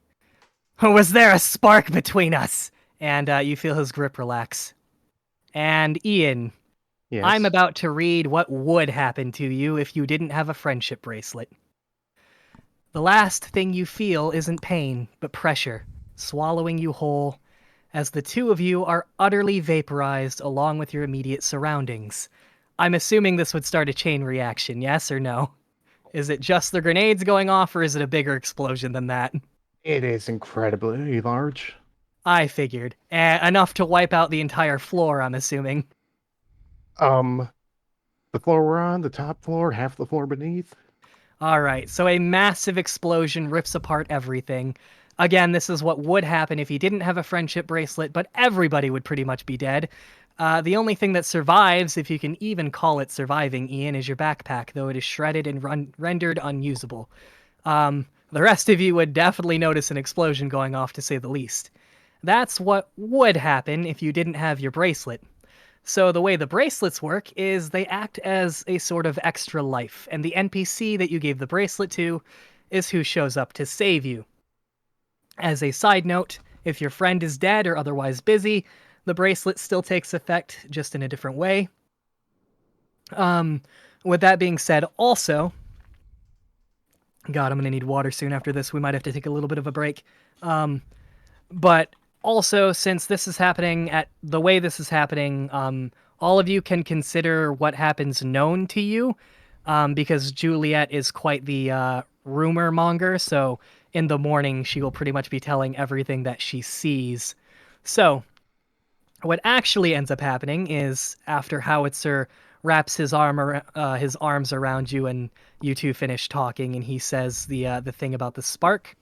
Or was there a spark between us? And you feel his grip relax. And Ian, Yes. I'm about to read what would happen to you if you didn't have a friendship bracelet. The last thing you feel isn't pain, but pressure, swallowing you whole, as the two of you are utterly vaporized along with your immediate surroundings. I'm assuming this would start a chain reaction, yes or no? Is it just the grenades going off, or is it a bigger explosion than that? It is incredibly large. I figured. Enough to wipe out the entire floor, I'm assuming. The floor we're on, the top floor, half the floor beneath. Alright, so a massive explosion rips apart everything. Again, this is what would happen if you didn't have a friendship bracelet, but everybody would pretty much be dead. The only thing that survives, if you can even call it surviving, Ian, is your backpack, though it is shredded and rendered unusable. The rest of you would definitely notice an explosion going off, to say the least. That's what would happen if you didn't have your bracelet. So the way the bracelets work is they act as a sort of extra life, and the NPC that you gave the bracelet to is who shows up to save you. As a side note, if your friend is dead or otherwise busy, the bracelet still takes effect, just in a different way. With that being said, also... God, I'm gonna need water soon after this. We might have to take a little bit of a break. But also, since this is happening at the way this is happening, all of you can consider what happens known to you, because Juliet is quite the rumor monger. So in the morning, she will pretty much be telling everything that she sees. So what actually ends up happening is after Howitzer wraps his arms around you, and you two finish talking, and he says the thing about the spark.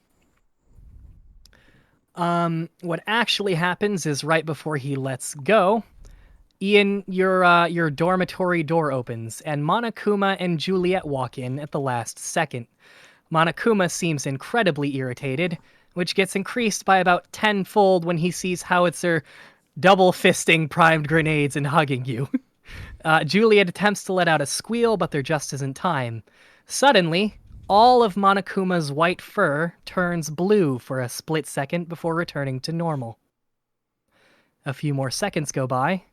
What actually happens is right before he lets go, Ian, your dormitory door opens, and Monokuma and Juliet walk in at the last second. Monokuma seems incredibly irritated, which gets increased by about tenfold when he sees Howitzer double fisting primed grenades and hugging you. Juliet attempts to let out a squeal, but there just isn't time. Suddenly, all of Monokuma's white fur turns blue for a split second before returning to normal. A few more seconds go by,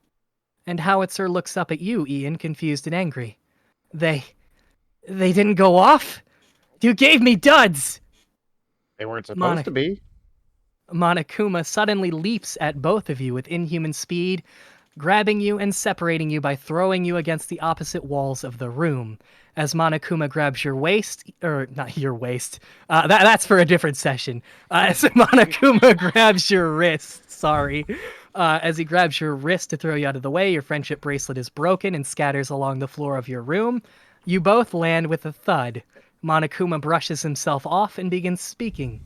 and Howitzer looks up at you, Ian, confused and angry. They didn't go off? You gave me duds! They weren't supposed to be. Monokuma suddenly leaps at both of you with inhuman speed, grabbing you and separating you by throwing you against the opposite walls of the room. As Monokuma grabs your waist, or not your waist, that's for a different session. As Monokuma grabs your wrist, sorry. As he grabs your wrist to throw you out of the way, your friendship bracelet is broken and scatters along the floor of your room. You both land with a thud. Monokuma brushes himself off and begins speaking.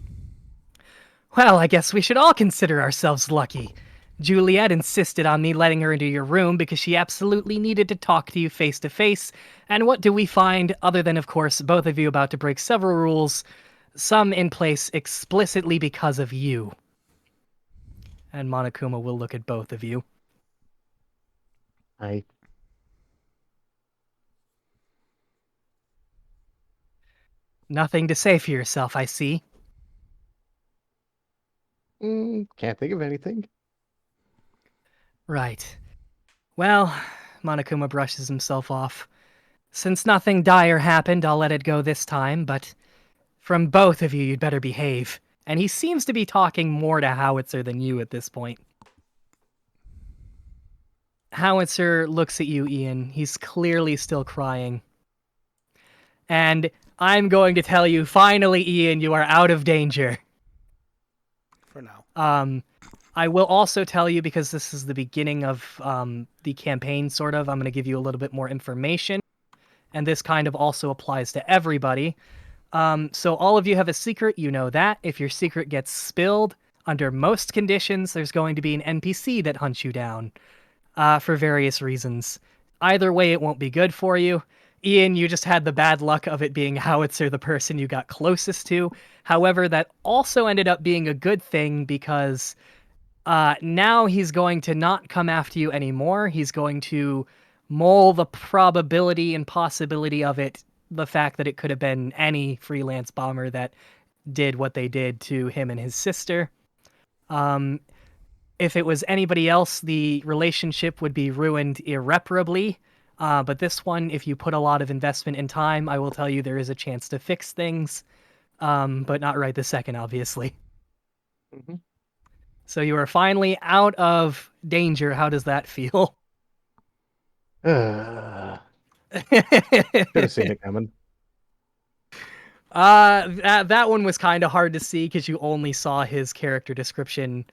Well, I guess we should all consider ourselves lucky. Juliet insisted on me letting her into your room because she absolutely needed to talk to you face to face. And what do we find, other than, of course, both of you about to break several rules, some in place explicitly because of you? And Monokuma will look at both of you. I Nothing to say for yourself, I see. can't think of anything. Right. Well, Monokuma brushes himself off. Since nothing dire happened, I'll let it go this time, but from both of you, you'd better behave. And he seems to be talking more to Howitzer than you at this point. Howitzer looks at you, Ian. He's clearly still crying. And I'm going to tell you, finally, Ian, you are out of danger. For now. I will also tell you, because this is the beginning of the campaign, sort of, I'm going to give you a little bit more information. And this kind of also applies to everybody. So all of you have a secret, you know that. If your secret gets spilled, under most conditions, there's going to be an NPC that hunts you down. For various reasons. Either way, it won't be good for you. Ian, you just had the bad luck of it being Howitzer, the person you got closest to. However, that also ended up being a good thing because now he's going to not come after you anymore. He's going to mull the probability and possibility of it, the fact that it could have been any freelance bomber that did what they did to him and his sister. If it was anybody else, the relationship would be ruined irreparably. But this one, if you put a lot of investment in time, I will tell you there is a chance to fix things. But not right this second, obviously. Mm-hmm. So you are finally out of danger. How does that feel? Should have seen it coming. That one was kind of hard to see because you only saw his character description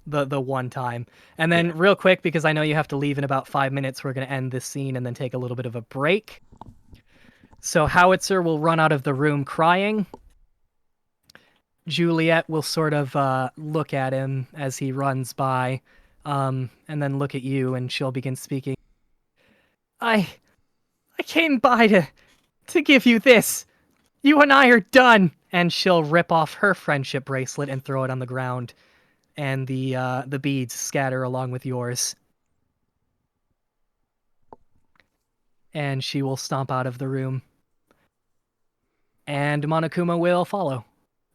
the one time. And then real quick, because I know you have to leave in about 5 minutes, we're going to end this scene and then take a little bit of a break. So Howitzer will run out of the room crying. Juliet will sort of look at him as he runs by, and then look at you, and she'll begin speaking. I came by to give you this. You and I are done. And she'll rip off her friendship bracelet and throw it on the ground. And the beads scatter along with yours. And she will stomp out of the room. And Monokuma will follow.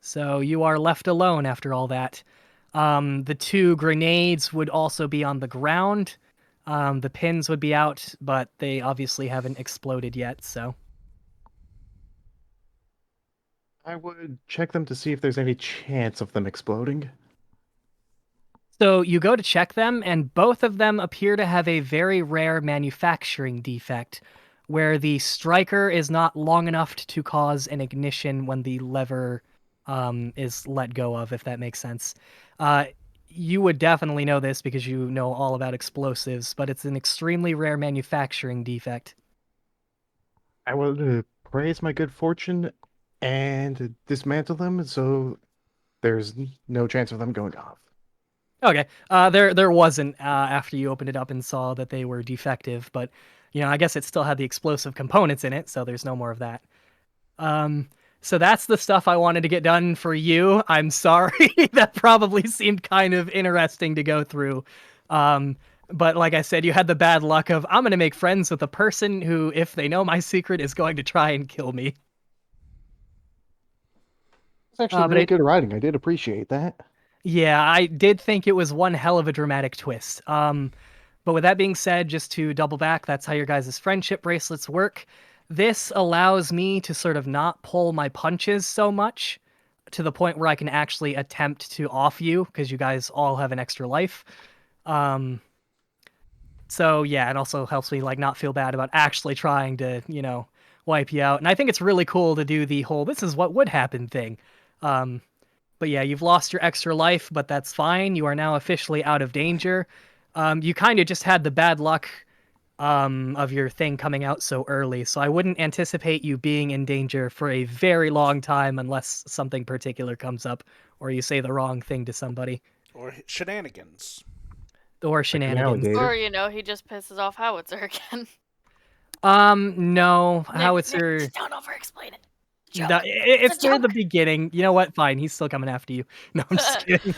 So you are left alone after all that. The 2 grenades would also be on the ground. The pins would be out, but they obviously haven't exploded yet, so... I would check them to see if there's any chance of them exploding. So you go to check them, and both of them appear to have a very rare manufacturing defect, where the striker is not long enough to cause an ignition when the lever is let go of, if that makes sense. You would definitely know this because you know all about explosives, but it's an extremely rare manufacturing defect. I will praise my good fortune and dismantle them so there's no chance of them going off. Okay. There wasn't after you opened it up and saw that they were defective, but I guess it still had the explosive components in it, so there's no more of that. So that's the stuff I wanted to get done for you. I'm sorry. That probably seemed kind of interesting to go through. But like I said, you had the bad luck of I'm going to make friends with a person who, if they know my secret, is going to try and kill me. It's actually But really good writing. I did appreciate that. yeah, I did think it was one hell of a dramatic twist. But with that being said, just to double back, that's how your guys' friendship bracelets work. This allows me to sort of not pull my punches so much to the point where I can actually attempt to off you because you guys all have an extra life. Um, so yeah, it also helps me like not feel bad about actually trying to, wipe you out. And I think it's really cool to do the whole "this is what would happen" thing. Um, but yeah, you've lost your extra life, but that's fine. You are now officially out of danger. You kind of just had the bad luck of your thing coming out so early, so I wouldn't anticipate you being in danger for a very long time unless something particular comes up or you say the wrong thing to somebody. Or shenanigans. Or Like an shenanigans. alligator. Or he just pisses off Howitzer again. No, Nick, Howitzer. just don't over-explain it. No, Joke. it's It's a near the joke. beginning. You know what? Fine, he's still coming after you. No, I'm just kidding.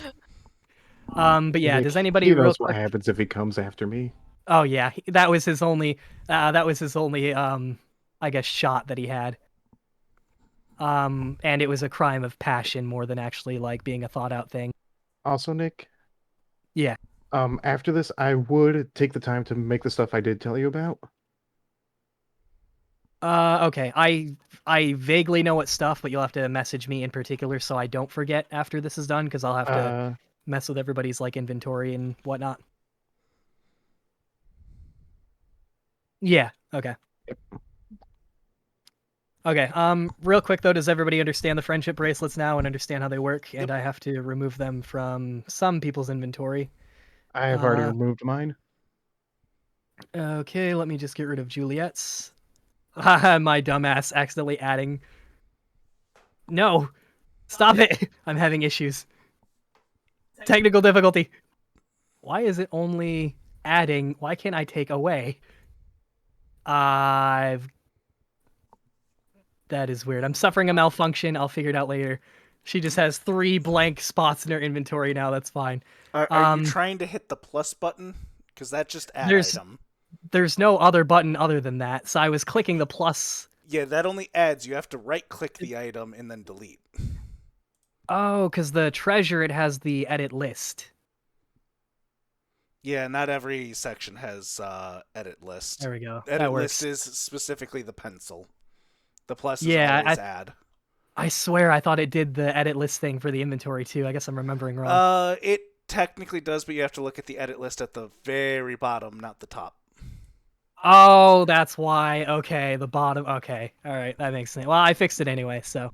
But yeah, Nick, does anybody he real knows what quick? happens if he comes after me. Oh yeah, that was his only. I guess, shot that he had. And it was a crime of passion more than actually like being a thought out thing. Also, Nick, Yeah. after this, I would take the time to make the stuff I did tell you about. Okay. I vaguely know what stuff, but you'll have to message me in particular so I don't forget after this is done, because I'll have to Uh, mess with everybody's like inventory and whatnot. Yeah. Okay. Okay. Real quick though, does everybody understand the friendship bracelets now and understand how they work? And Yep. I have to remove them from some people's inventory. I have already Uh, removed mine. okay. Let me just get rid of Juliet's. My dumbass accidentally adding. No, stop it. I'm having issues. Technical difficulty. Why is it only adding? Why can't I take away? I've. That is weird. I'm suffering a malfunction. I'll figure it out later. She just has 3 blank spots in her inventory now. That's fine. Are you trying to hit the plus button? Because that just add There's item. there's no other button other than that. So I was clicking the plus. Yeah, that only adds. You have to right-click the item and then delete. Oh, because the treasure, it has the edit list. Yeah, not every section has edit list. There we go. Edit That list works. is specifically the pencil. The plus is Yeah, always add. I swear I thought it did the edit list thing for the inventory too. I guess I'm remembering wrong. It technically does, but you have to look at the edit list at the very bottom, not the top. Oh, that's why. Okay, the bottom. Okay, all right, that makes sense. Well, I fixed it anyway, so.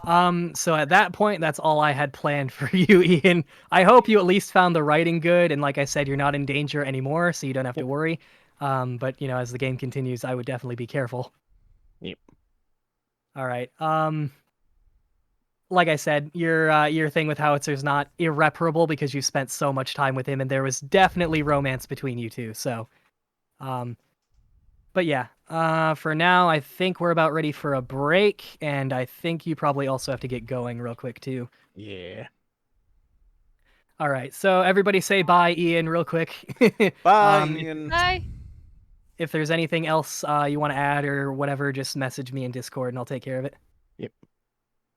So at that point, that's all I had planned for you, Ian. I hope you at least found the writing good, and like I said, you're not in danger anymore, so you don't have to worry. But as the game continues, I would definitely be careful. Yep. All right. Like I said, your thing with Howitzer's not irreparable because you spent so much time with him, and there was definitely romance between you two. So, but yeah, for now, I think we're about ready for a break, and I think you probably also have to get going real quick too. Yeah. All right, so everybody say bye, Ian, real quick. Bye, um, Ian. Bye. if there's anything else you want to add or whatever, just message me in Discord, and I'll take care of it. Yep.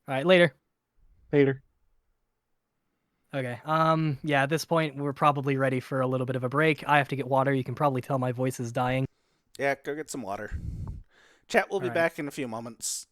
All right, later. Later. Okay. Yeah, at this point, we're probably ready for a little bit of a break. I have to get water. You can probably tell my voice is dying. Yeah, go get some water. Chat will be All right. back in a few moments.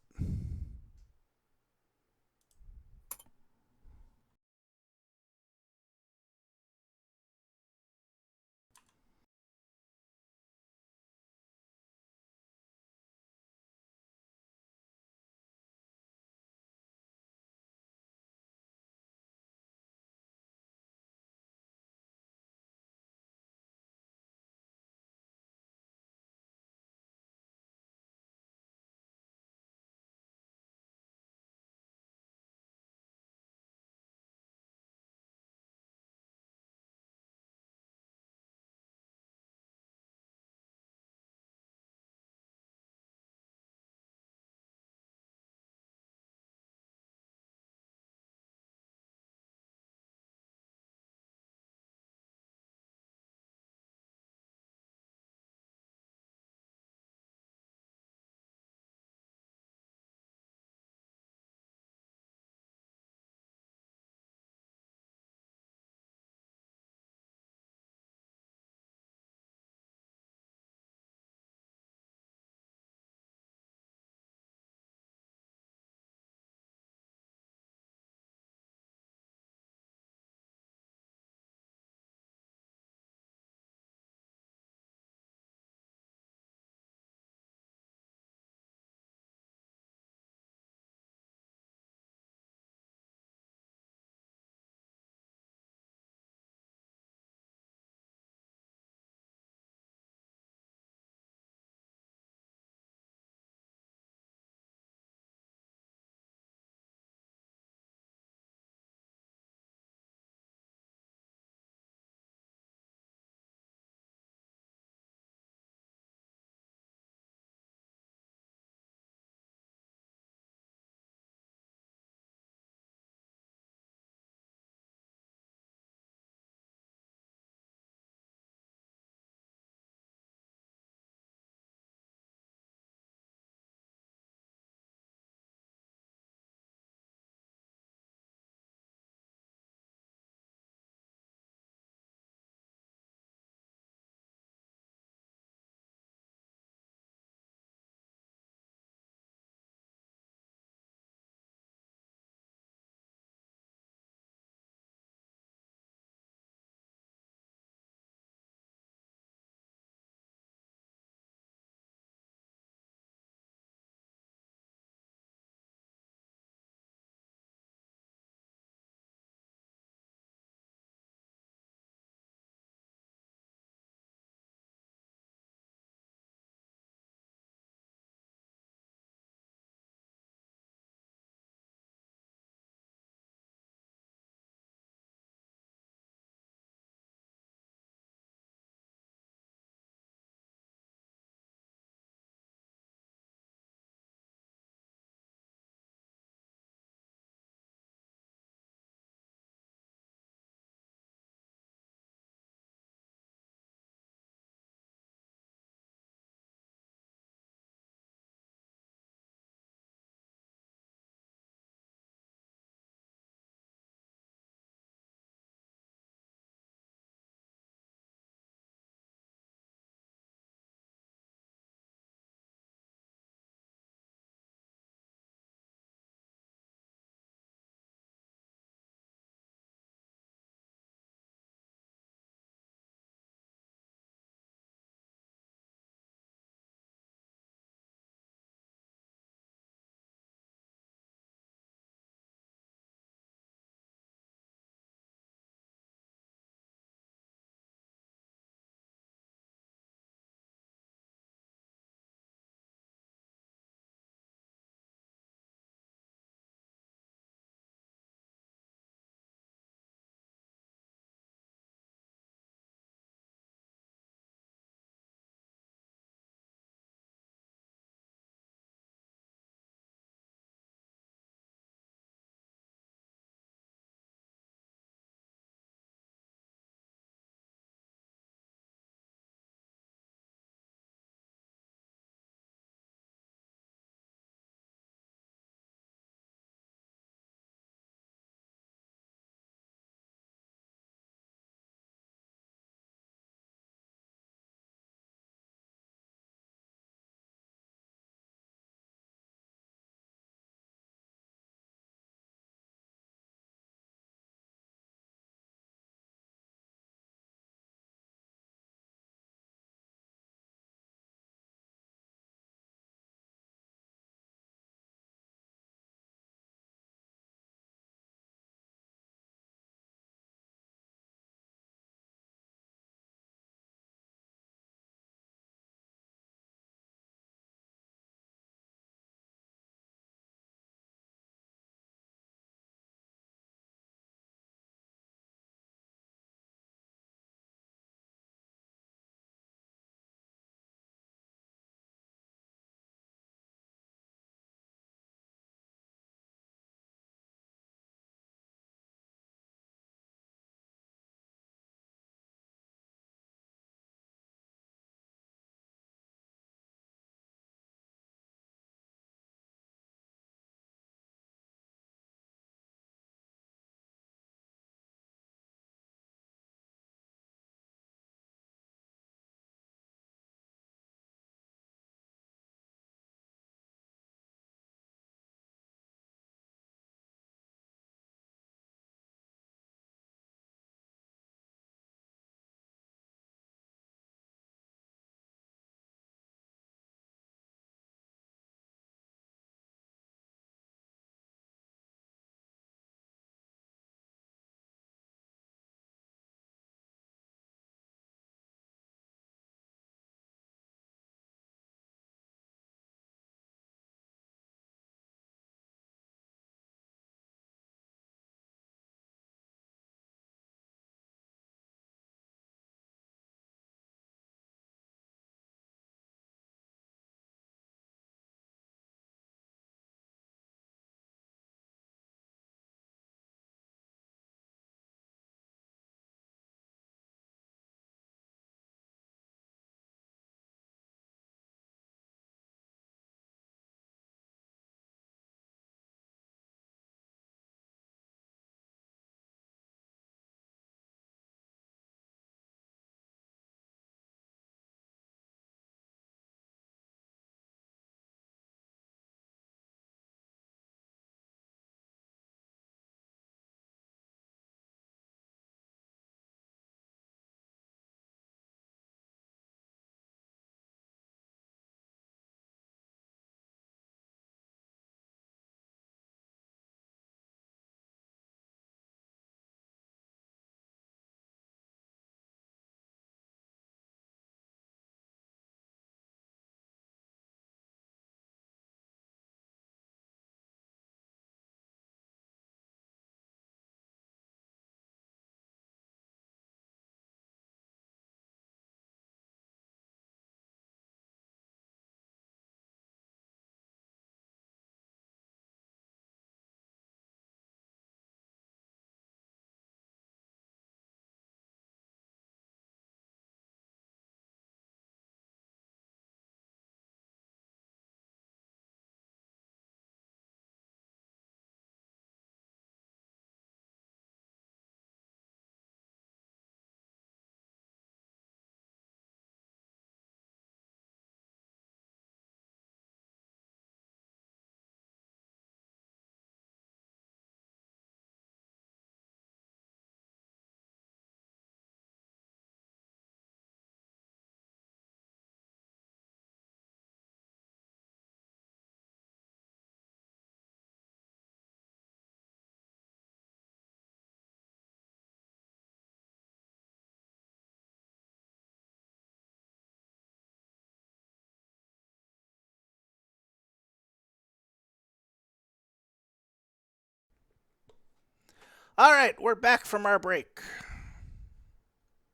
All right, we're back from our break.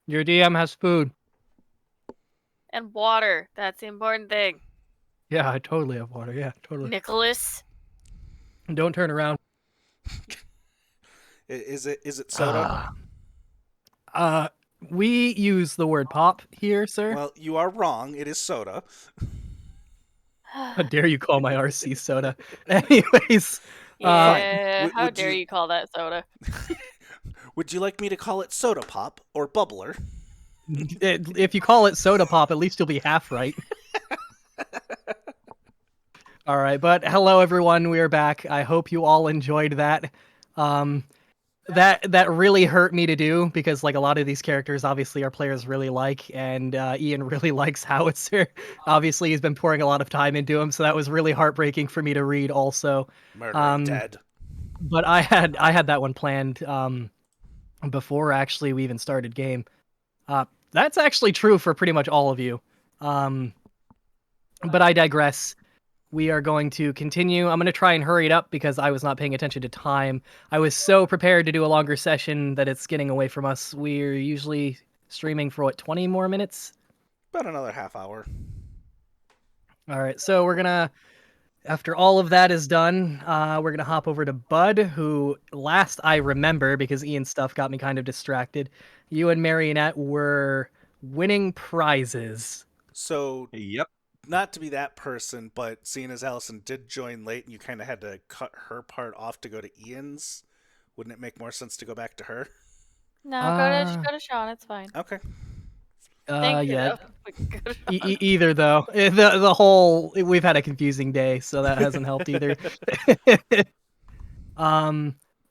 Your DM has food. And water. That's the important thing. Yeah, I totally have water. Yeah, totally. Nicholas. Don't turn around. Is it soda? Uh, we use the word pop here, sir. Well, you are wrong. It is soda. How dare you call my RC soda? Anyways, Yeah, how Would dare you- you call that soda? Would you like me to call it soda pop or bubbler? if you call it soda pop, at least you'll be half right. All right, but hello everyone, we are back. I hope you all enjoyed that. That really hurt me to do because like a lot of these characters obviously our players really like, and Ian really likes Howitzer. Obviously he's been pouring a lot of time into him, so that was really heartbreaking for me to read also. Murder dead. But I had that one planned before actually we even started game. That's actually true for pretty much all of you. But I digress. We are going to continue. I'm going to try and hurry it up because I was not paying attention to time. I was so prepared to do a longer session that it's getting away from us. We're usually streaming for, 20 more minutes? About another half hour. All right, so we're going to, after all of that is done, we're going to hop over to Bud, who last I remember, because Ian's stuff got me kind of distracted, you and Marionette were winning prizes. So, Yep. not to be that person, but seeing as Allison did join late and you kind of had to cut her part off to go to Ian's, wouldn't it make more sense to go back to her? No, just go to Sean. It's fine. Okay. Thank you. Yeah. Though. Go to Sean. Either though, the whole we've had a confusing day, so that hasn't helped either.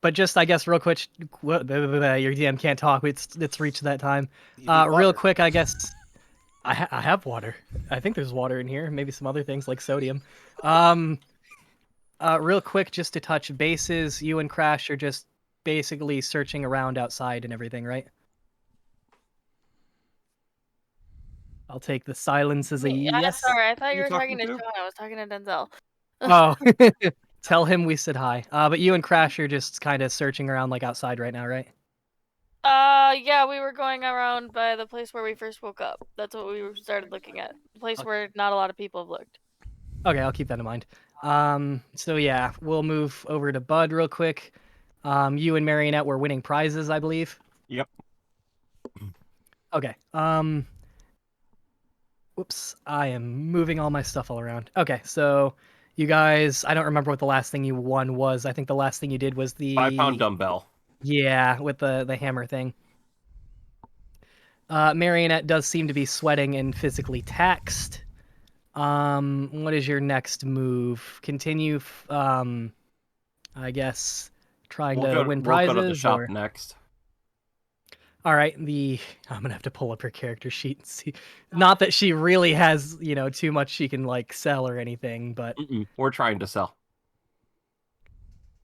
But just I guess real quick, your DM can't talk. It's reached that time. You need Real water. quick, I guess I have water. I think there's water in here. Maybe some other things like sodium. Real quick, just to touch bases, you and Crash are just basically searching around outside and everything, right? I'll take the silence as a yes. Sorry, I thought you You were talking to talking to? Sean. I was talking to Denzel. Oh, tell him we said hi. But you and Crash are just kind of searching around like outside right now, right? Yeah, we were going around by the place where we first woke up. That's what we started looking at. The place where not a lot of people have looked. Okay, I'll keep that in mind. So yeah, we'll move over to Bud real quick. You and Marionette were winning prizes, I believe. Yep. Okay. Whoops, I am moving all my stuff all around. Okay, so you guys, I don't remember what the last thing you won was. I think the last thing you did was the 5-pound dumbbell. Yeah, with the hammer thing. Marionette does seem to be sweating and physically taxed. What is your next move? Continue, I guess, trying to win prizes? We'll go to the shop or... next. All right, I'm gonna have to pull up her character sheet and see. Not that she really has, too much she can like sell or anything, but We're trying to sell.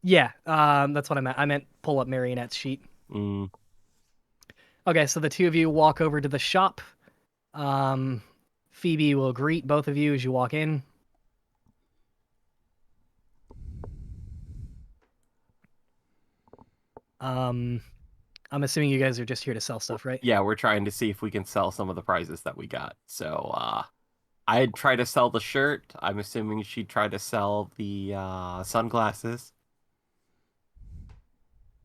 yeah, that's what I meant. I meant pull up Marionette's sheet. Okay, so the two of you walk over to the shop. Phoebe will greet both of you as you walk in. I'm assuming you guys are just here to sell stuff, right? Yeah, we're trying to see if we can sell some of the prizes that we got. So, I'd try to sell the shirt. I'm assuming she'd try to sell the sunglasses.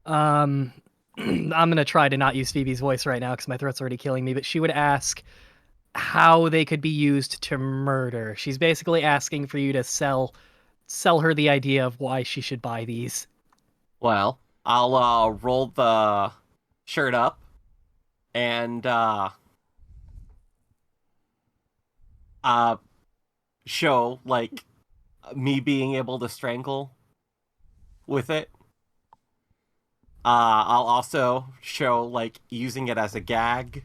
I'm gonna try to not use Phoebe's voice right now because my throat's already killing me, but she would ask how they could be used to murder. She's basically asking for you to sell her the idea of why she should buy these. Well, I'll roll the shirt up and show like me being able to strangle with it. I'll also show like using it as a gag.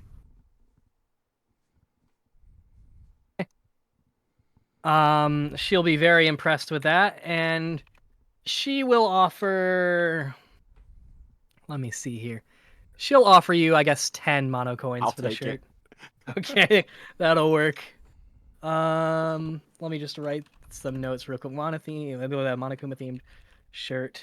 She'll be very impressed with that, and she will offer. Let me see here. She'll offer you, I guess, 10 mono coins for the take shirt. Okay, that'll work. Let me just write some notes real quick. Monokuma themed shirt.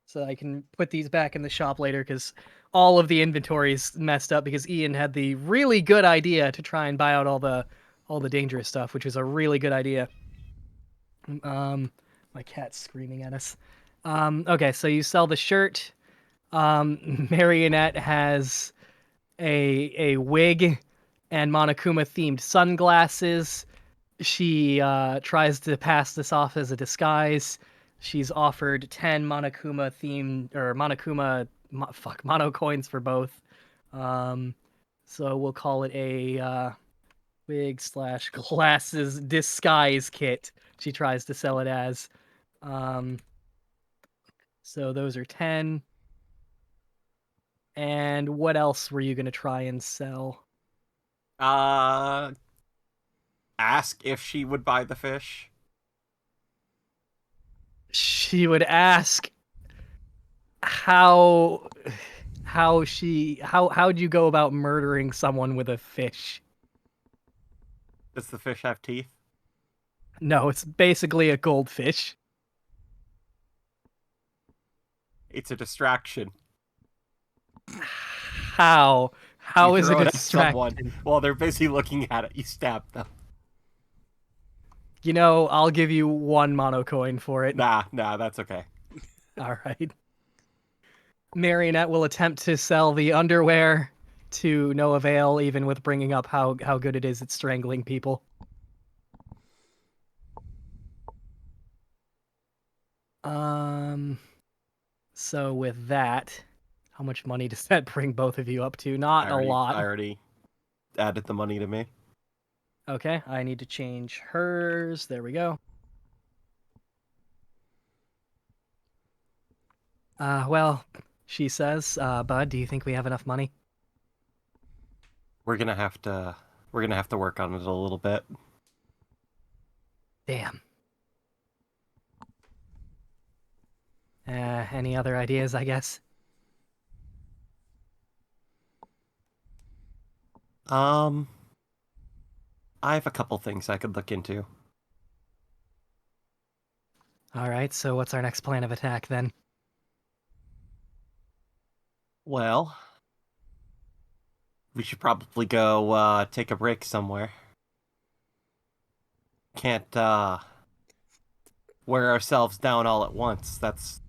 So I can put these back in the shop later because all of the inventory's messed up because Ian had the really good idea to try and buy out all the dangerous stuff, which was a really good idea. My cat's screaming at us. Okay, so you sell the shirt. Marionette has a wig and Monokuma themed sunglasses. She tries to pass this off as a disguise. She's offered 10 Monokuma themed or mono coins for both. So we'll call it a wig / glasses disguise kit. She tries to sell it as. So those are 10. And what else were you going to try and sell? Ask if she would buy the fish. She would ask how'd you go about murdering someone with a fish? Does the fish have teeth? No, it's basically a goldfish. It's a distraction. How You is throw it a at someone distraction? while they're busy looking at it. You stab them. You know, I'll give you 1 mono coin for it. Nah, that's okay. All right. Marionette will attempt to sell the underwear to no avail, even with bringing up how good it is at strangling people. So with that, how much money does that bring both of you up to? Not a lot. I already added the money to me. Okay, I need to change hers. There we go. Well, she says, Bud, do you think we have enough money? We're gonna have to work on it a little bit. Damn. Any other ideas, I guess? I have a couple things I could look into. All right, so what's our next plan of attack then? Well, we should probably go take a break somewhere. Can't wear ourselves down all at once. That's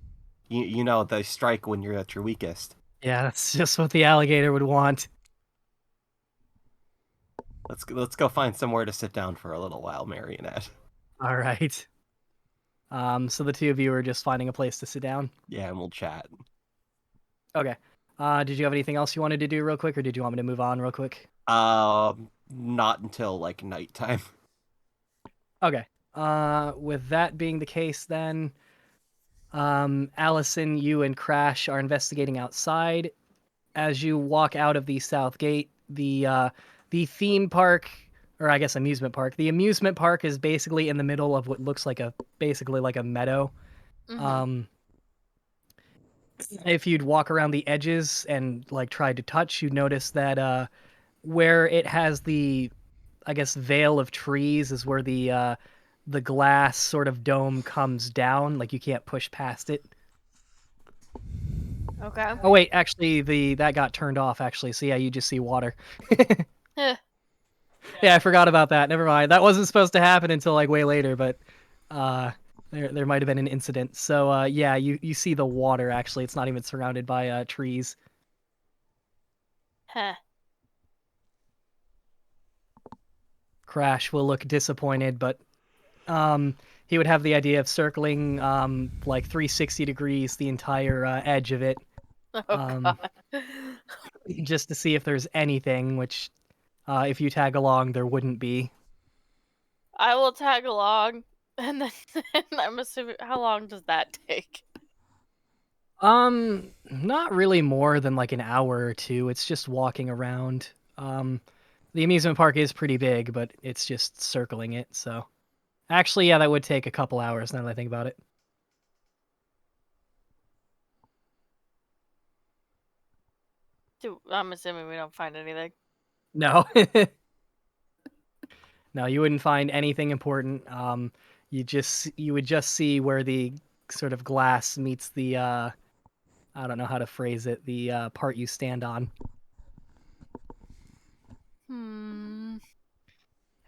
you know they strike when you're at your weakest. Yeah, that's just what the alligator would want. Let's go find somewhere to sit down for a little while, Marionette. All right. So the two of you are just finding a place to sit down. Yeah, and we'll chat. Okay. Did you have anything else you wanted to do real quick, or did you want me to move on real quick? Not until like nighttime. Okay. With that being the case, then, Allison, you and Crash are investigating outside. As you walk out of the south gate, the theme park, or I guess amusement park. The amusement park is basically in the middle of what looks like basically like a meadow. Mhm. If you'd walk around the edges and like try to touch, you'd notice that where it has the, I guess, veil of trees is where the glass sort of dome comes down. Like you can't push past it. Okay. Oh wait, actually that got turned off actually. So yeah, you just see water. Eh. Yeah, I forgot about that. Never mind. That wasn't supposed to happen until like way later, but there might have been an incident. So yeah, you see the water actually. It's not even surrounded by trees. Huh. Crash will look disappointed, but he would have the idea of circling like 360 degrees the entire edge of it Oh Um, god. just to see if there's anything, which if you tag along, there wouldn't be. I will tag along, and then I'm assuming how long does that take? Not really more than like an hour or two. It's just walking around. The amusement park is pretty big, but it's just circling it, so. Actually, yeah, that would take a couple hours now that I think about it. I'm assuming we don't find anything. No. No, you wouldn't find anything important. You would just see where the sort of glass meets the I don't know how to phrase it, the part you stand on.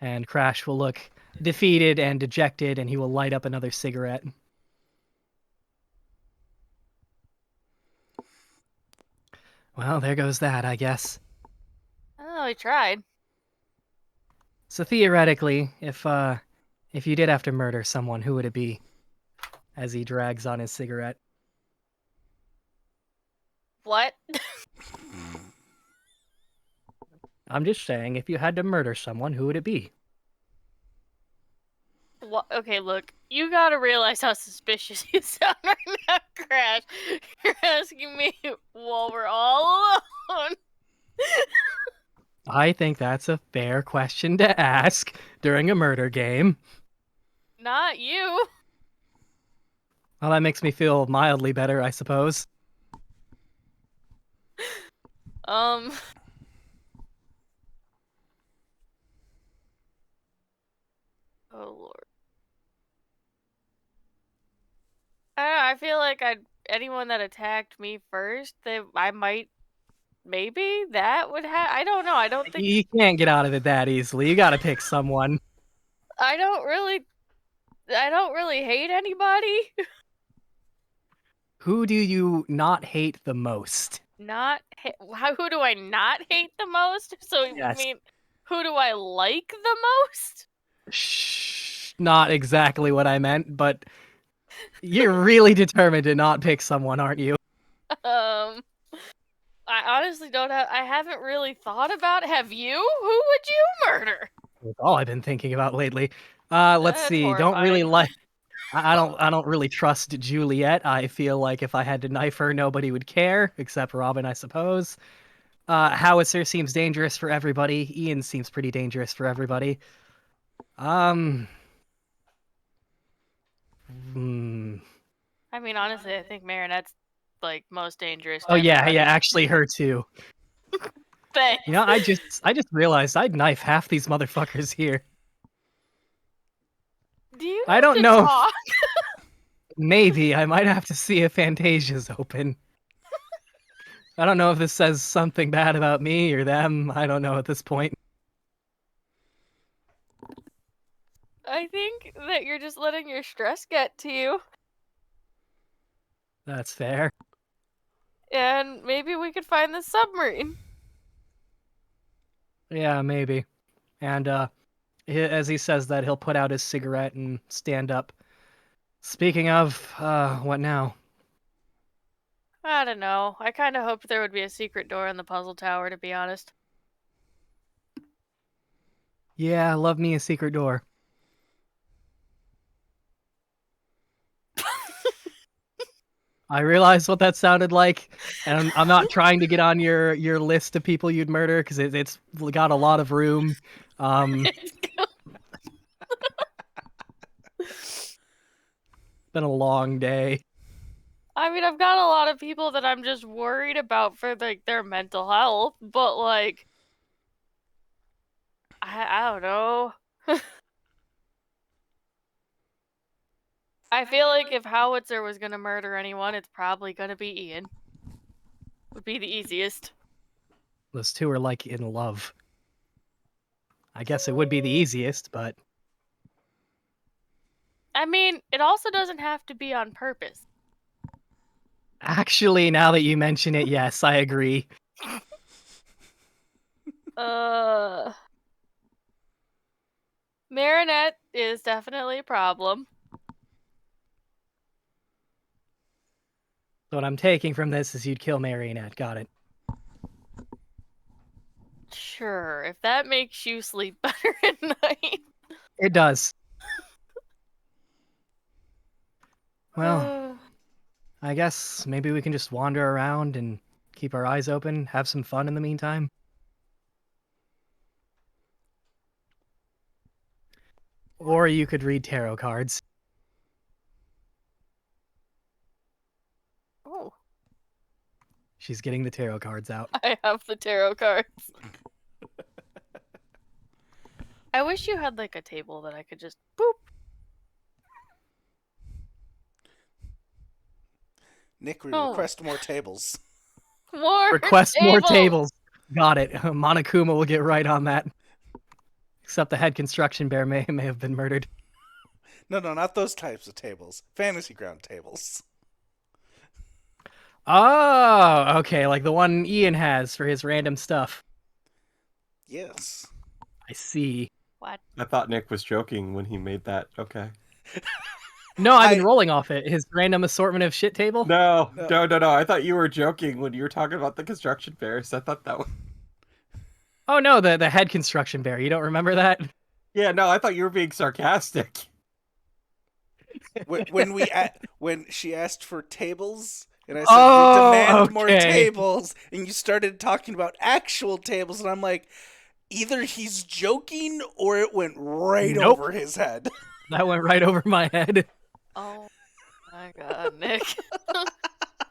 And Crash will look defeated and dejected, and he will light up another cigarette. Well, there goes that, I guess. Oh, he tried. So theoretically, if you did have to murder someone, who would it be? As he drags on his cigarette. What? I'm just saying, if you had to murder someone, who would it be? What? Okay, look. You gotta realize how suspicious you sound right now, Crash. You're asking me while we're all alone. I think that's a fair question to ask during a murder game. Not you. Well, that makes me feel mildly better, I suppose. Oh Lord. I don't know, I feel like anyone that attacked me first, I might maybe that would have. I don't know. I don't think You can't get out of it that easily. You gotta pick someone. I don't really hate anybody. Who do you not hate the most? Who do I not hate the most? So you Yes. mean who do I like the most? Shh, not exactly what I meant, but you're really determined to not pick someone, aren't you? I honestly don't have. I haven't really thought about. Have you? Who would you murder? That's all I've been thinking about lately. Let's That's see. Don't really horrifying. like. I don't really trust Juliet. I feel like if I had to knife her, nobody would care, except Robin, I suppose. Howitzer seems dangerous for everybody. Ian seems pretty dangerous for everybody. Hmm. I mean, honestly, I think Marinette's like most dangerous. To Oh yeah, everybody. actually her too. Thanks. You know, I just realized I'd knife half these motherfuckers here. Do you I need don't to know. talk? Maybe I might have to see if Fantasia's open. I don't know if this says something bad about me or them. I don't know at this point. I think that you're just letting your stress get to you. That's fair. And maybe we could find the submarine. Yeah, maybe. And as he says that, he'll put out his cigarette and stand up. Speaking of, what now? I don't know. I kind of hoped there would be a secret door in the puzzle tower, to be honest. Yeah, love me a secret door. I realize what that sounded like, and I'm not trying to get on your list of people you'd murder because it's got a lot of room. Been a long day. I mean, I've got a lot of people that I'm just worried about for like their mental health, but like, I don't know. I feel like if Howitzer was gonna murder anyone, it's probably gonna be Ian. Would be the easiest. Those two are like in love. I guess it would be the easiest, but I mean, it also doesn't have to be on purpose. actually, now that you mention it, yes, I agree. Marinette is definitely a problem. What I'm taking from this is you'd kill Marionette. Got it. Sure, if that makes you sleep better at night. It does. Well, I guess maybe we can just wander around and keep our eyes open, have some fun in the meantime. Or you could read tarot cards. Oh, She's getting the tarot cards out. I have the tarot cards. I wish you had like a table that I could just boop. Nick, we Oh. request more tables. More Request more tables. Got it. Monokuma will get right on that. Except the head construction bear may have been murdered. No, not those types of tables. Fantasy ground tables. Oh, okay, like the one Ian has for his random stuff. Yes. I see. What? I thought Nick was joking when he made that. Okay. No, I've been rolling off it. His random assortment of shit table? No. I thought you were joking when you were talking about the construction bears. I thought that was... Oh no, the head construction bear. You don't remember that? Yeah, no, I thought you were being sarcastic. When she asked for tables, and I said we demand more tables, and you started talking about actual tables, and I'm like, either he's joking or it went right over his head. That went right over my head. Oh my god, Nick.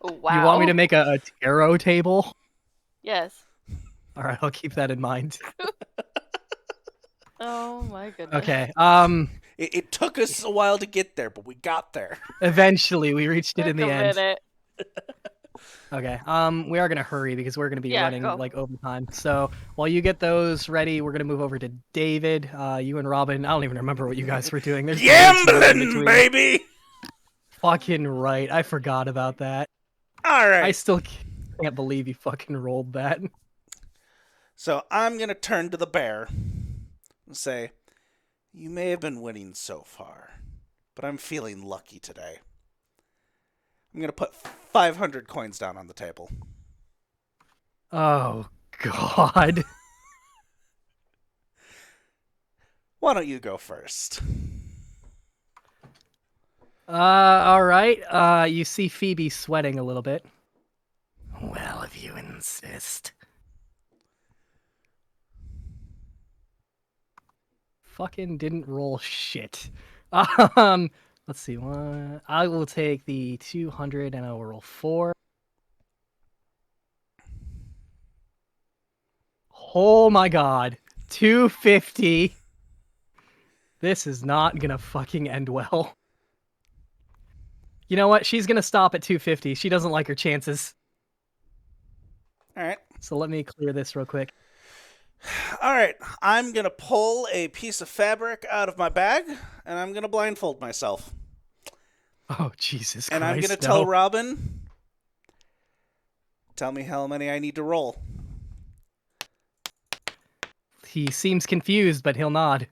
Wow. You want me to make a tarot table? Yes. All right, I'll keep that in mind. Oh my goodness. Okay. It took us a while to get there, but we got there. Eventually, we reached it in the Took a end. minute. Okay. We are gonna hurry because we're gonna be running go. like overtime. So while you get those ready, we're gonna move over to David. You and Robin. I don't even remember what you guys were doing. There's Gambling, baby. Fucking right. I forgot about that. All right. I still can't believe you fucking rolled that. So I'm gonna turn to the bear and say, "You may have been winning so far, but I'm feeling lucky today. I'm gonna put 500 coins down on the table." Oh God. Why don't you go first? All right. You see Phoebe sweating a little bit. Well, if you insist. Fucking didn't roll shit. Let's see. I will take the 200 and I will roll 4. Oh my god. 250. This is not gonna fucking end well. You know what? She's gonna stop at 250. She doesn't like her chances. All right. So let me clear this real quick. All right. I'm gonna pull a piece of fabric out of my bag, and I'm gonna blindfold myself. Oh, Jesus Christ. And I'm gonna tell Robin, tell me how many I need to roll. He seems confused, but he'll nod.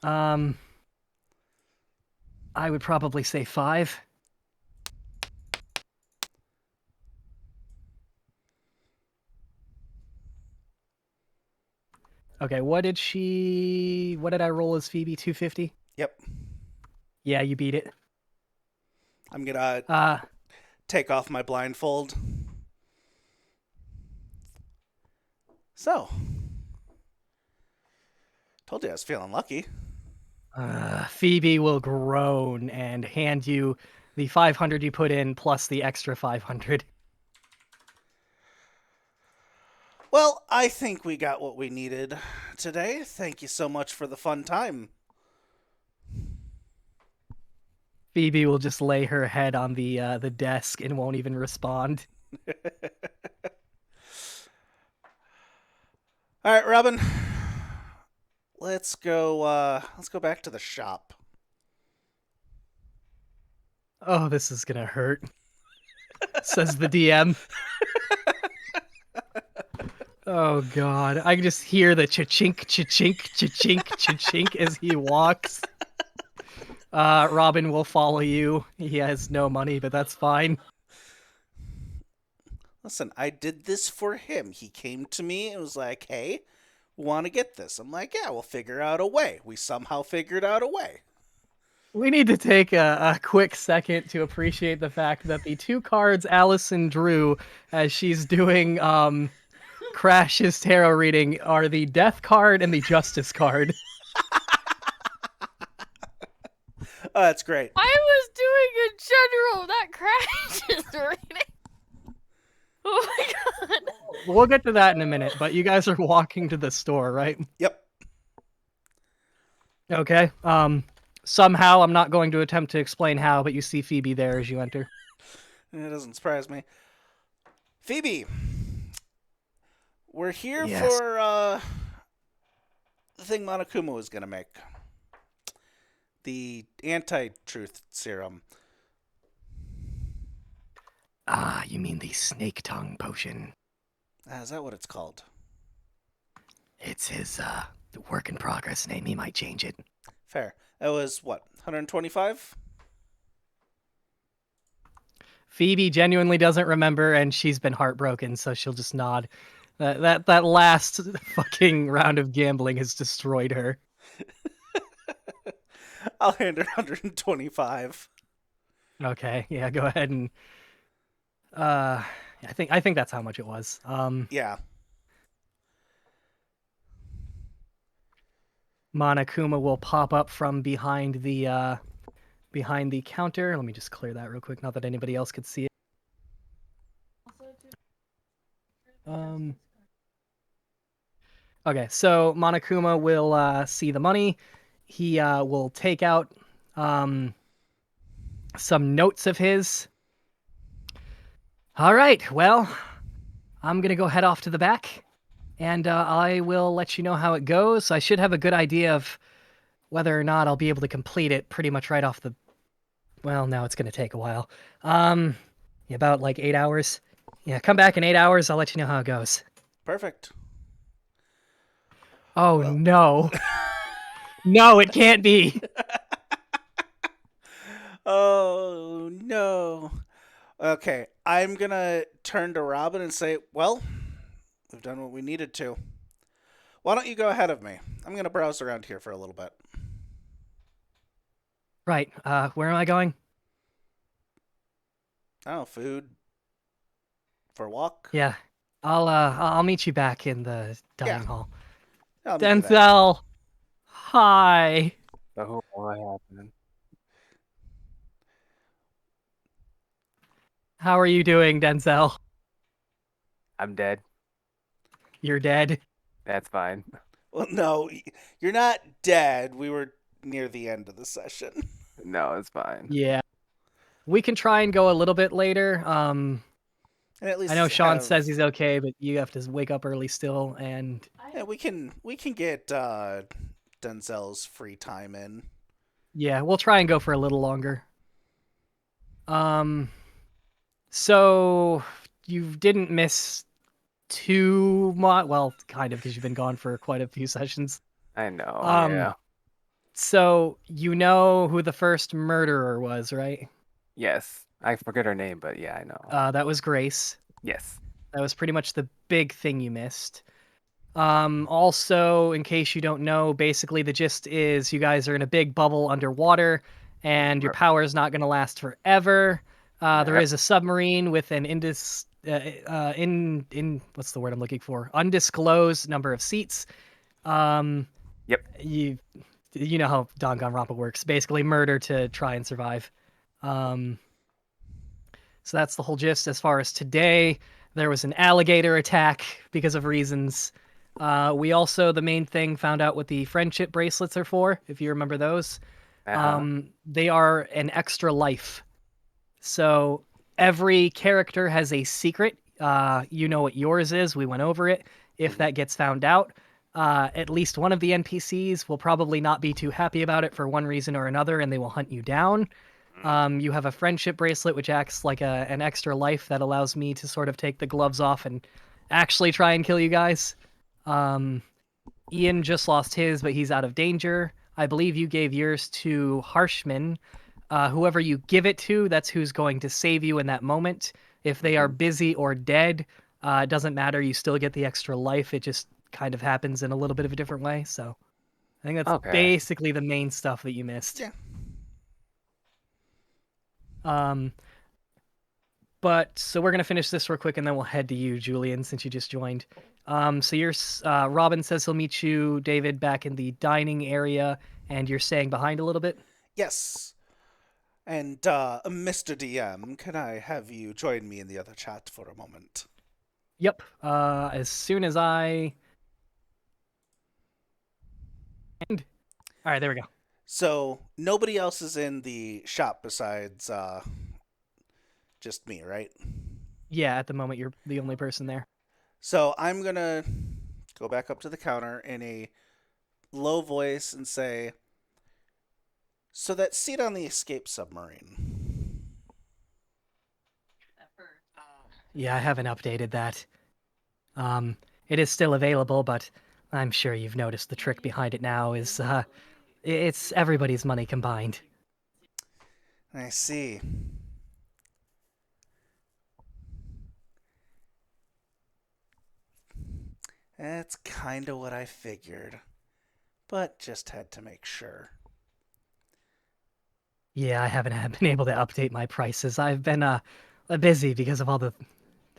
I would probably say 5. Okay, what did I roll as Phoebe? 250? Yep. Yeah, you beat it. I'm gonna take off my blindfold. So, told you I was feeling lucky. Phoebe will groan and hand you the 500 you put in plus the extra 500. Well, I think we got what we needed today. Thank you so much for the fun time. Phoebe will just lay her head on the desk and won't even respond. All right, Robin. Let's go back to the shop. Oh, this is gonna hurt. Says the DM. Oh god, I can just hear the cha-chink, cha-chink, cha-chink, cha-chink as he walks. Robin will follow you. He has no money, but that's fine. Listen, I did this for him. He came to me and was like, "Hey, want to get this?" I'm like, "Yeah, we'll figure out a way." We somehow figured out a way. We need to take a quick second to appreciate the fact that the 2 cards Allison drew as she's doing Crash's tarot reading are the Death card and the Justice card. Oh, that's great. I was doing a general, not Crash's reading. Oh my god. We'll get to that in a minute, but you guys are walking to the store, right? Yep. Okay. Somehow, I'm not going to attempt to explain how, but you see Phoebe there as you enter. It doesn't surprise me. Phoebe, we're here Yes. for the thing Monokuma was gonna make. The anti-truth serum. Ah, you mean the snake tongue potion. Is that what it's called? It's his work in progress name. He might change it. Fair. That was, what, 125? Phoebe genuinely doesn't remember, and she's been heartbroken, so she'll just nod. That last fucking round of gambling has destroyed her. I'll hand her 125. Okay, yeah, go ahead and I think that's how much it was. Yeah. Monokuma will pop up from behind the counter. Let me just clear that real quick, not that anybody else could see it. Okay, so Monokuma will see the money. He will take out some notes of his. All right, well, I'm gonna go head off to the back, and I will let you know how it goes. I should have a good idea of whether or not I'll be able to complete it pretty much right off the. Well, no, it's gonna take a while. About like 8 hours. Yeah, come back in 8 hours. I'll let you know how it goes. Perfect. Oh Well. no. No, it can't be. Oh, no. Okay, I'm gonna turn to Robin and say, well, we've done what we needed to. Why don't you go ahead of me? I'm gonna browse around here for a little bit. Right, where am I going? Oh, food. For a walk? Yeah. I'll meet you back in the dining Yeah. hall. I'll meet you there. Denzel. Hi. Oh, what happened? How are you doing, Denzel? I'm dead. You're dead. That's fine. Well, no, you're not dead. We were near the end of the session. No, it's fine. Yeah. We can try and go a little bit later. And at least I know Sean have- says he's okay, but you have to wake up early still, and Yeah, we can get Denzel's free time in. yeah, we'll try and go for a little longer. So you didn't miss too much. Well, kind of, because you've been gone for quite a few sessions. I know. Yeah. So you know who the first murderer was, right? Yes. I forget her name, but yeah, I know. That was Grace. Yes. That was pretty much the big thing you missed. Also, in case you don't know, basically the gist is you guys are in a big bubble underwater, and your power is not going to last forever. There is a submarine with an what's the word I'm looking for? Undisclosed number of seats. Yep. You know how Danganronpa works. Basically, murder to try and survive. So that's the whole gist. As far as today, there was an alligator attack because of reasons. We also, the main thing, found out what the friendship bracelets are for, if you remember those. They are an extra life. So every character has a secret. You know what yours is. We went over it. If that gets found out, at least one of the NPCs will probably not be too happy about it for one reason or another, and they will hunt you down. You have a friendship bracelet, which acts like an extra life that allows me to sort of take the gloves off and actually try and kill you guys. Ian just lost his, but he's out of danger. I believe you gave yours to Harshman. Whoever you give it to, that's who's going to save you in that moment. If they are busy or dead, it doesn't matter. You still get the extra life. It just kind of happens in a little bit of a different way. So I think that's basically the main stuff that you missed. Yeah. But so we're gonna finish this real quick, and then we'll head to you, Julian, since you just joined. So you're Robin says he'll meet you, David, back in the dining area, and you're staying behind a little bit. Yes. And Mr. DM, can I have you join me in the other chat for a moment? Yep. As soon as I. All right, there we go. So nobody else is in the shop besides just me, right? Yeah, at the moment you're the only person there. So I'm gonna go back up to the counter in a low voice and say, "So that seat on the escape submarine." Yeah, I haven't updated that. It is still available, but I'm sure you've noticed the trick behind it now is, it's everybody's money combined. I see. That's kind of what I figured, but just had to make sure. Yeah, I haven't been able to update my prices. I've been, busy because of all the...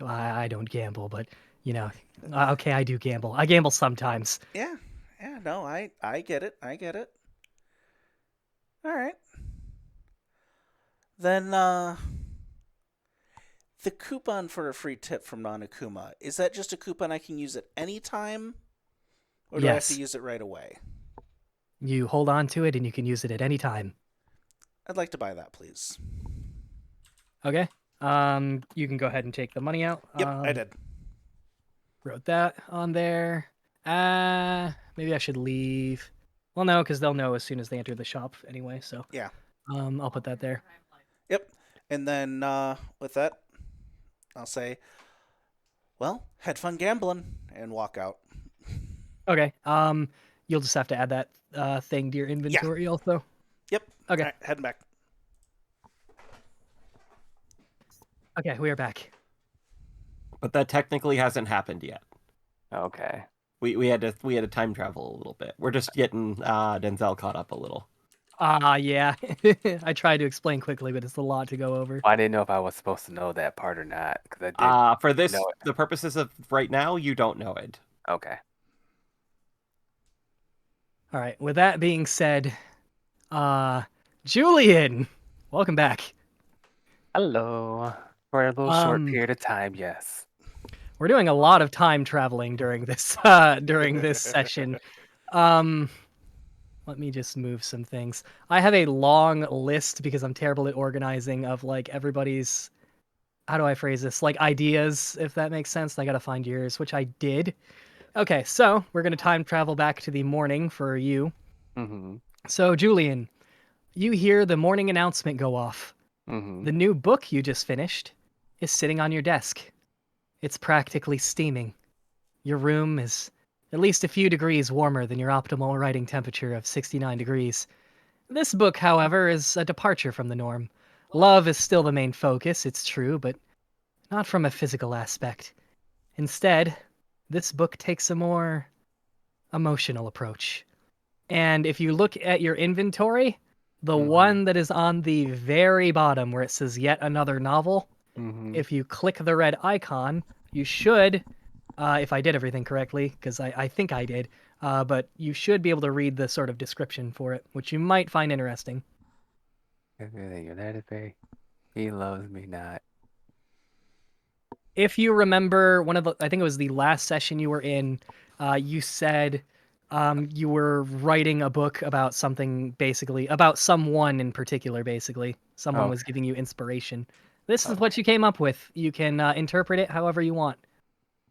I don't gamble, but, you know, okay, I do gamble. I gamble sometimes. Yeah, yeah, no, I get it. I get it. All right. Then, the coupon for a free tip from Nanakuma, is that just a coupon I can use at any time? Or do I have to Yes. use it right away? You hold on to it and you can use it at any time. I'd like to buy that, please. Okay. You can go ahead and take the money out. Yep, I did. Wrote that on there. Maybe I should leave. Well, no, because they'll know as soon as they enter the shop anyway. So Yeah. I'll put that there. Yep. And then with that, I'll say, well, had fun gambling, and walk out. Okay. You'll just have to add that thing to your inventory also. Yep. Okay. All right, heading back. Okay, we are back. But that technically hasn't happened yet. Okay. We had to time travel a little bit. We're just getting Denzel caught up a little. Yeah. I tried to explain quickly, but it's a lot to go over. I didn't know if I was supposed to know that part or not, because I did For this, know it. the purposes of right now, you don't know it. Okay. All right. With that being said, Julian, welcome back. Hello. For a little short period of time, yes. We're doing a lot of time traveling during this session. Let me just move some things. I have a long list because I'm terrible at organizing of like everybody's, how do I phrase this? Like ideas, if that makes sense. I gotta find yours, which I did. Okay, so we're gonna time travel back to the morning for you. Mm-hmm. So Julian, you hear the morning announcement go off. Mm-hmm. The new book you just finished is sitting on your desk. It's practically steaming. Your room is at least a few degrees warmer than your optimal writing temperature of 69 degrees. This book, however, is a departure from the norm. Love is still the main focus, it's true, but not from a physical aspect. Instead, this book takes a more emotional approach. And if you look at your inventory, the one that is on the very bottom where it says yet another novel, if you click the red icon, you should, if I did everything correctly, because I think I did, but you should be able to read the sort of description for it, which you might find interesting. Everything you let it be. He loves me not. If you remember I think it was the last session you were in, you said you were writing a book about something, basically, about someone in particular, basically. Someone was giving you inspiration. This is what you came up with. You can interpret it however you want.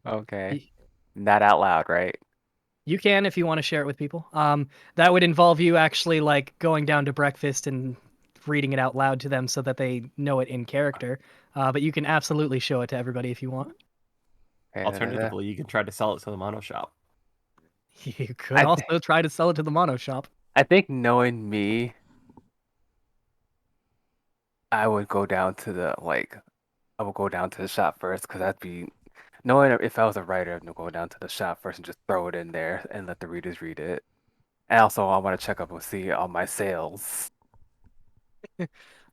Okay. Not out loud, right? You can if you want to share it with people. That would involve you actually like going down to breakfast and reading it out loud to them so that they know it in character. But you can absolutely show it to everybody if you want. Alternatively, you can try to sell it to the mono shop. You could also try to sell it to the mono shop. I think knowing me, I would go down to the shop first, because I'd be knowing if I was a writer, I'd go down to the shop first and just throw it in there and let the readers read it. And also, I want to check up and see all my sales.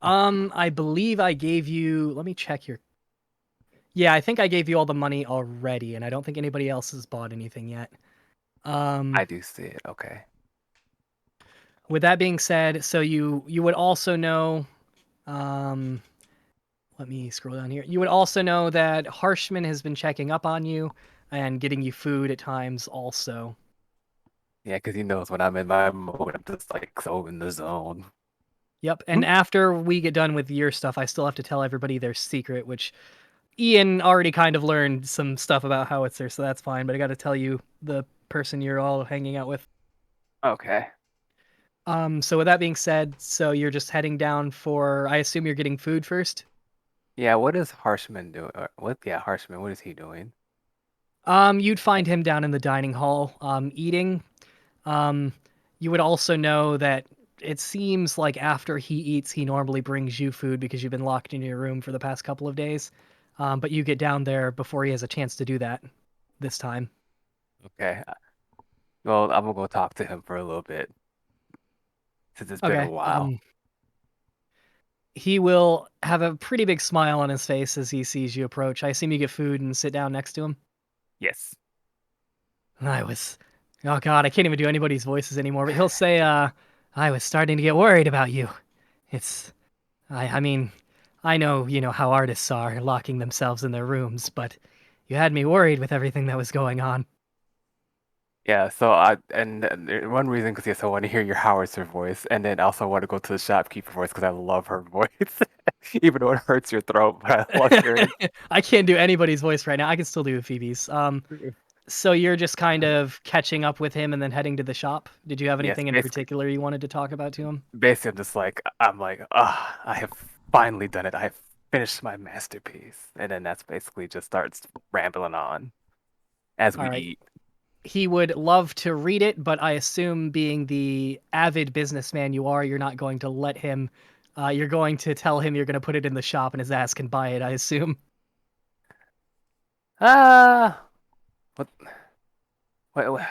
I believe I gave you. Let me check your. Yeah, I think I gave you all the money already, and I don't think anybody else has bought anything yet. I do see it. Okay. With that being said, so you would also know. Let me scroll down here. You would also know that Harshman has been checking up on you and getting you food at times also. Yeah, because he knows when I'm in my mode, I'm just like so in the zone. Yep. And after we get done with your stuff, I still have to tell everybody their secret, which Ian already kind of learned some stuff about Howitzer, so that's fine. But I got to tell you the person you're all hanging out with. Okay. So with that being said, so you're just heading down for, I assume you're getting food first? Yeah, what is Harshman doing? What? Yeah, Harshman, what is he doing? You'd find him down in the dining hall, eating. Um, you would also know that it seems like after he eats, he normally brings you food because you've been locked in your room for the past couple of days. But you get down there before he has a chance to do that this time. Okay. Well, I'm gonna go talk to him for a little bit since it's been a Okay. while. He will have a pretty big smile on his face as he sees you approach. I assume you get food and sit down next to him. Yes. Oh God, I can't even do anybody's voices anymore, but he'll say, I was starting to get worried about you. It's, I mean, I know, how artists are locking themselves in their rooms, but you had me worried with everything that was going on. Yeah, one reason because yes, I want to hear your howitzer voice, and then also want to go to the shopkeeper voice because I love her voice, even though it hurts your throat, but I love hearing. I can't do anybody's voice right now. I can still do Phoebe's. So you're just kind of catching up with him and then heading to the shop. Did you have Yes, anything in basically, particular you wanted to talk about to him? basically, I'm like, ah, I have finally done it. I have finished my masterpiece, and then that's basically just starts rambling on as All we right. eat. He would love to read it, but I assume being the avid businessman you are, you're not going to let him. You're going to tell him you're going to put it in the shop and his ass can buy it, I assume. Ah, what? Wait,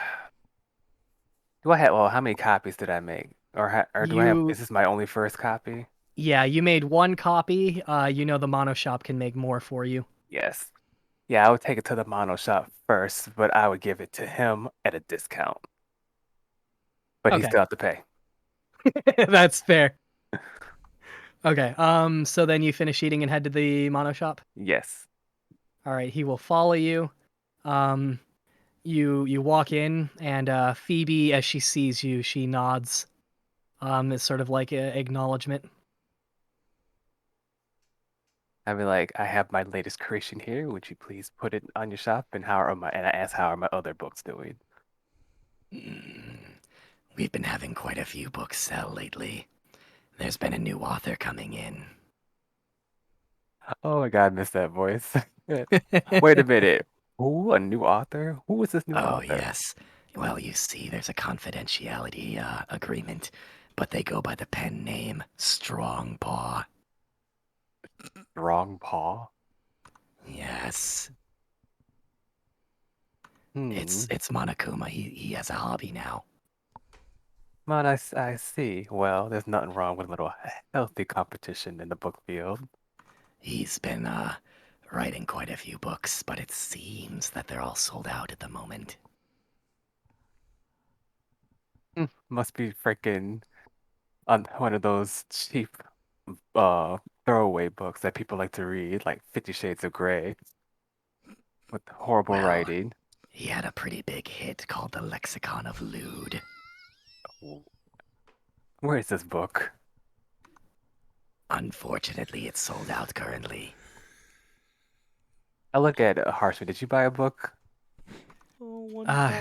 do I have? Well, how many copies did I make? Or do I have? You, Is this my only first copy? yeah, you made one copy. The mono shop can make more for you. Yes. Yeah, I would take it to the mono shop first, but I would give it to him at a discount. But he Okay, still have to pay. that's fair. Okay, so then you finish eating and head to the mono shop. Yes. All right, he will follow you. Um, you walk in, and Phoebe, as she sees you, she nods. It's sort of like a acknowledgement. I'd be like, I have my latest creation here. Would you please put it on your shop? And and I ask how are my other books doing? We've been having quite a few books sell lately. There's been a new author coming in. Oh my God, I missed that voice. Wait a minute. Who? A new author? Who is this new Oh, author? yes. Well, you see, there's a confidentiality agreement, but they go by the pen name Strong Paw. Wrong paw? Yes. Hmm. It's Monokuma. He has a hobby now. Man, I see. Well, there's nothing wrong with a little healthy competition in the book field. He's been writing quite a few books, but it seems that they're all sold out at the moment. Must be freaking on one of those cheap throwaway books that people like to read, like 50 Shades of Grey, with horrible Well, writing. he had a pretty big hit called The Lexicon of Lewd. Where is this book? Unfortunately, it's sold out currently. I look at Harshman. Did you buy a book?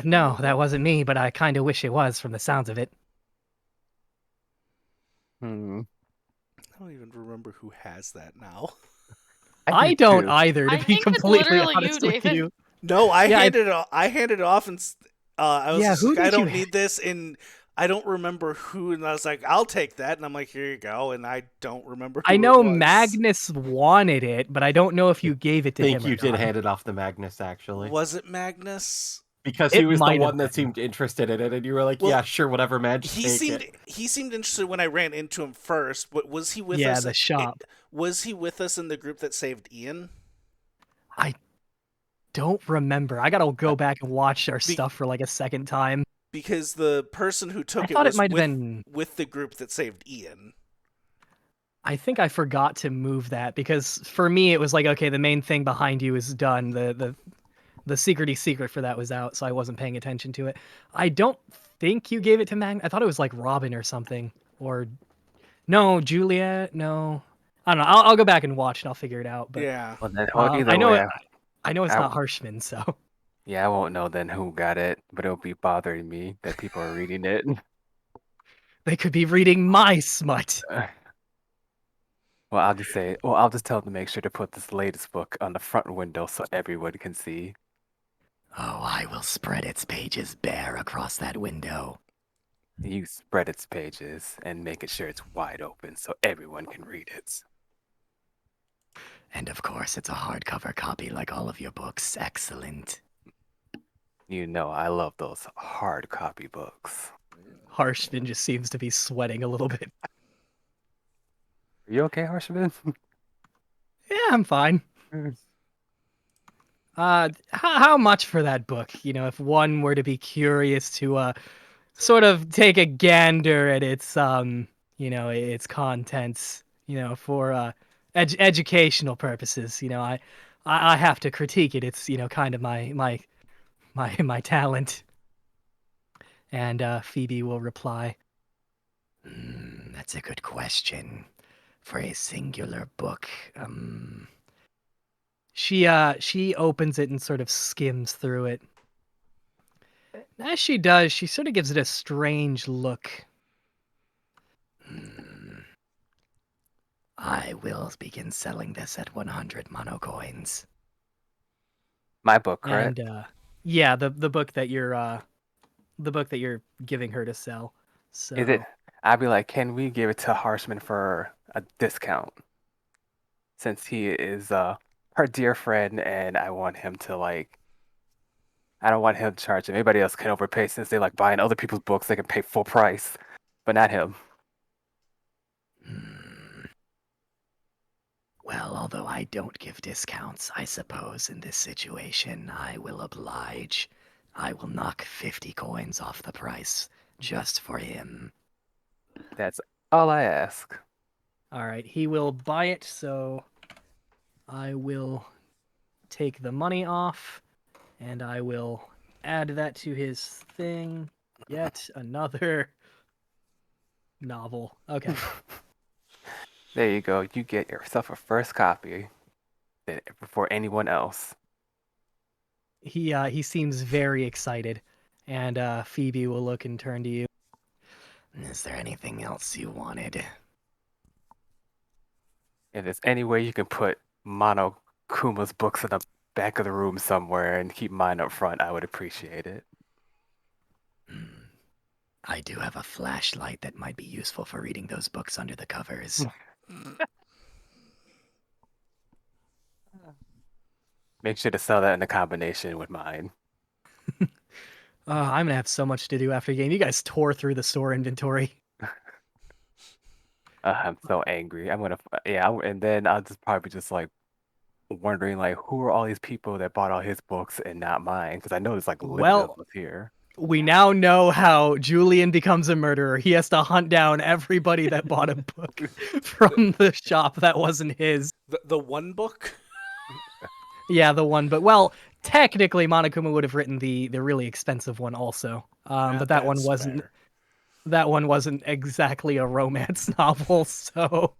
No, that wasn't me, but I kind of wish it was from the sounds of it. Hmm. I don't even remember who has that now. I do don't too. either, to I be think it's completely literally you, honest with David. you. No, Yeah, I handed it off, and I was Yeah, just who like, I did you don't need this, and I don't remember who. And I was like, I'll take that, and I'm like, here you go, and I don't remember who I it know was. Magnus wanted it, but I don't know if you gave it to think him you or did not. hand it off to Magnus, actually. Was it Magnus? Because It he was the might have one that been. seemed interested in it, and you were like, Well, yeah, sure, whatever, man, just take it. He seemed interested when I ran into him first, but was he with Yeah, us? the shop. Was he with us in the group that saved Ian? I don't remember. I gotta go back and watch our stuff for like a second time. Because the person who I took it thought it was might have been. with the group that saved Ian. I think I forgot to move that because for me it was like, okay, the main thing behind you is done. The the secrety secret for that was out, so I wasn't paying attention to it. I don't think you gave it to Mag. I thought it was like Robin or something, or no, Juliet. No, I don't know. I'll go back and watch and I'll figure it out. But Yeah. Well, then, well, either I know way, I know it's I, not Harshman, so yeah, I won't know then who got it, but it'll be bothering me that people are reading it. they could be reading my smut. Well, I'll just tell them to make sure to put this latest book on the front window so everyone can see. Oh, I will spread its pages bare across that window. You spread its pages and make it sure it's wide open so everyone can read it. And of course, it's a hardcover copy like all of your books. Excellent. You know, I love those hard copy books. Harshman just seems to be sweating a little bit. Are you okay, Harshman? Yeah, I'm fine. How much for that book? You know, if one were to be curious to sort of take a gander at its its contents, for educational purposes. I have to critique it. It's kind of my talent. And Phoebe will reply, That's a good question. For a singular book, she opens it and sort of skims through it. As she does, she sort of gives it a strange look. I will begin selling this at 100 mono coins. My book, correct? And yeah, the book that you're giving her to sell. So Is it? I'd be like, can we give it to Harshman for a discount? Since he is her dear friend, and I want him to I don't want him to charge him. Anybody else can overpay since they like buying other people's books. They can pay full price, but not him. Well, although I don't give discounts, I suppose in this situation I will oblige. I will knock 50 coins off the price just for him. That's all I ask. all right, he will buy it, so I will take the money off and I will add that to his thing. Yet another novel. Okay. There you go. You get yourself a first copy before anyone else. He seems very excited, and Phoebe will look and turn to you. Is there anything else you wanted? If there's any way you can put Mono Kuma's books in the back of the room somewhere and keep mine up front, I would appreciate it. I do have a flashlight that might be useful for reading those books under the covers. Make sure to sell that in a combination with mine. I'm gonna have so much to do after the game. You guys tore through the store inventory. I'm so angry. And then I'll just probably just like wondering like who are all these people that bought all his books and not mine? Because I know there's like limited Well, of us here. We now know how Julian becomes a murderer. He has to hunt down everybody that bought a book from the shop that wasn't his. The one book? Yeah, the one. But well, technically, Monokuma would have written the really expensive one also. But that one That's wasn't. fair. That one wasn't exactly a romance novel. So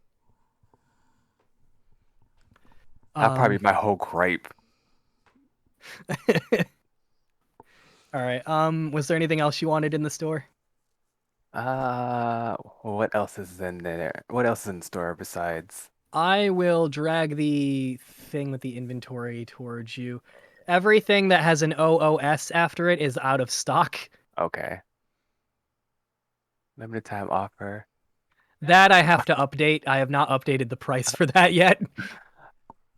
That'd probably be my whole gripe. all right. Was there anything else you wanted in the store? What else is in there? What else is in the store besides? I will drag the thing with the inventory towards you. Everything that has an OOS after it is out of stock. Okay. Limited time offer. That I have to update. I have not updated the price for that yet.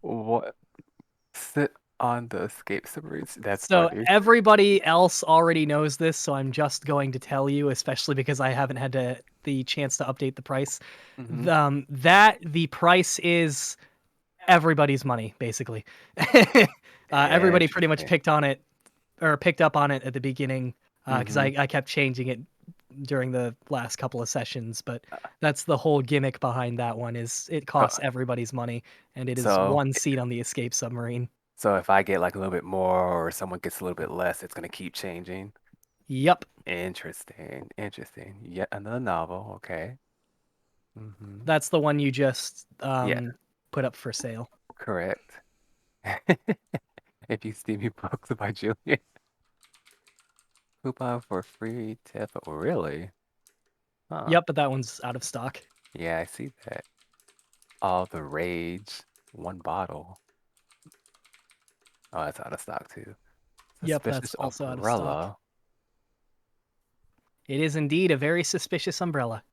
What? Sit on the escape submarines? That's So funny. everybody else already knows this, so I'm just going to tell you, especially because I haven't had the chance to update the price. Mhm. The price is everybody's money, basically. Everybody pretty much Interesting. picked up on it at the beginning, because Mhm. I kept changing it during the last couple of sessions, but that's the whole gimmick behind that one is it costs everybody's money, and it is So one seat on the escape submarine. So if I get like a little bit more or someone gets a little bit less, it's gonna keep changing. Yep, Interesting. Yet another novel. Okay. that's the one you just Yeah, put up for sale. correct. If you steamy books by Julian. Coupon for free tip. Oh, really? Huh. Yep, but that one's out of stock. Yeah, I see that. All the rage. One bottle. Oh, that's out of stock too. Yep, that's Suspicious also out of stock. umbrella. It is indeed a very suspicious umbrella.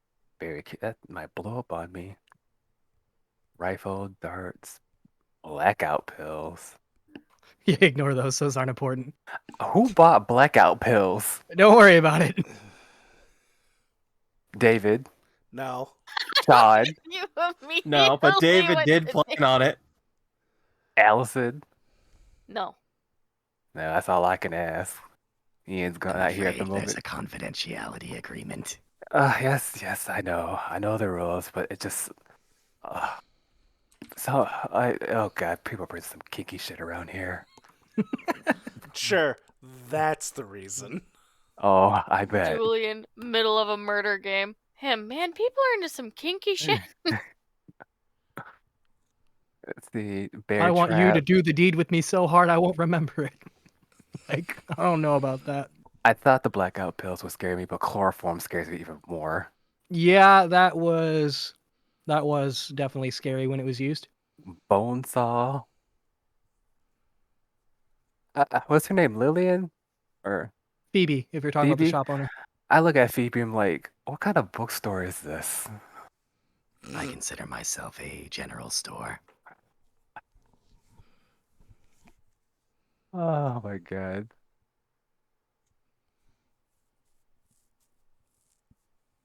Very cute. That might blow up on me. Rifle, darts, blackout pills. You ignore those; those aren't important. Who bought blackout pills? Don't worry about it. David, No. Todd, You immediately No, but David went did to plan on it. Allison. No. No, that's all I can ask. Ian's I'm not here at the afraid there's moment. a confidentiality agreement. Yes, I know. I know the rules, but it just. Uh, oh God, people bring some kinky shit around here. Sure, that's the reason. Oh, I bet. Julian, middle of a murder game. Man, people are into some kinky shit. It's the bear I want you to trap. do the deed with me so hard I won't remember it. Like, I don't know about that. I thought the blackout pills would scare me, but chloroform scares me even more. Yeah, that was definitely scary when it was used. Bone saw. What's her name? Lillian? Or Phoebe, if you're talking about the Phoebe? shop owner. I look at Phoebe, I'm like, what kind of bookstore is this? I consider myself a general store. Oh my God.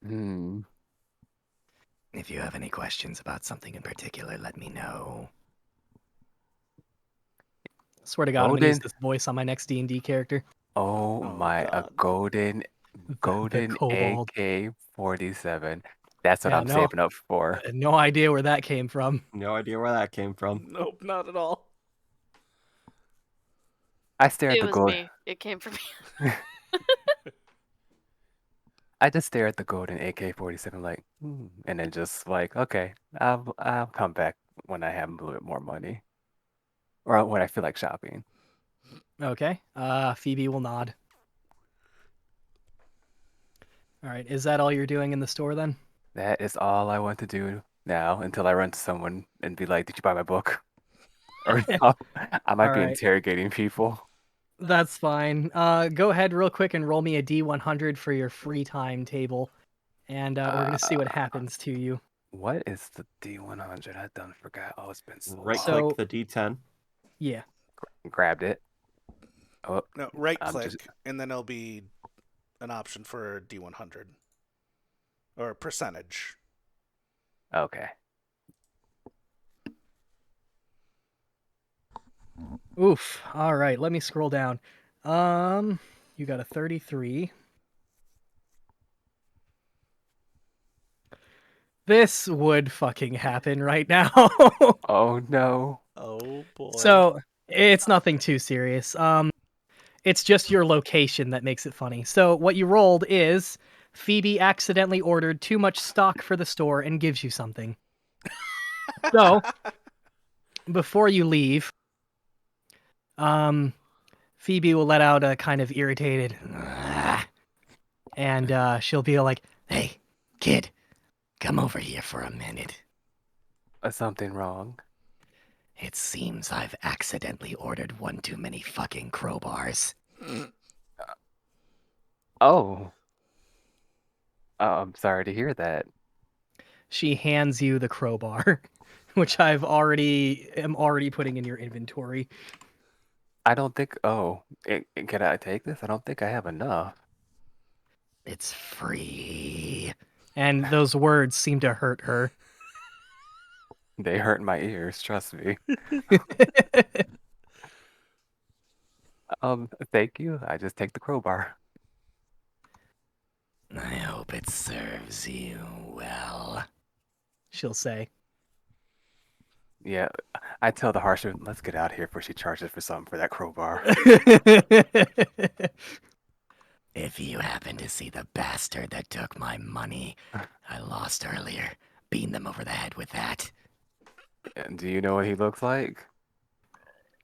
Hmm. If you have any questions about something in particular, let me know. Swear to God, I'm gonna use Golden. this voice on my next D&D character. Oh Oh, my, a God. golden The kobold. AK-47. That's what Yeah, I'm saving up for. no idea where that came from. No idea where that came from. Nope, not at all. I stare at It the was gold. me. It came from me. I just stare at the golden AK-47 like, and then just like, okay, I'll come back when I have a little bit more money, or when I feel like shopping. Okay. Phoebe will nod. All right. Is that all you're doing in the store then? That is all I want to do now until I run to someone and be like, "Did you buy my book?" Or I might All be right. interrogating people. That's fine. Go ahead real quick and roll me a D100 for your free time table, and we're gonna see what happens to you. What is the D100? I done forgot. Oh, it's been so Right long. So- click the D10. Yeah. Grabbed it. Oh, No, right I'm click, just- and then it'll be an option for D100. Or percentage. okay. Oof. All right. Let me scroll down. You got a 33. This would fucking happen right now. Oh no. Oh, boy. So it's nothing too serious. It's just your location that makes it funny. So what you rolled is Phoebe accidentally ordered too much stock for the store and gives you something. So before you leave, Phoebe will let out a kind of irritated, and she'll be like, Hey, kid, come over here for a minute. Something wrong. It seems I've accidentally ordered one too many fucking crowbars. Oh. I'm sorry to hear that. she hands you the crowbar, which am already putting in your inventory. I don't think. Oh, can I take this? I don't think I have enough. It's free. And those words seem to hurt her. They hurt my ears. Trust me. Thank you. I just take the crowbar. I hope it serves you well. She'll say. Yeah, I tell the harsher, let's get out of here before she charges for something for that crowbar. If you happen to see the bastard that took my money I lost earlier, beat them over the head with that. And do you know what he looks like?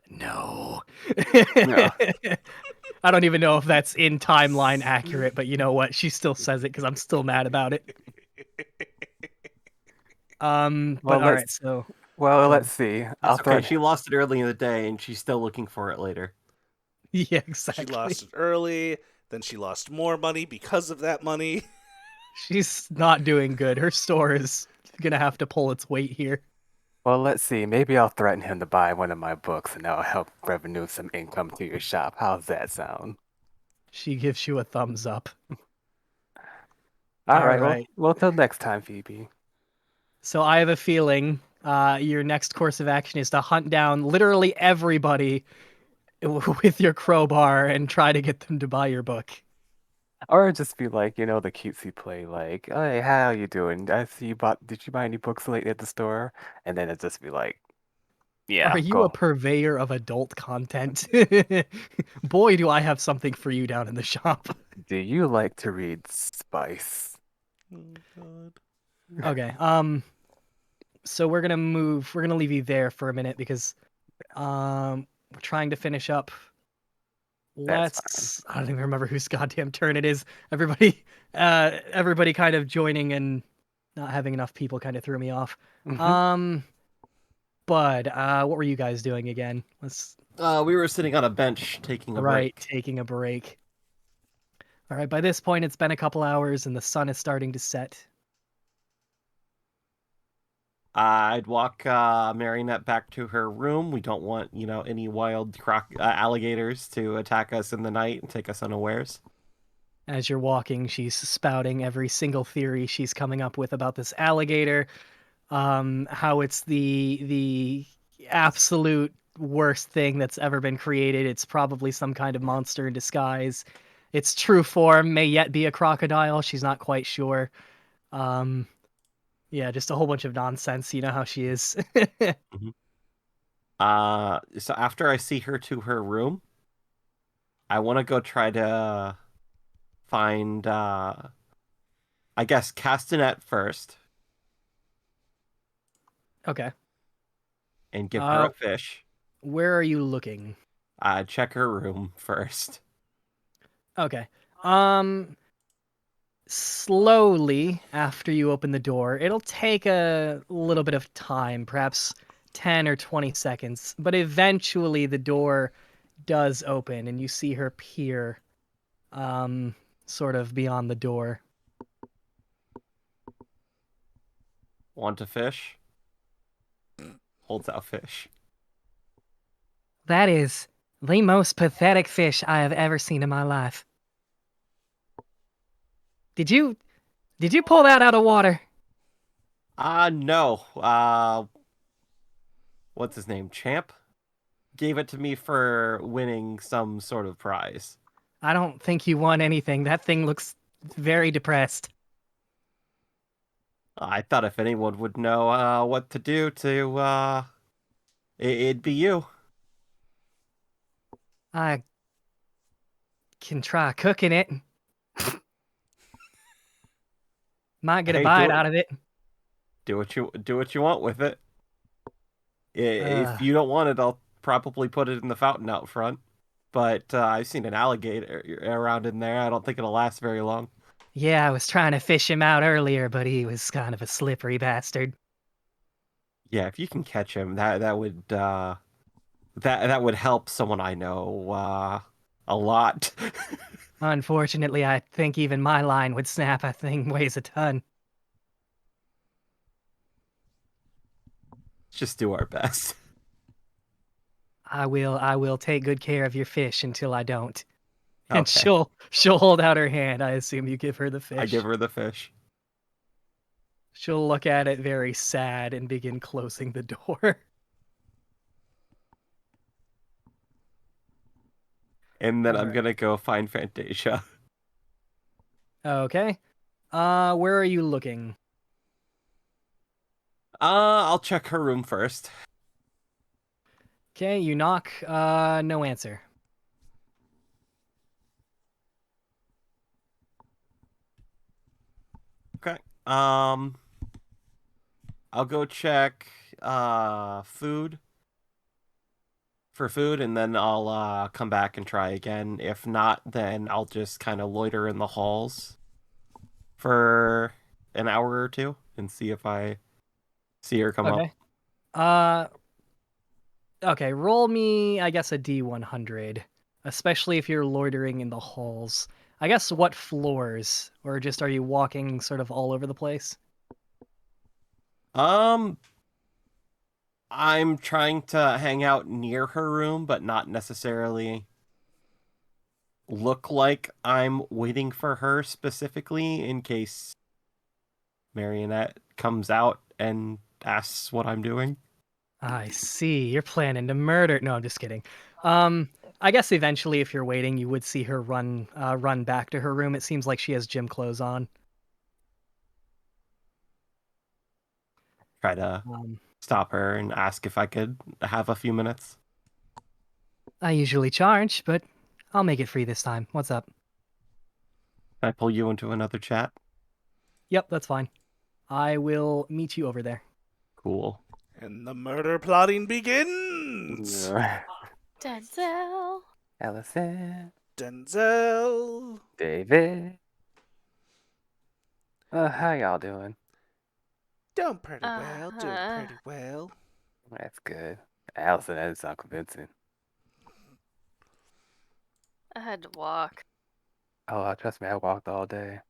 No. No. I don't even know if that's in timeline accurate, but you know what? She still says it because I'm still mad about it. But Well, all right, so let's see. I'll That's okay. threaten. She lost it early in the day, and she's still looking for it later. yeah, She exactly. lost it early, then she lost more money because of that money. She's not doing good. Her store is gonna have to pull its weight here. Well, let's see. Maybe I'll threaten him to buy one of my books, and that'll help revenue some income to your shop. How's that sound? She gives you a thumbs up. All All right. right. Well, till next time, Phoebe. So I have a feeling your next course of action is to hunt down literally everybody with your crowbar and try to get them to buy your book. Or just be like, the cutesy play, like, "Hey, how you doing? I see you bought. Did you buy any books lately at the store?" And then it just be like, "Yeah, Are you a go. purveyor of adult content? Boy, do I have something for you down in the shop. Do you like to read Spice?" Oh, God. Okay. So we're gonna leave you there for a minute because we're trying to finish up. That's fine. I don't even remember whose goddamn turn it is. Everybody kind of joining and not having enough people kind of threw me off. Mhm. Bud, what were you guys doing again? Let's We were sitting on a bench taking a right, break. taking a break. All right, by this point it's been a couple hours and the sun is starting to set. I'd walk Marionette back to her room. We don't want, any wild alligators to attack us in the night and take us unawares. As you're walking, she's spouting every single theory she's coming up with about this alligator. How it's the absolute worst thing that's ever been created. It's probably some kind of monster in disguise. Its true form may yet be a crocodile. She's not quite sure. Um, yeah, just a whole bunch of nonsense. You know how she is. Mhm. So after I see her to her room, I want to go try to find, I guess, Castanet first Okay. and give her a fish. Where are you looking? Check her room first. Okay. Um, Slowly after you open the door, it'll take a little bit of time, perhaps 10 or 20 seconds, but eventually the door does open and you see her peer sort of beyond the door. Want a fish? Holds out fish. That is the most pathetic fish I have ever seen in my life. Did you pull that out of water? No. What's his name? Champ? Gave it to me for winning some sort of prize. I don't think you won anything. That thing looks very depressed. I thought if anyone would know what to do to it'd be you. I can try cooking it. Might get a Hey, bite out of it. do what you want with it. If Uh, you don't want it, I'll probably put it in the fountain out front. But I've seen an alligator around in there. I don't think it'll last very long. yeah, I was trying to fish him out earlier, but he was kind of a slippery bastard. Yeah, if you can catch him, that would that would help someone I know a lot. Unfortunately, I think even my line would snap. That thing weighs a ton. Just do our best. I will take good care of your fish until I don't. And Okay, she'll hold out her hand. I assume you give her the I give fish. her the fish. She'll look at it very sad and begin closing the door. And then I'm Alright. gonna go find Fantasia. Okay. Where are you looking? I'll check her room first. Okay, you knock. No answer. Okay. I'll go check food for food, and then I'll come back and try again. If not, then I'll just kind of loiter in the halls for an hour or two and see if I see her come up. Okay. Okay, roll me, I guess, a D100, especially if you're loitering in the halls. I guess what floors, or just are you walking sort of all over the place? I'm trying to hang out near her room, but not necessarily look like I'm waiting for her specifically in case Marionette comes out and asks what I'm doing. I see. You're planning to murder. No, I'm just kidding. I guess eventually, if you're waiting, you would see her run back to her room. It seems like she has gym clothes on. Try to stop her and ask if I could have a few minutes. I usually charge, but I'll make it free this time. What's up? Can I pull you into another chat? Yep, that's fine. I will meet you over there. Cool. And the murder plotting begins. Denzel. Allison, Denzel. David. How y'all doing? Doing pretty well. Doing pretty well. That's good. Allison, that doesn't sound convincing. I had to walk. Oh, trust me, I walked all day.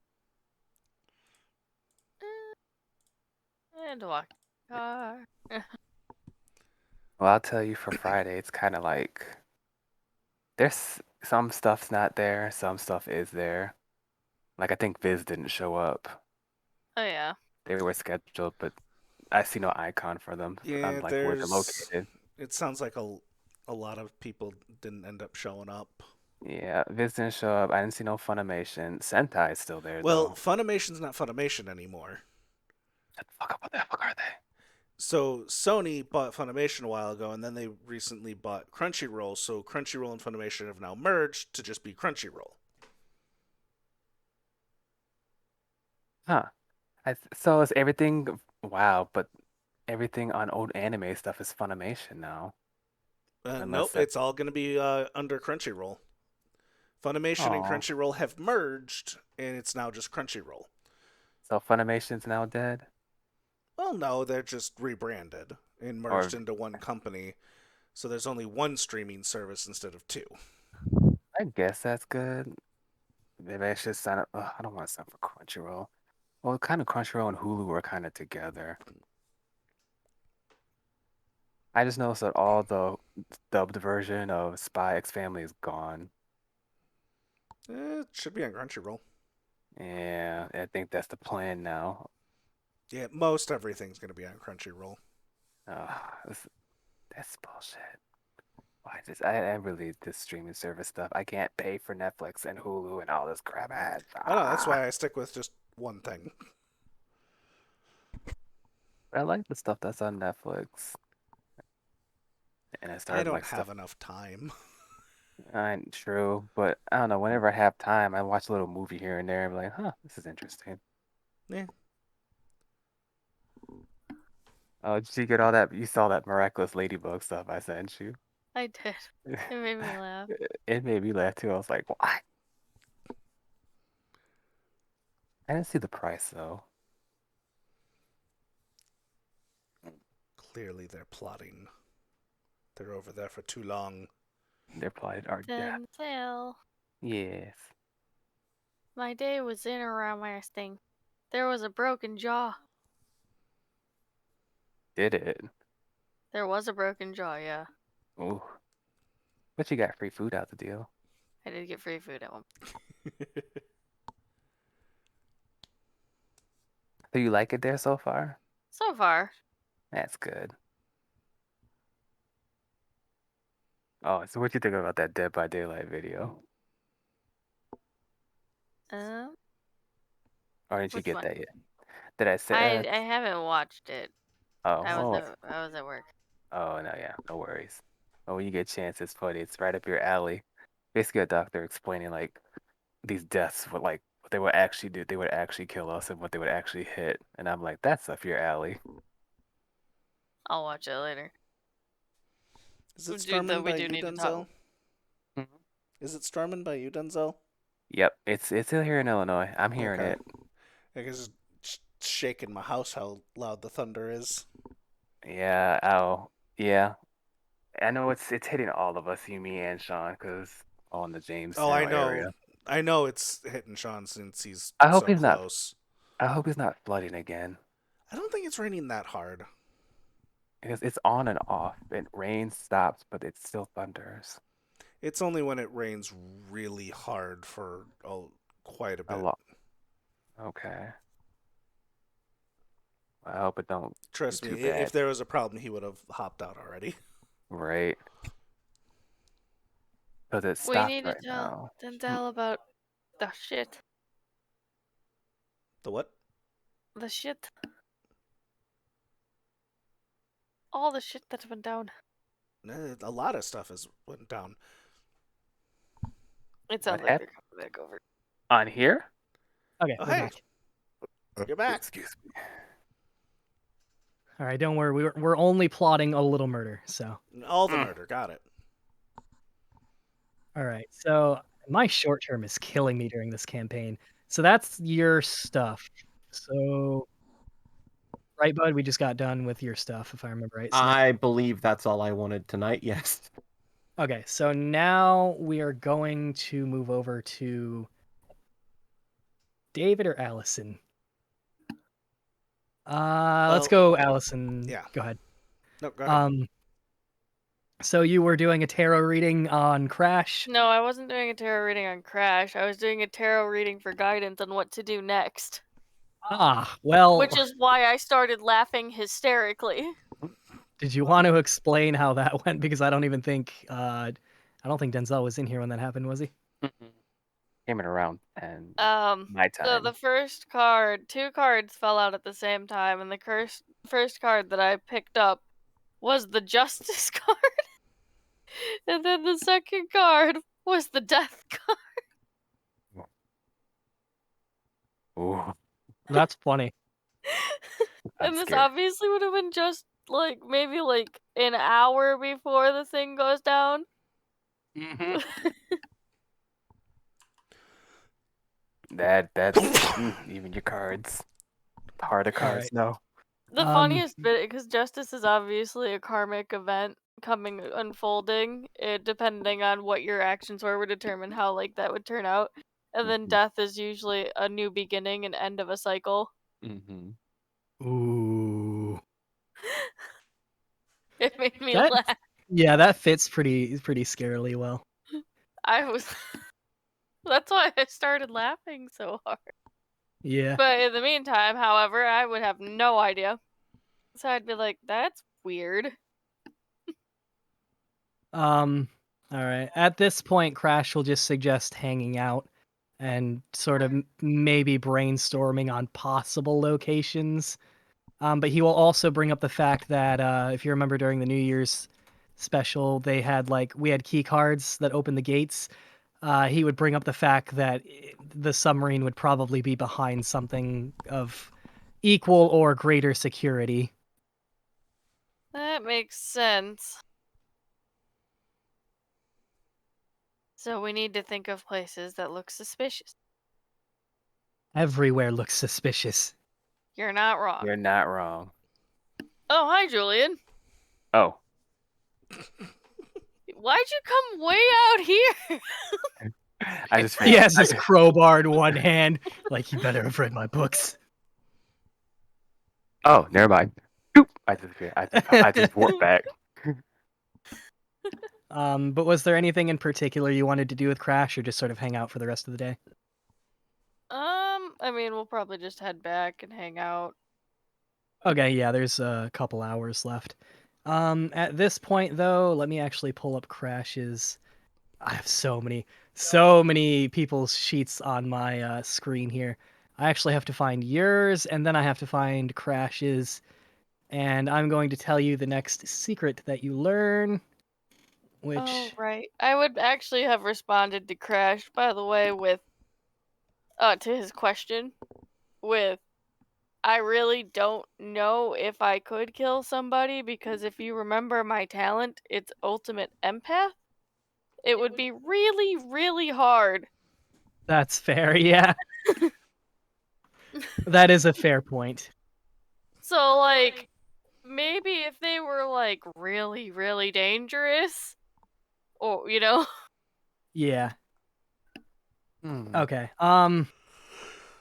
I had to walk. Car. Well, I'll tell you for Friday, it's kind of like there's some stuff's not there, some stuff is there. Like I think Viz didn't show up. Oh yeah. They were scheduled, but I see no icon for them Yeah, on like where they're located. It sounds like a lot of people didn't end up showing up. Yeah, Viz didn't show up. I didn't see no Funimation. Sentai's still there Well, though. Funimation's not Funimation anymore. Shut the fuck up. What the fuck are they? So Sony bought Funimation a while ago, and then they recently bought Crunchyroll. So Crunchyroll and Funimation have now merged to just be Crunchyroll. Huh. So is everything wow, but everything on old anime stuff is Funimation now. Nope, it's all going to be under Crunchyroll. Funimation and Aw. Crunchyroll have merged, and it's now just Crunchyroll. So Funimation's now dead? Well, no, they're just rebranded and merged into one company. So there's only one streaming service instead of two. I guess that's good. Maybe I should sign up. Ugh, I don't want to sign up for Crunchyroll. Well, kind of Crunchyroll and Hulu are kind of together. I just noticed that all the dubbed version of Spy X Family is gone. It should be on Crunchyroll. Yeah, I think that's the plan now. Yeah, most everything's going to be on Crunchyroll. That's bullshit. Why I really this streaming service stuff. I can't pay for Netflix and Hulu and all this crap. I know, that's why I stick with just one thing. I like the stuff that's on Netflix. And I started don't like have stuff. enough time. True, but I don't know. Whenever I have time, I watch a little movie here and there and be like, huh, this is interesting. Yeah. Oh, did you get all that? You saw that miraculous ladybug stuff I sent you. I did. It made me laugh. It made me laugh too. I was like, what? I didn't see the price though. Clearly they're plotting. They're over there for too long. They're probably our death. Denzel. Yes. My day was interesting. There was a broken jaw. Did it? There was a broken jaw, yeah. Ooh. But you got free food out the deal. I did get free food at one point. So you like it there so far? So far. That's good. Oh, so what you think about that Dead by Daylight video? Or didn't you Which get one? that yet? Did I say? I haven't watched it. Oh, I well. was at work. Oh no, yeah, no worries. But when you get a chance, it's funny. It's right up your alley. Basically, a doctor explaining like these deaths, what they would actually do. They would actually kill us, and what they would actually hit. And I'm like, that's up your alley. I'll watch it later. Is it Dude, though, Stormin' we by do you, need to Denzel? talk. Mhm. Is it Stormin' by you, Denzel? Yep, it's still here in Illinois. I'm hearing Okay. it. I guess it's shaking my house how loud the thunder is. Yeah. Oh, yeah. I know it's hitting all of us, you, me, and Sean, because all in the Oh, I Jamestown know. area. I know it's hitting Sean since he's I hope so he's not. close. I hope he's not flooding again. I don't think it's raining that hard. Because it's on and off. It rains, stops, but it still thunders It's only when it rains really hard for quite a a bit. lot. Okay. I hope it don't Trust be me, too bad. if there was a problem, he would have hopped out already. Right. Because it We stopped need to right tell now. Denzel about the shit. The what? The shit. All the shit that went down. A lot of stuff has went down. It sounds What like they're coming back over. On here? Okay, Oh, we're hey. back. You're back. Excuse me. All right, don't worry. We're only plotting a little murder. So, All the murder. Got it. all right. So my short term is killing me during this campaign. So that's your stuff. So, right, bud. We just got done with your stuff, if I remember right. So I believe that's all I wanted tonight. Yes. okay. So now we are going to move over to David or Allison. Let's go, Allison. yeah. Go ahead. No, go ahead. So you were doing a tarot reading on Crash. No, I wasn't doing a tarot reading on Crash. I was doing a tarot reading for guidance on what to do next. Well, Which is why I started laughing hysterically. did you want to explain how that went? Because I don't even think I don't think Denzel was in here when that happened, was he? Came in around and my So time. the first card, two cards fell out at the same time, and the first card that I picked up was the Justice card. And then the second card was the Death card. Ooh, That's funny. I'm And this scared. obviously would have been just like maybe like an hour before the thing goes down. That's even your cards. Heart of cards, right. no. The funniest bit, because Justice is obviously a karmic event unfolding, depending on what your actions were, would determine how like that would turn out. And then death is usually a new beginning and end of a cycle. Mm-hmm. Ooh. It made me That laugh. yeah, that fits pretty scarily well. I was. That's why I started laughing so hard. Yeah. But in the meantime, however, I would have no idea. So I'd be like, that's weird. All right. At this point, Crash will just suggest hanging out and sort of maybe brainstorming on possible locations. But he will also bring up the fact that if you remember during the New Year's special, we had key cards that opened the gates. He would bring up the fact that the submarine would probably be behind something of equal or greater security. That makes sense. So we need to think of places that look suspicious. Everywhere looks suspicious. You're not wrong. You're not wrong. Oh, hi, Julian. Oh, Why'd you come way out here? I just He has his crowbar in one hand, like, you better have read my books. Oh, never mind. Boop. I disappeared. I just warped back. But was there anything in particular you wanted to do with Crash, or just sort of hang out for the rest of the day? I mean, we'll probably just head back and hang out. Okay, yeah, there's a couple hours left. At this point, though, let me actually pull up Crash's. I have so many people's sheets on my screen here. I actually have to find yours, and then I have to find Crash's. And I'm going to tell you the next secret that you learn. which Oh, right. I would actually have responded to Crash, by the way, with to his question with I really don't know if I could kill somebody because if you remember my talent, it's ultimate empath. It would be really, really hard. that's fair. Yeah, that is a fair point. So, like, maybe if they were, like, really, really dangerous, or, you know? Yeah. Hmm. Okay.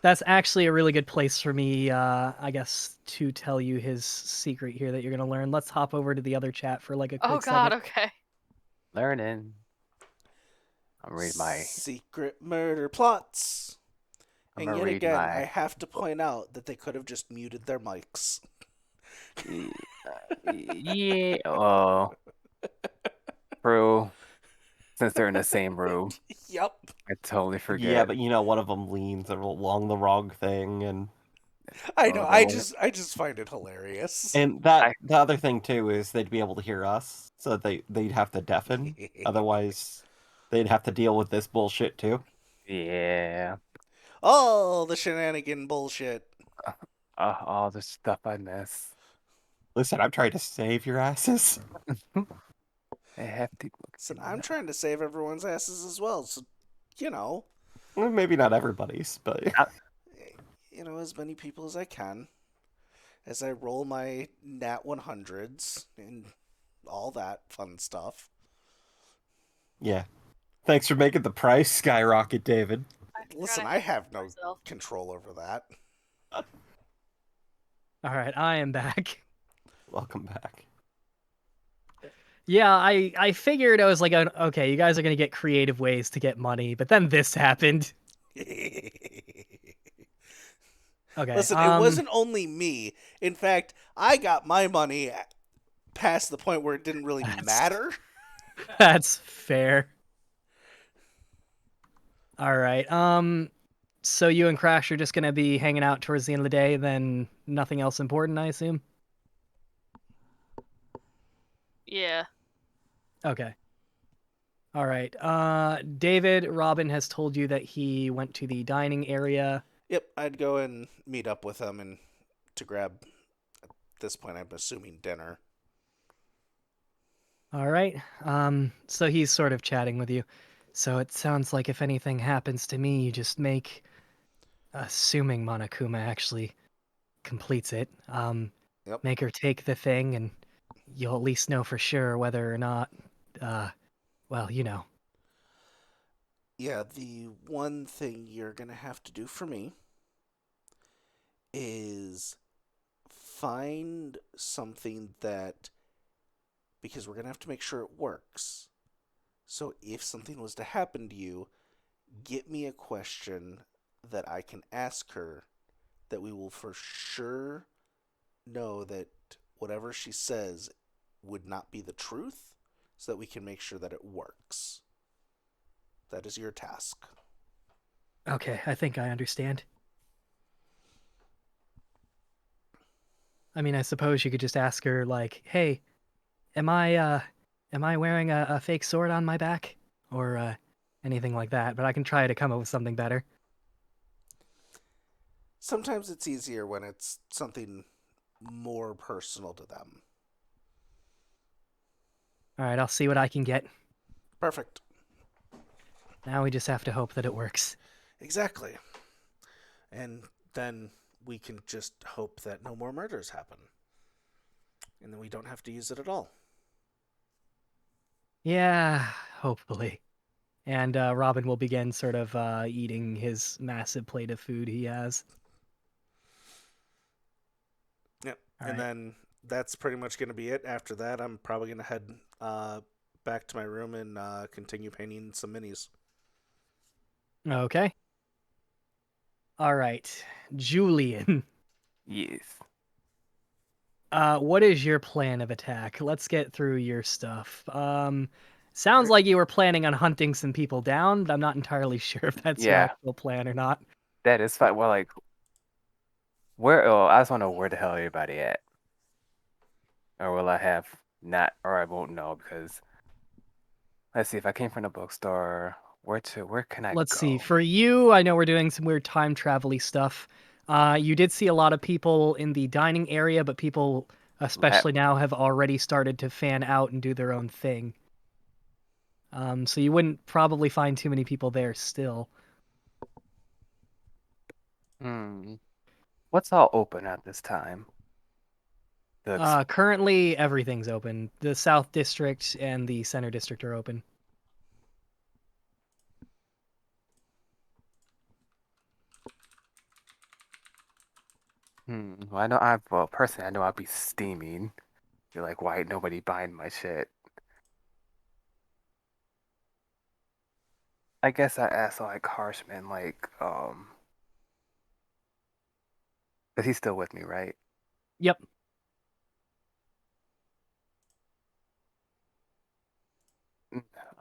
That's actually a really good place for me, I guess, to tell you his secret here that you're gonna learn. Let's hop over to the other chat for like a Oh quick god, second. okay. Learning. I'm reading my. Secret murder plots. I'm And gonna yet read again, my. I have to point out that they could have just muted their mics. Yeah. Oh, true. Since they're in the same room, Yep. I totally Yeah, forget. but one of them leans along the wrong thing, and I Oh, know. the I one- just find it hilarious. that the other thing too is they'd be able to hear us, so they'd have to deafen. Otherwise, they'd have to deal with this bullshit too. Yeah. Oh, the shenanigan bullshit. All the stuff I miss. Listen, I'm trying to save your asses. I have to. So I'm trying to save everyone's asses as well. So, you know, Well, maybe not everybody's, but as many people as I can as I roll my nat 100s and all that fun stuff. yeah. Thanks for making the price skyrocket, David. Listen, I have no control over that. All right, I am back. Welcome back. Yeah, I figured I was like, okay, you guys are gonna get creative ways to get money, but then this happened. Okay. Listen, it wasn't only me. In fact, I got my money past the point where it didn't really matter. That's fair. All right. So you and Crash are just gonna be hanging out towards the end of the day, then nothing else important, I assume? Yeah. Okay. All right. David, Robin has told you that he went to the dining area. Yep, I'd go and meet up with him and to grab, at this point, I'm assuming dinner. All right. So he's sort of chatting with you. So it sounds like if anything happens to me, you just make, assuming Monokuma actually completes it, Yep. make her take the thing, and you'll at least know for sure whether or not, well, you know. Yeah, the one thing you're going to have to do for me is find something that, because we're going to have to make sure it works. So if something was to happen to you, get me a question that I can ask her that we will for sure know that whatever she says would not be the truth, so that we can make sure that it works. That is your task. Okay, I think I understand. I mean, I suppose you could just ask her, like, hey, am I wearing a fake sword on my back? Or, anything like that, but I can try to come up with something better. Sometimes it's easier when it's something more personal to them. Alright, I'll see what I can get. Perfect. Now we just have to hope that it works. Exactly. And then we can just hope that no more murders happen. And then we don't have to use it at all. Yeah, hopefully. And Robin will begin sort of eating his massive plate of food he has. Yep. All And right. then that's pretty much going to be it. After that, I'm probably going to head back to my room and continue painting some minis. Okay. All right. Julian, Yes. what is your plan of attack? Let's get through your stuff. Sounds like you were planning on hunting some people down, but I'm not entirely sure if that's your Yeah, actual plan or not. that is fine. Well, like, where? Oh, I just want to know where the hell everybody at, or will I have not, or I won't know because Let's see, if I came from the bookstore, where can I Let's see. go? For you, I know we're doing some weird time travel-y stuff. You did see a lot of people in the dining area, but people, especially now, have already started to fan out and do their own thing. So you wouldn't probably find too many people there still. What's all open at this time? Currently, everything's open. The South District and the Center District are open. Well, personally, I know I'd be steaming. You're like, why ain't nobody buying my shit? I guess I asked like Harshman, like, is he still with me, right? Yep.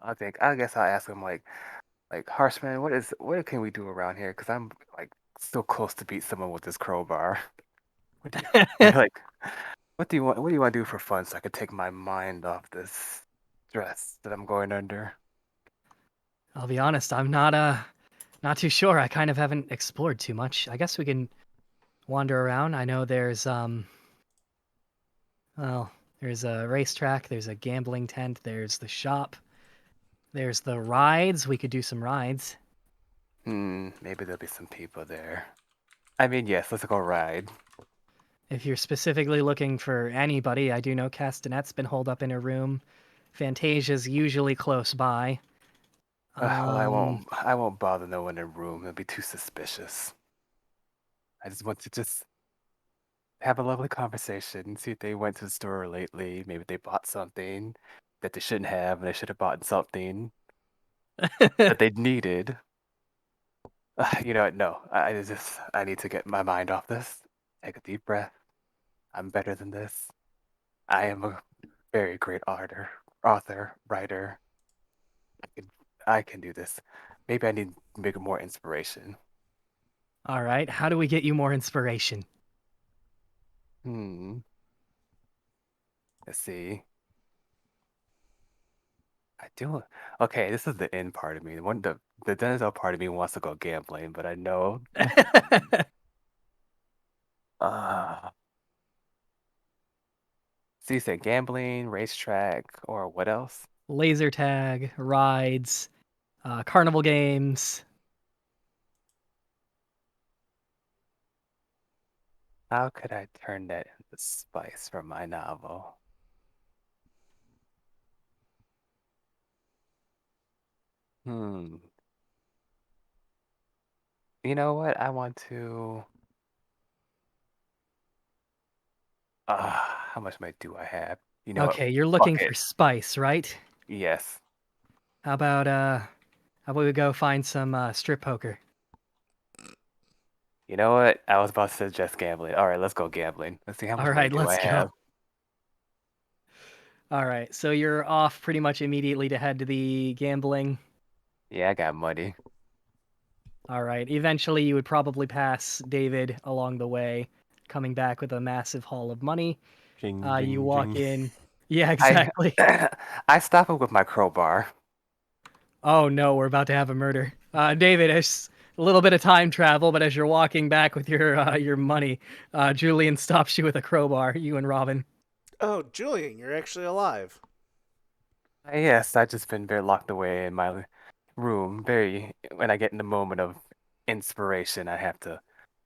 I guess I'll ask him like Harshman, what can we do around here? Because I'm like so close to beat someone with this crowbar. What do you like? What do you want? What do you want to do for fun so I can take my mind off this stress that I'm going under? I'll be honest, I'm not too sure. I kind of haven't explored too much. I guess we can wander around. I know well, there's a racetrack, there's a gambling tent, there's the shop, there's the rides. We could do some rides. Maybe there'll be some people there. I mean, yes, let's go ride. If you're specifically looking for anybody, I do know Castanet's been holed up in a room. Fantasia's usually close by. Well, I won't bother no one in a room. It'll be too suspicious. I just want to just have a lovely conversation, see if they went to the store lately. Maybe they bought something that they shouldn't have, and they should have bought something that they needed. You know what? No, I need to get my mind off this. Take a deep breath. I'm better than this. I am a very great author, writer. I can do this. Maybe I need maybe more inspiration. All right, how do we get you more inspiration? Let's see. I do. Okay, this is the end part of me. The Denzel part of me wants to go gambling, but I know. Uh, so you said gambling, racetrack, or what else? Laser tag, rides, carnival games. How could I turn that into spice for my novel? Hmm. You know what? I want to. How much money do I have? You know what? Okay, you're Fuck looking for it. spice, right? Yes. How about we go find some strip poker? You know what? I was about to suggest gambling. All right, let's go gambling. Let's see how All much money right, do I let's have. go. All right, so you're off pretty much immediately to head to the gambling. Yeah, I got money. All right, eventually you would probably pass David along the way, coming back with a massive haul of money. Jing, You jing, walk jing. in. Yeah, I exactly. I stop him with my crowbar. Oh no, we're about to have a murder. David, it's a little bit of time travel, but as you're walking back with your money, Julian stops you with a crowbar. You and Robin. Oh, Julian, you're actually alive. Yes, I've just been very locked away in my room. When I get in the moment of inspiration, I have to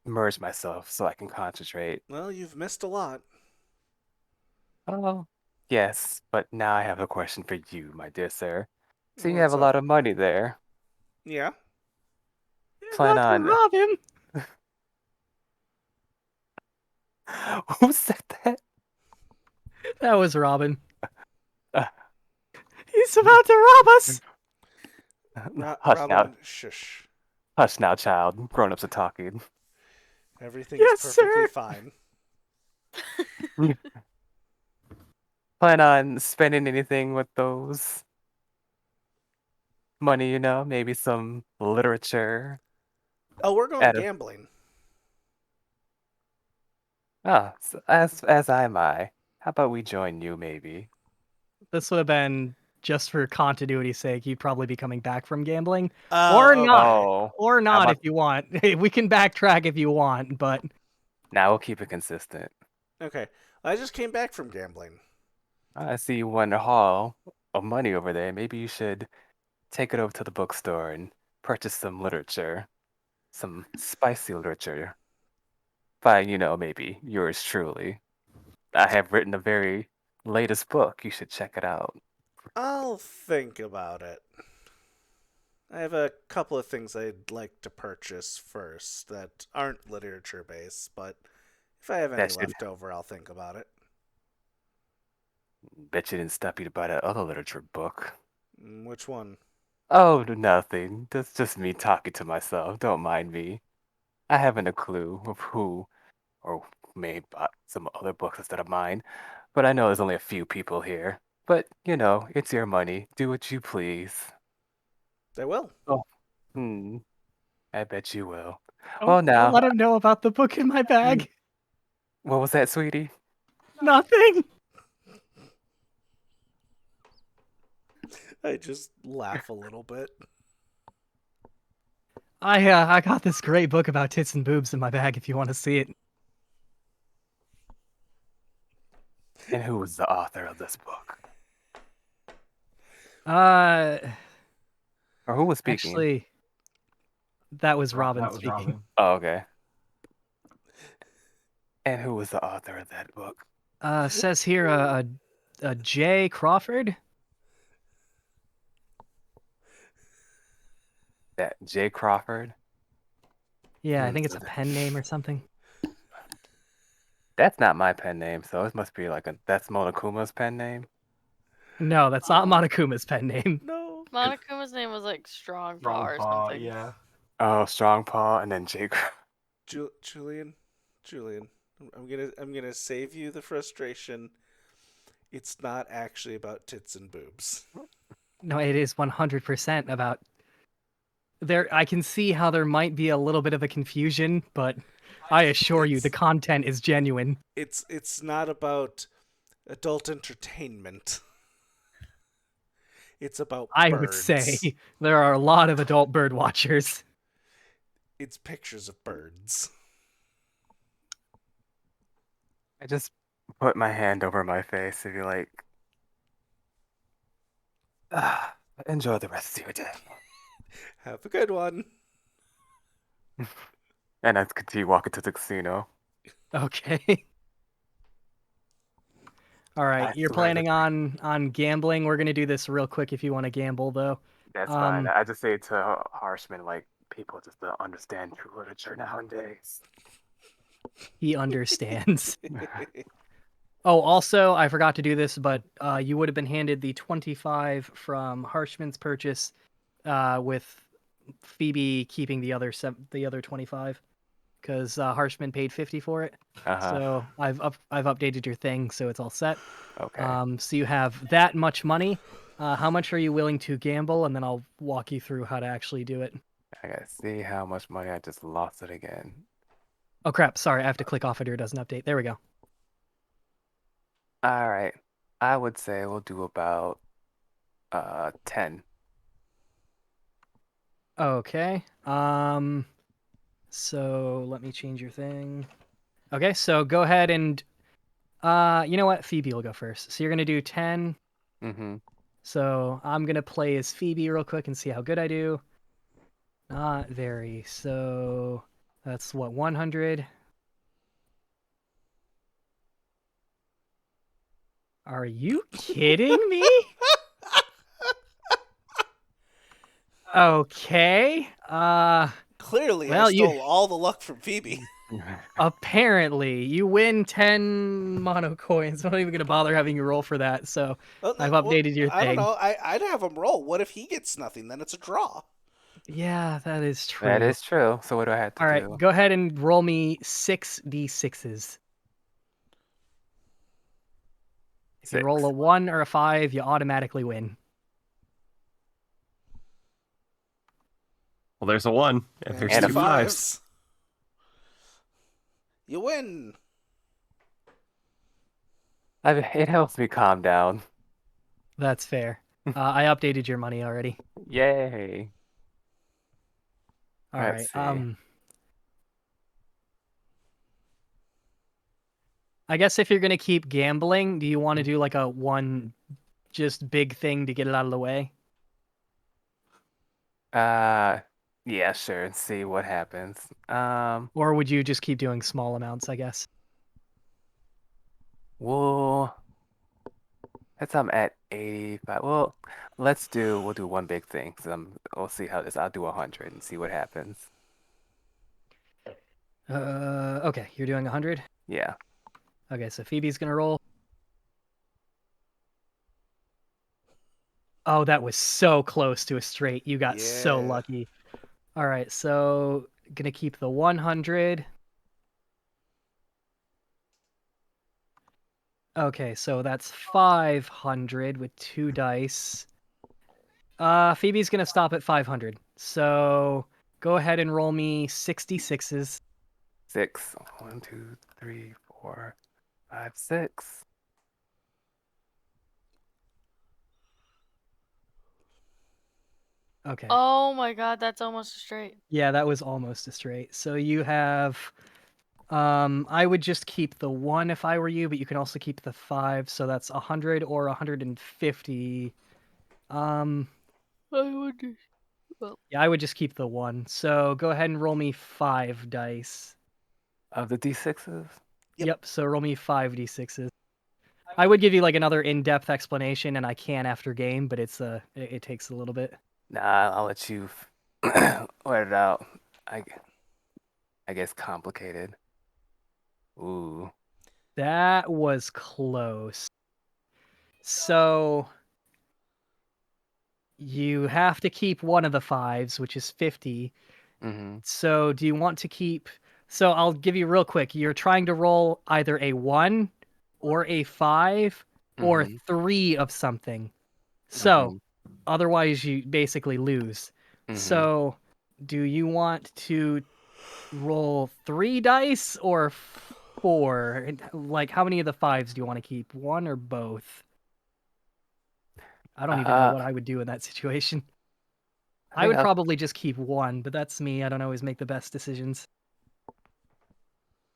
immerse myself so I can concentrate. Well, you've missed a lot. Oh, yes, but now I have a question for you, my dear sir. So you have What's a up? lot of money there. Yeah. Plan About to on. rob him. Who said that? That was Robin. Uh, He's about to rob us. Hush now. Robin, shush. Hush now, child. Grown-ups are talking. Everything's Yes, perfectly sir. fine. Plan on spending anything with those money, maybe some literature. Oh, we're going At a gambling. as am I. How about we join you, maybe? This would have been just for continuity's sake, you'd probably be coming back from gambling. Oh, Or okay. not. Oh, Or not about- if you want. We can backtrack if you want, but now we'll keep it consistent. Okay. I just came back from gambling. I see you won a haul of money over there. Maybe you should take it over to the bookstore and purchase some literature, some spicy literature. By, maybe yours truly. I have written the very latest book. You should check it out. I'll think about it. I have a couple of things I'd like to purchase first that aren't literature based, but if I have any That should left over, I'll think about it. bet you didn't stop you to buy that other literature book. Which one? Oh, nothing. That's just me talking to myself. Don't mind me. I haven't a clue of who or may bought some other books instead of mine, but I know there's only a few people here. But, it's your money. Do what you please. I will. Oh, hmm. I bet you will. Well, don't now, let him know about the book in my bag. what was that, sweetie? Nothing. I just laugh a little bit. I got this great book about tits and boobs in my bag if you want to see it. And who was the author of this book? Uh, Or who was speaking? actually, that was Robin speaking. Robin. Oh, okay. And who was the author of that book? Says here a J. Crawford. That J. Crawford? Yeah, I Hmm, think it's so a pen name or something. that's not my pen name, so it must be that's Monokuma's pen name. No, that's not Monokuma's pen name. No. Monokuma's name was like Strong Paw or something. Yeah. Oh, Strong Paw, and then J. Julian, I'm gonna save you the frustration. It's not actually about tits and boobs. No, it is 100% about. There, I can see how there might be a little bit of a confusion, but I assure you, the content is genuine. It's not about adult entertainment. It's about I birds. would say there are a lot of adult bird watchers. It's pictures of birds. I just put my hand over my face and be like, ah, enjoy the rest of your day. Have a good one. And I continue walking to the casino. Okay. All right, That's you're right. planning on gambling. We're gonna do this real quick if you want to gamble, though. That's fine. I just say to Harshman, like, people just don't understand true literature nowadays. He understands. Oh, also, I forgot to do this, but you would have been handed the 25 from Harshman's purchase, with Phoebe keeping the other 25, because Harshman paid 50 for it. Uh-huh. So I've updated your thing, so it's all set. Okay. So you have that much money. How much are you willing to gamble? And then I'll walk you through how to actually do it. I gotta see how much money I just lost it again. Oh crap! Sorry, I have to click off it or it doesn't update. There we go. All right. I would say we'll do about 10. Okay. So let me change your thing. Okay, so go ahead and you know what? Phoebe will go first. So you're gonna do 10. Mm-hmm. So I'm gonna play as Phoebe real quick and see how good I do. Not very. So that's what, 100. Are you kidding me? Okay. Clearly, Well, I stole all the luck from Phoebe. Apparently, you win 10 mono coins. I'm not even gonna bother having you roll for that. So I've updated your I don't thing. know. I'd have him roll. What if he gets nothing? Then it's a draw. Yeah, that is true. That is true. So what do I have to All do? right, go ahead and roll me 6d6s. If you roll a 6. 1 or a 5, you automatically win. Well, there's a 1, and there's And a 2 5s. You win. It helps me calm down. That's fair. I updated your money already. Yay. All right. Let's see. I guess if you're gonna keep gambling, do you want to do like a one just big thing to get it out of the way? Yeah, sure. And see what happens. Or would you just keep doing small amounts, I guess? We'll since I'm at 85. Well, we'll do one big thing. We'll see how this. I'll do 100 and see what happens. Okay, you're doing 100? Yeah. Okay, so Phoebe's gonna roll. Oh, that was so close to a straight. You got so Yeah. lucky. All right, so gonna keep the 100. Okay, so that's 500 with 2 dice. Phoebe's gonna stop at 500. So go ahead and roll me 66s. 6. 1, 2, 3, 4, 5, 6. Okay. Oh my god, that's almost a straight. Yeah, that was almost a straight. So you have I would just keep the 1 if I were you, but you can also keep the 5, so that's 100 or 150. I wonder. Yeah, I would just keep the 1. So go ahead and roll me 5 dice. Of the D6s? Yep, so roll me 5d6s. I would give you like another in-depth explanation, and I can after game, but it takes a little bit. Nah, I'll let you let it out. I, I guess complicated. Ooh. That was close. So you have to keep one of the 5s, which is 50. Mm-hmm. So do you want to keep... So I'll give you real quick. You're trying to roll either a 1 or a 5 or Mm-hmm. 3 of something. So Mm-hmm. otherwise you basically lose. Mm-hmm. So do you want to roll 3 dice or 4? Like, how many of the 5s do you want to keep? 1 or both? I don't even know what I would do in that situation. I would probably just keep 1, but that's me. I don't always make the best decisions.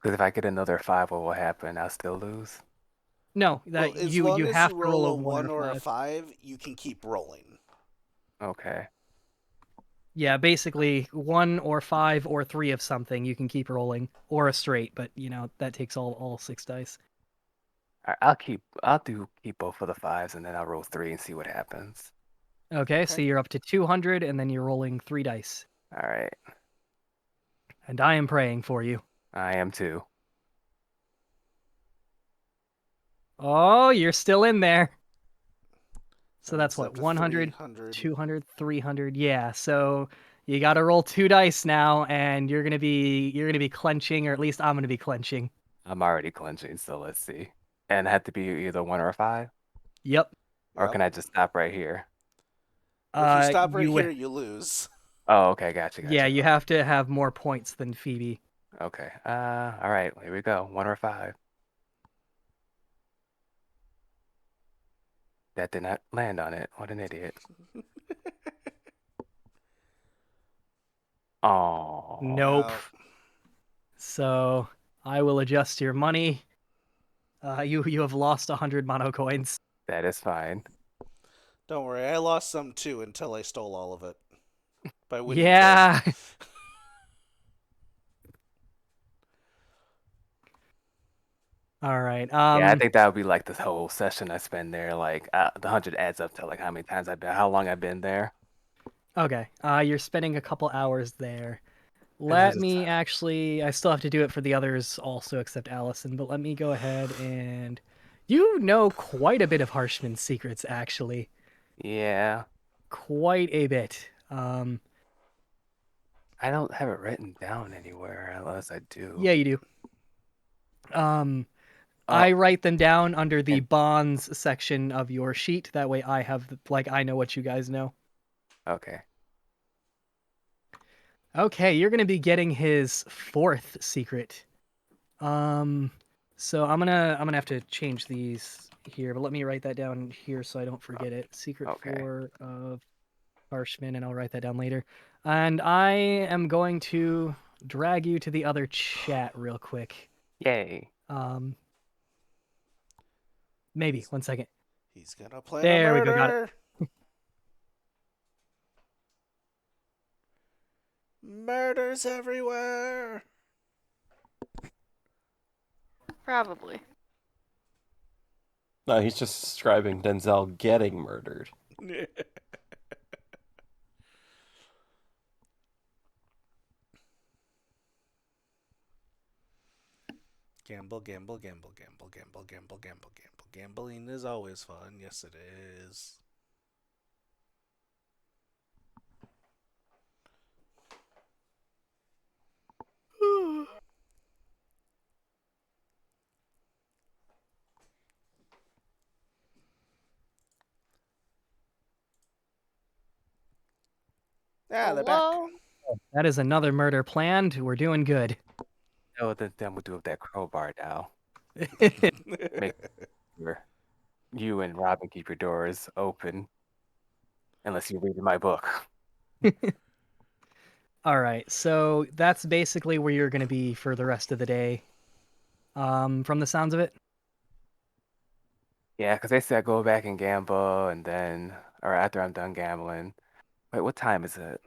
Because if I get another 5, what will happen? I'll still lose. No, Well, that as you long you as have you to roll roll a a 1 1 or or a 5. 5, you can keep rolling. Okay. Yeah, basically 1 or 5 or 3 of something you can keep rolling, or a straight, but that takes all 6 dice. I'll keep both of the 5s and then I'll roll 3 and see what happens. Okay, so you're up to 200, and then you're rolling 3 dice. All right. And I am praying for you. I am too. Oh, you're still in there. So And that's it's what, up to 100, 300. 200, 300. Yeah, so you got to roll 2 dice now, and you're gonna be clenching, or at least I'm gonna be clenching. I'm already clenching, so let's see. And it had to be either 1 or a 5? Yep. Or Yep. can I just stop right here? If you stop right you here, you lose. Oh, okay, gotcha. Yeah, you have to have more points than Phoebe. Okay. All right, here we go. 1 or 5. That did not land on it. What an idiot. Oh. Nope. Yep. So I will adjust your money. You have lost 100 mono coins. That is fine. Don't worry, I lost some too until I stole all of it. By winning Yeah. big. All right. Yeah, I think that would be like the whole session I spend there. Like the 100 adds up to like how many times how long I've been there. Okay. You're spending a couple hours there. And Let me actually... I still have to do it for the others also, except Allison, but let me go ahead and... You know quite a bit of Harshman's secrets, actually. Yeah. Quite a bit. I don't have it written down anywhere unless I do. Yeah, you do. I write them down under the bonds section of your sheet. That way I have, I know what you guys know. Okay. Okay, you're going to be getting his 4th secret. So I'm gonna have to change these here, but let me write that down here so I don't forget it. Secret Okay. 4 of Harshman, and I'll write that down later. And I am going to drag you to the other chat real quick. Yay. Maybe 1 second. He's gonna plan There a we go, got it. murder. Murders everywhere. Probably. No, he's just describing Denzel getting murdered. Gamble, gamble, gamble, gamble, gamble, gamble, gamble, gamble. Gambling is always fun. Yes, it is. Ah, they're back. Hello? That is another murder planned. We're doing good. Oh, then we'll do with that crowbar now. Make sure you and Robin keep your doors open. Unless you're reading my book. All right, so that's basically where you're going to be for the rest of the day. From the sounds of it. Yeah, because they said go back and gamble, and then, or after I'm done gambling. Wait, what time is it?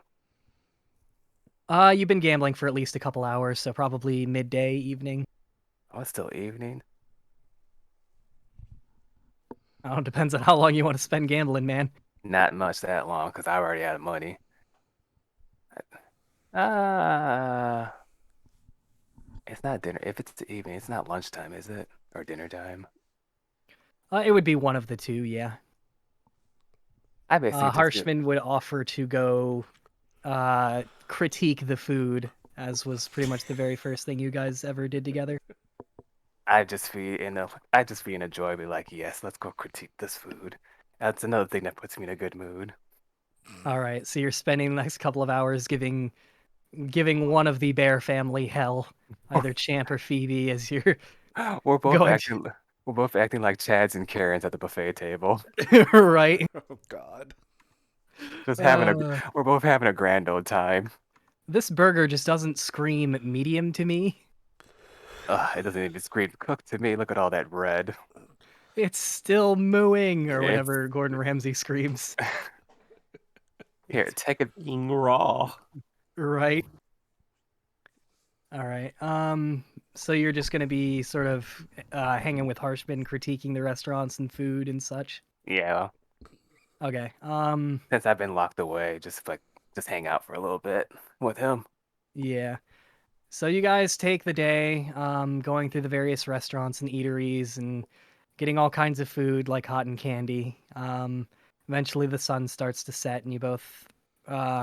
You've been gambling for at least a couple hours, so probably midday, evening. Oh, it's still evening. Depends on how long you want to spend gambling, man. Not much that long, because I already had money. Uh, it's not dinner. If it's the evening, it's not lunchtime, is it? Or dinner time? It would be one of the two, yeah. I basically just get, Harshman would offer to go critique the food, as was pretty much the very first thing you guys ever did together. I just be in a joy, be like, yes, let's go critique this food. That's another thing that puts me in a good mood. All right, so you're spending the next couple of hours giving one of the Bear family hell, either Champ or Phoebe, as you're We're both going acting. We're both acting like Chads and Karens at the buffet table. right. Oh, God. Just Uh, we're both having a grand old time. This burger just doesn't scream medium to me. It doesn't even scream cooked to me. Look at all that bread. It's still mooing, or It's whatever Gordon Ramsay screams. here. Take it. Being raw. Right. All right. So you're just gonna be sort of hanging with Harshman, critiquing the restaurants and food and such. Yeah. Okay. Since I've been locked away, just hang out for a little bit with him. Yeah. So you guys take the day, going through the various restaurants and eateries and getting all kinds of food like cotton candy. Eventually the sun starts to set and you both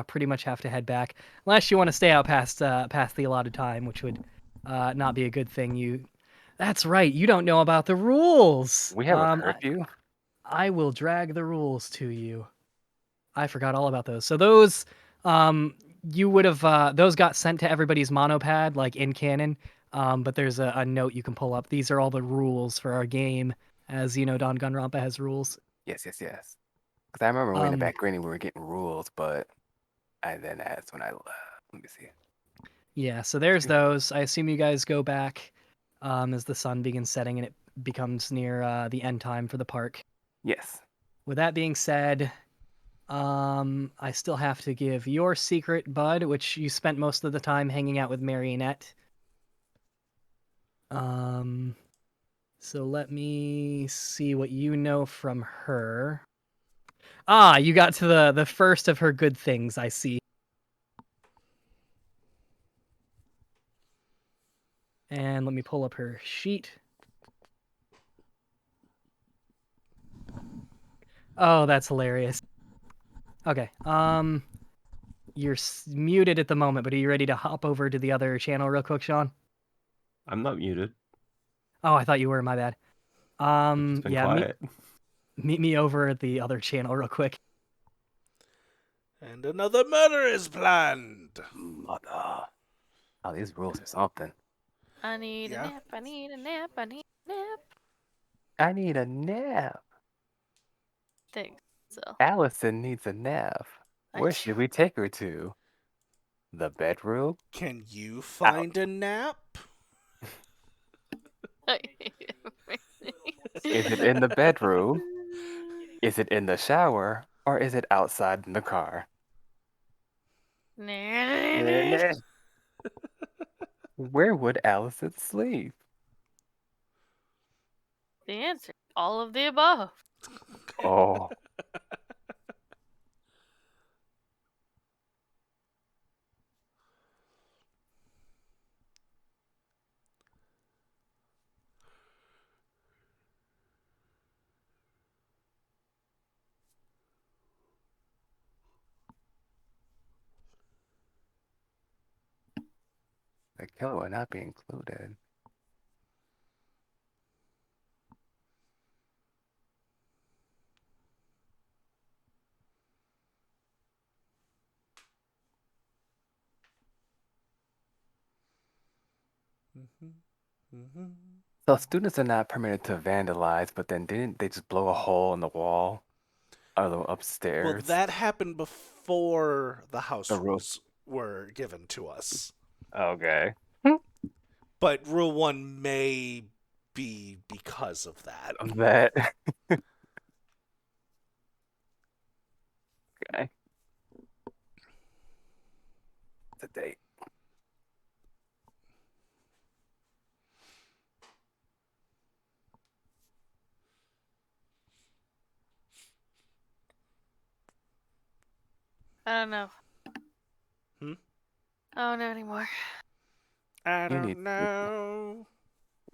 pretty much have to head back, unless you want to stay out past the allotted time, which would not be a good thing. That's right. You don't know about the rules. We have a curfew. I will drag the rules to you. I forgot all about those. So those, you would have those got sent to everybody's monopad, like in canon. But there's a note you can pull up. These are all the rules for our game, as you know, Danganronpa has rules. Yes. Because I remember way in the back granny we were getting rules, but that's when I left. Let me see. Yeah, so there's those. I assume you guys go back as the sun begins setting and it becomes near the end time for the park. Yes. With that being said, I still have to give your secret, Bud, which you spent most of the time hanging out with Marionette. So let me see what you know from her. You got to the first of her good things, I see. And let me pull up her sheet. Oh, that's hilarious. Okay, you're muted at the moment, but are you ready to hop over to the other channel real quick, Sean? I'm not muted. Oh, I thought you were, my bad. I've just been quiet. Meet me over at the other channel real quick. And another murder is planned. Mother. Oh, these rules are something. I need Yeah. a nap. I need a nap. I need a nap. I need a nap. Thanks. So Allison needs a nap. Where should we take her to? The bedroom? Can you find a nap? Is it in the bedroom? Is it in the shower? Or is it outside in the car? The Where would Allison sleep? answer: all of the above. Oh, the killer would not be included. So students are not permitted to vandalize, but then didn't they just blow a hole in the wall or the Well, upstairs? that happened before the house The rule. rules were given to us. Okay. But Rule 1 may be because of that. That. Okay. It's a date. I don't know. Hmm? I don't know anymore. I You don't need know.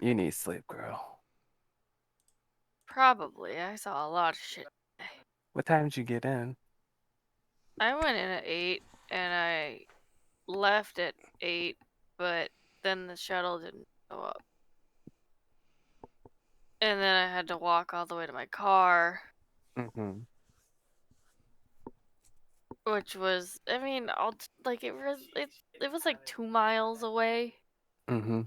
You need sleep, girl. Probably. I saw a lot of shit today. What time did you get in? I went in at 8 and I left at 8, but then the shuttle didn't go up. And then I had to walk all the way to my car, Mm-hmm. which was, I mean, it was like 2 miles away. Mm-hmm.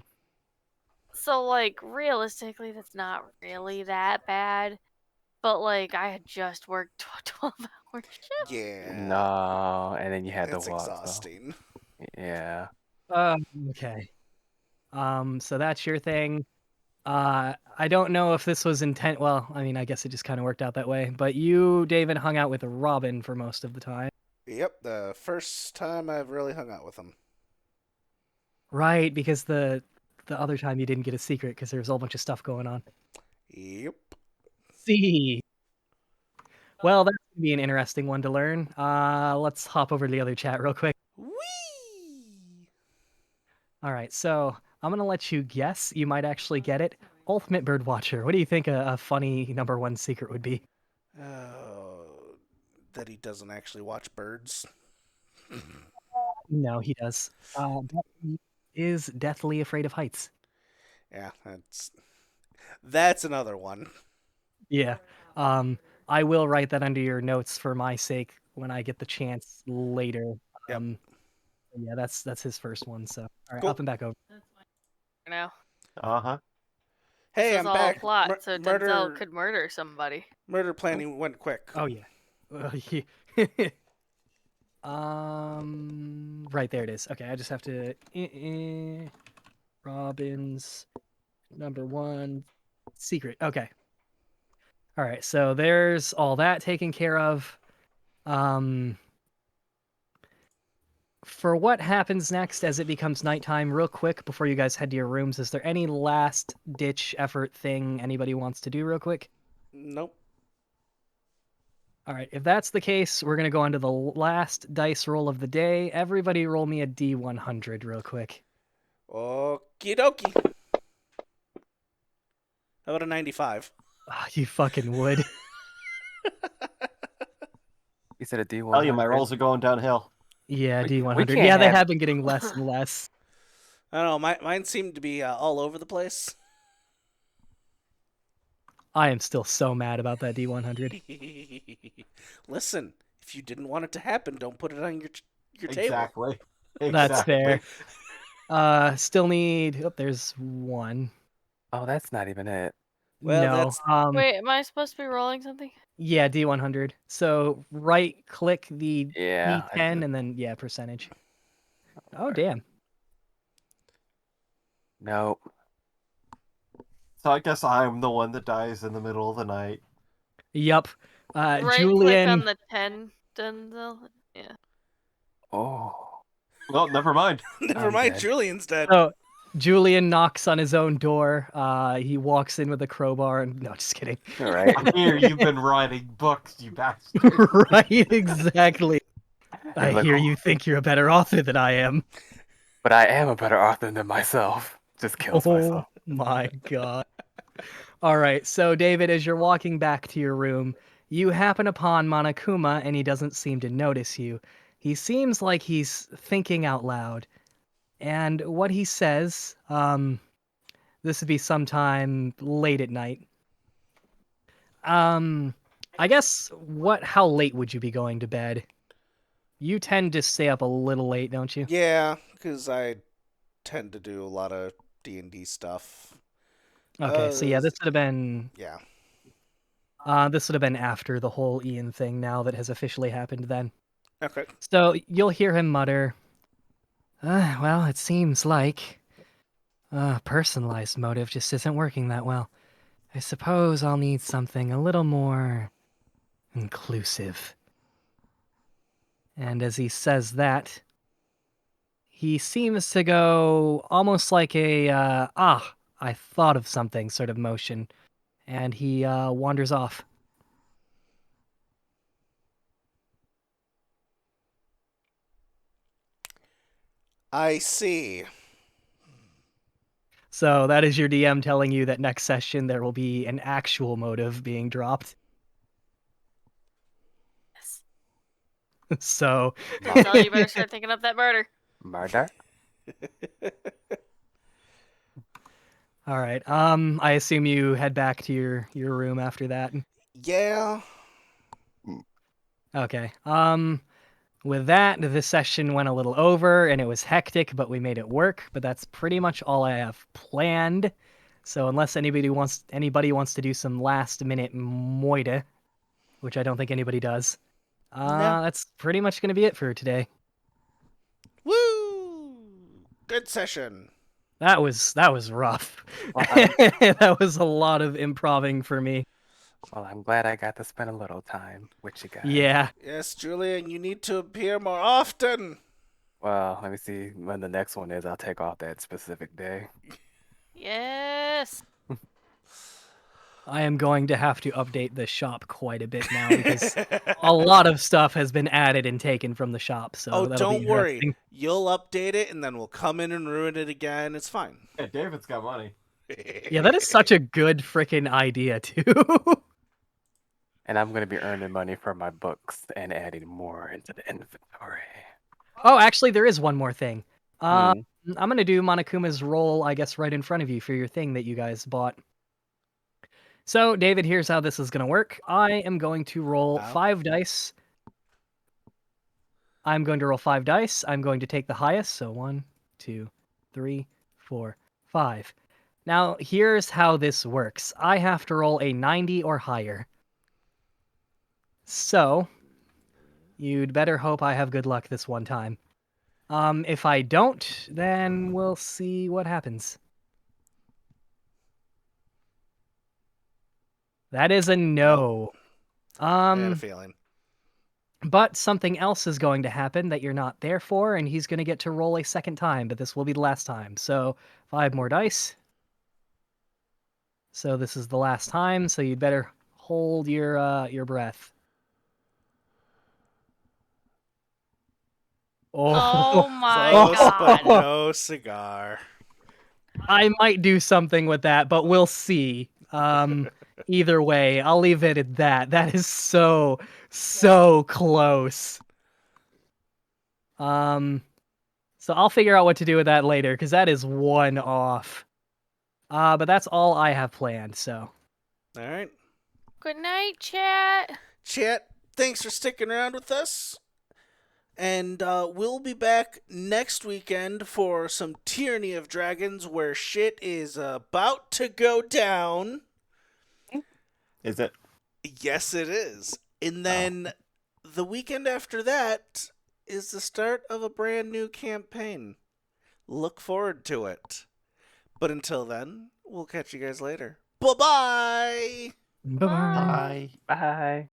So like realistically that's not really that bad. But like I had just worked 12-hour shift. Yeah. No, and then you had to It's walk, so exhausting. yeah. Okay. So that's your thing. I don't know if this was intent. Well, I mean, I guess it just kind of worked out that way. But you, David, hung out with Robin for most of the time. Yep, the first time I've really hung out with him. Right, because the other time you didn't get a secret because there was a whole bunch of stuff going on. Yep. See. Well, that's gonna be an interesting one to learn. Let's hop over to the other chat real quick. Whee! All right, so I'm gonna let you guess. You might actually get it. Ultimate Birdwatcher. What do you think a funny #1 secret would be? Oh, that he doesn't actually watch birds. No, he does. He is deathly afraid of heights. Yeah, that's another one. Yeah. I will write that under your notes for my sake when I get the chance later. Yep. Yeah, that's his first one. So, all right, Cool. up and back over. Now Uh-huh. Hey, this I'm is all back. a plot, so murder, Denzel could murder somebody. murder planning went quick. Oh yeah. Right there it is. Okay, I just have to. Robin's #1 secret. Okay. All right, so there's all that taken care of. For what happens next as it becomes nighttime, real quick before you guys head to your rooms, is there any last ditch effort thing anybody wants to do real quick? Nope. All right, if that's the case, we're going to go on to the last dice roll of the day. Everybody roll me a D100 real quick. Okie dokie. How about a 95? Oh, you fucking would. You said a D100. Tell you, my rolls are going downhill. Yeah, We D100. can't Yeah, they have- have been getting less and less. I don't know. Mine seemed to be all over the place. I am still so mad about that D100. Listen, if you didn't want it to happen, don't put it on your table. Exactly. That's fair. Still need. Oh, there's one. Oh, that's not even it. Well, No. that's- Wait, am I supposed to be rolling something? Yeah, D100. So right click the Yeah, I D10 did. and then yeah, percentage. Oh Alright. damn. Nope. So I guess I'm the one that dies in the middle of the night. Yup. Right click Julian. on the 10, Denzel. Yeah. Oh, Well, never mind. Never I'm mind, dead. Julian's dead. So Julian knocks on his own door. He walks in with a crowbar and no, just kidding. All right. I hear you've been writing books, you bastard. Right, exactly. I Like, hear oh, you think you're a better author than I am. but I am a better author than myself. Just kills Oh myself. my god. All right, so David, as you're walking back to your room, you happen upon Monokuma and he doesn't seem to notice you. He seems like he's thinking out loud. And what he says, this would be sometime late at night. I guess how late would you be going to bed? You tend to stay up a little late, don't you? Yeah, because I tend to do a lot of D&D stuff. Okay, so yeah, this would have been Yeah. this would have been after the whole Ian thing now that has officially happened then. Okay. So you'll hear him mutter, well, it seems like personalized motive just isn't working that well. I suppose I'll need something a little more inclusive. And as he says that, he seems to go almost like a, I thought of something sort of motion. And he wanders off. I see. So that is your DM telling you that next session there will be an actual motive being dropped. Yes. So Denzel, you better start thinking up that murder. Murder? all right. I assume you head back to your room after that. Yeah. Okay. With that, this session went a little over and it was hectic, but we made it work. But that's pretty much all I have planned. So unless anybody wants to do some last minute moida, which I don't think anybody does, No. that's pretty much gonna be it for today. Woo! Good session. That was rough. Well, That was a lot of improving for me. Well, I'm glad I got to spend a little time with you guys. Yeah. Yes, Julian, you need to appear more often. Well, let me see when the next one is. I'll take off that specific day. Yes. I am going to have to update the shop quite a bit now because a lot of stuff has been added and taken from the shop. So Oh, that'll be don't worry. interesting. You'll update it, and then we'll come in and ruin it again. It's fine. Yeah, David's got money. Yeah, that is such a good freaking idea too. And I'm going to be earning money for my books and adding more into the inventory. Oh, actually, there is one more thing. Hmm. I'm gonna do Monokuma's roll, I guess, right in front of you for your thing that you guys bought. So, David, here's how this is gonna work. I am going to roll Ow. 5 dice. I'm going to roll 5 dice. I'm going to take the highest. So 1, 2, 3, 4, 5. Now, here's how this works. I have to roll a 90 or higher. So, you'd better hope I have good luck this one time. If I don't, then we'll see what happens. That is a no. I had a feeling. But something else is going to happen that you're not there for, and he's going to get to roll a second time, but this will be the last time. So 5 more dice. So this is the last time, so you'd better hold your breath. Oh my Close, but god. no cigar. I might do something with that, but we'll see. Either way, I'll leave it at that. That is so close. So I'll figure out what to do with that later, because that is one off. But that's all I have planned, so. All right. Good night, chat. Chat, thanks for sticking around with us. And we'll be back next weekend for some Tyranny of Dragons where shit is about to go down. Is it? Yes, it is. And then the weekend after that is the start of a brand new campaign. Look forward to it. But until then, we'll catch you guys later. Bye-bye! Bye-bye. Bye. Bye.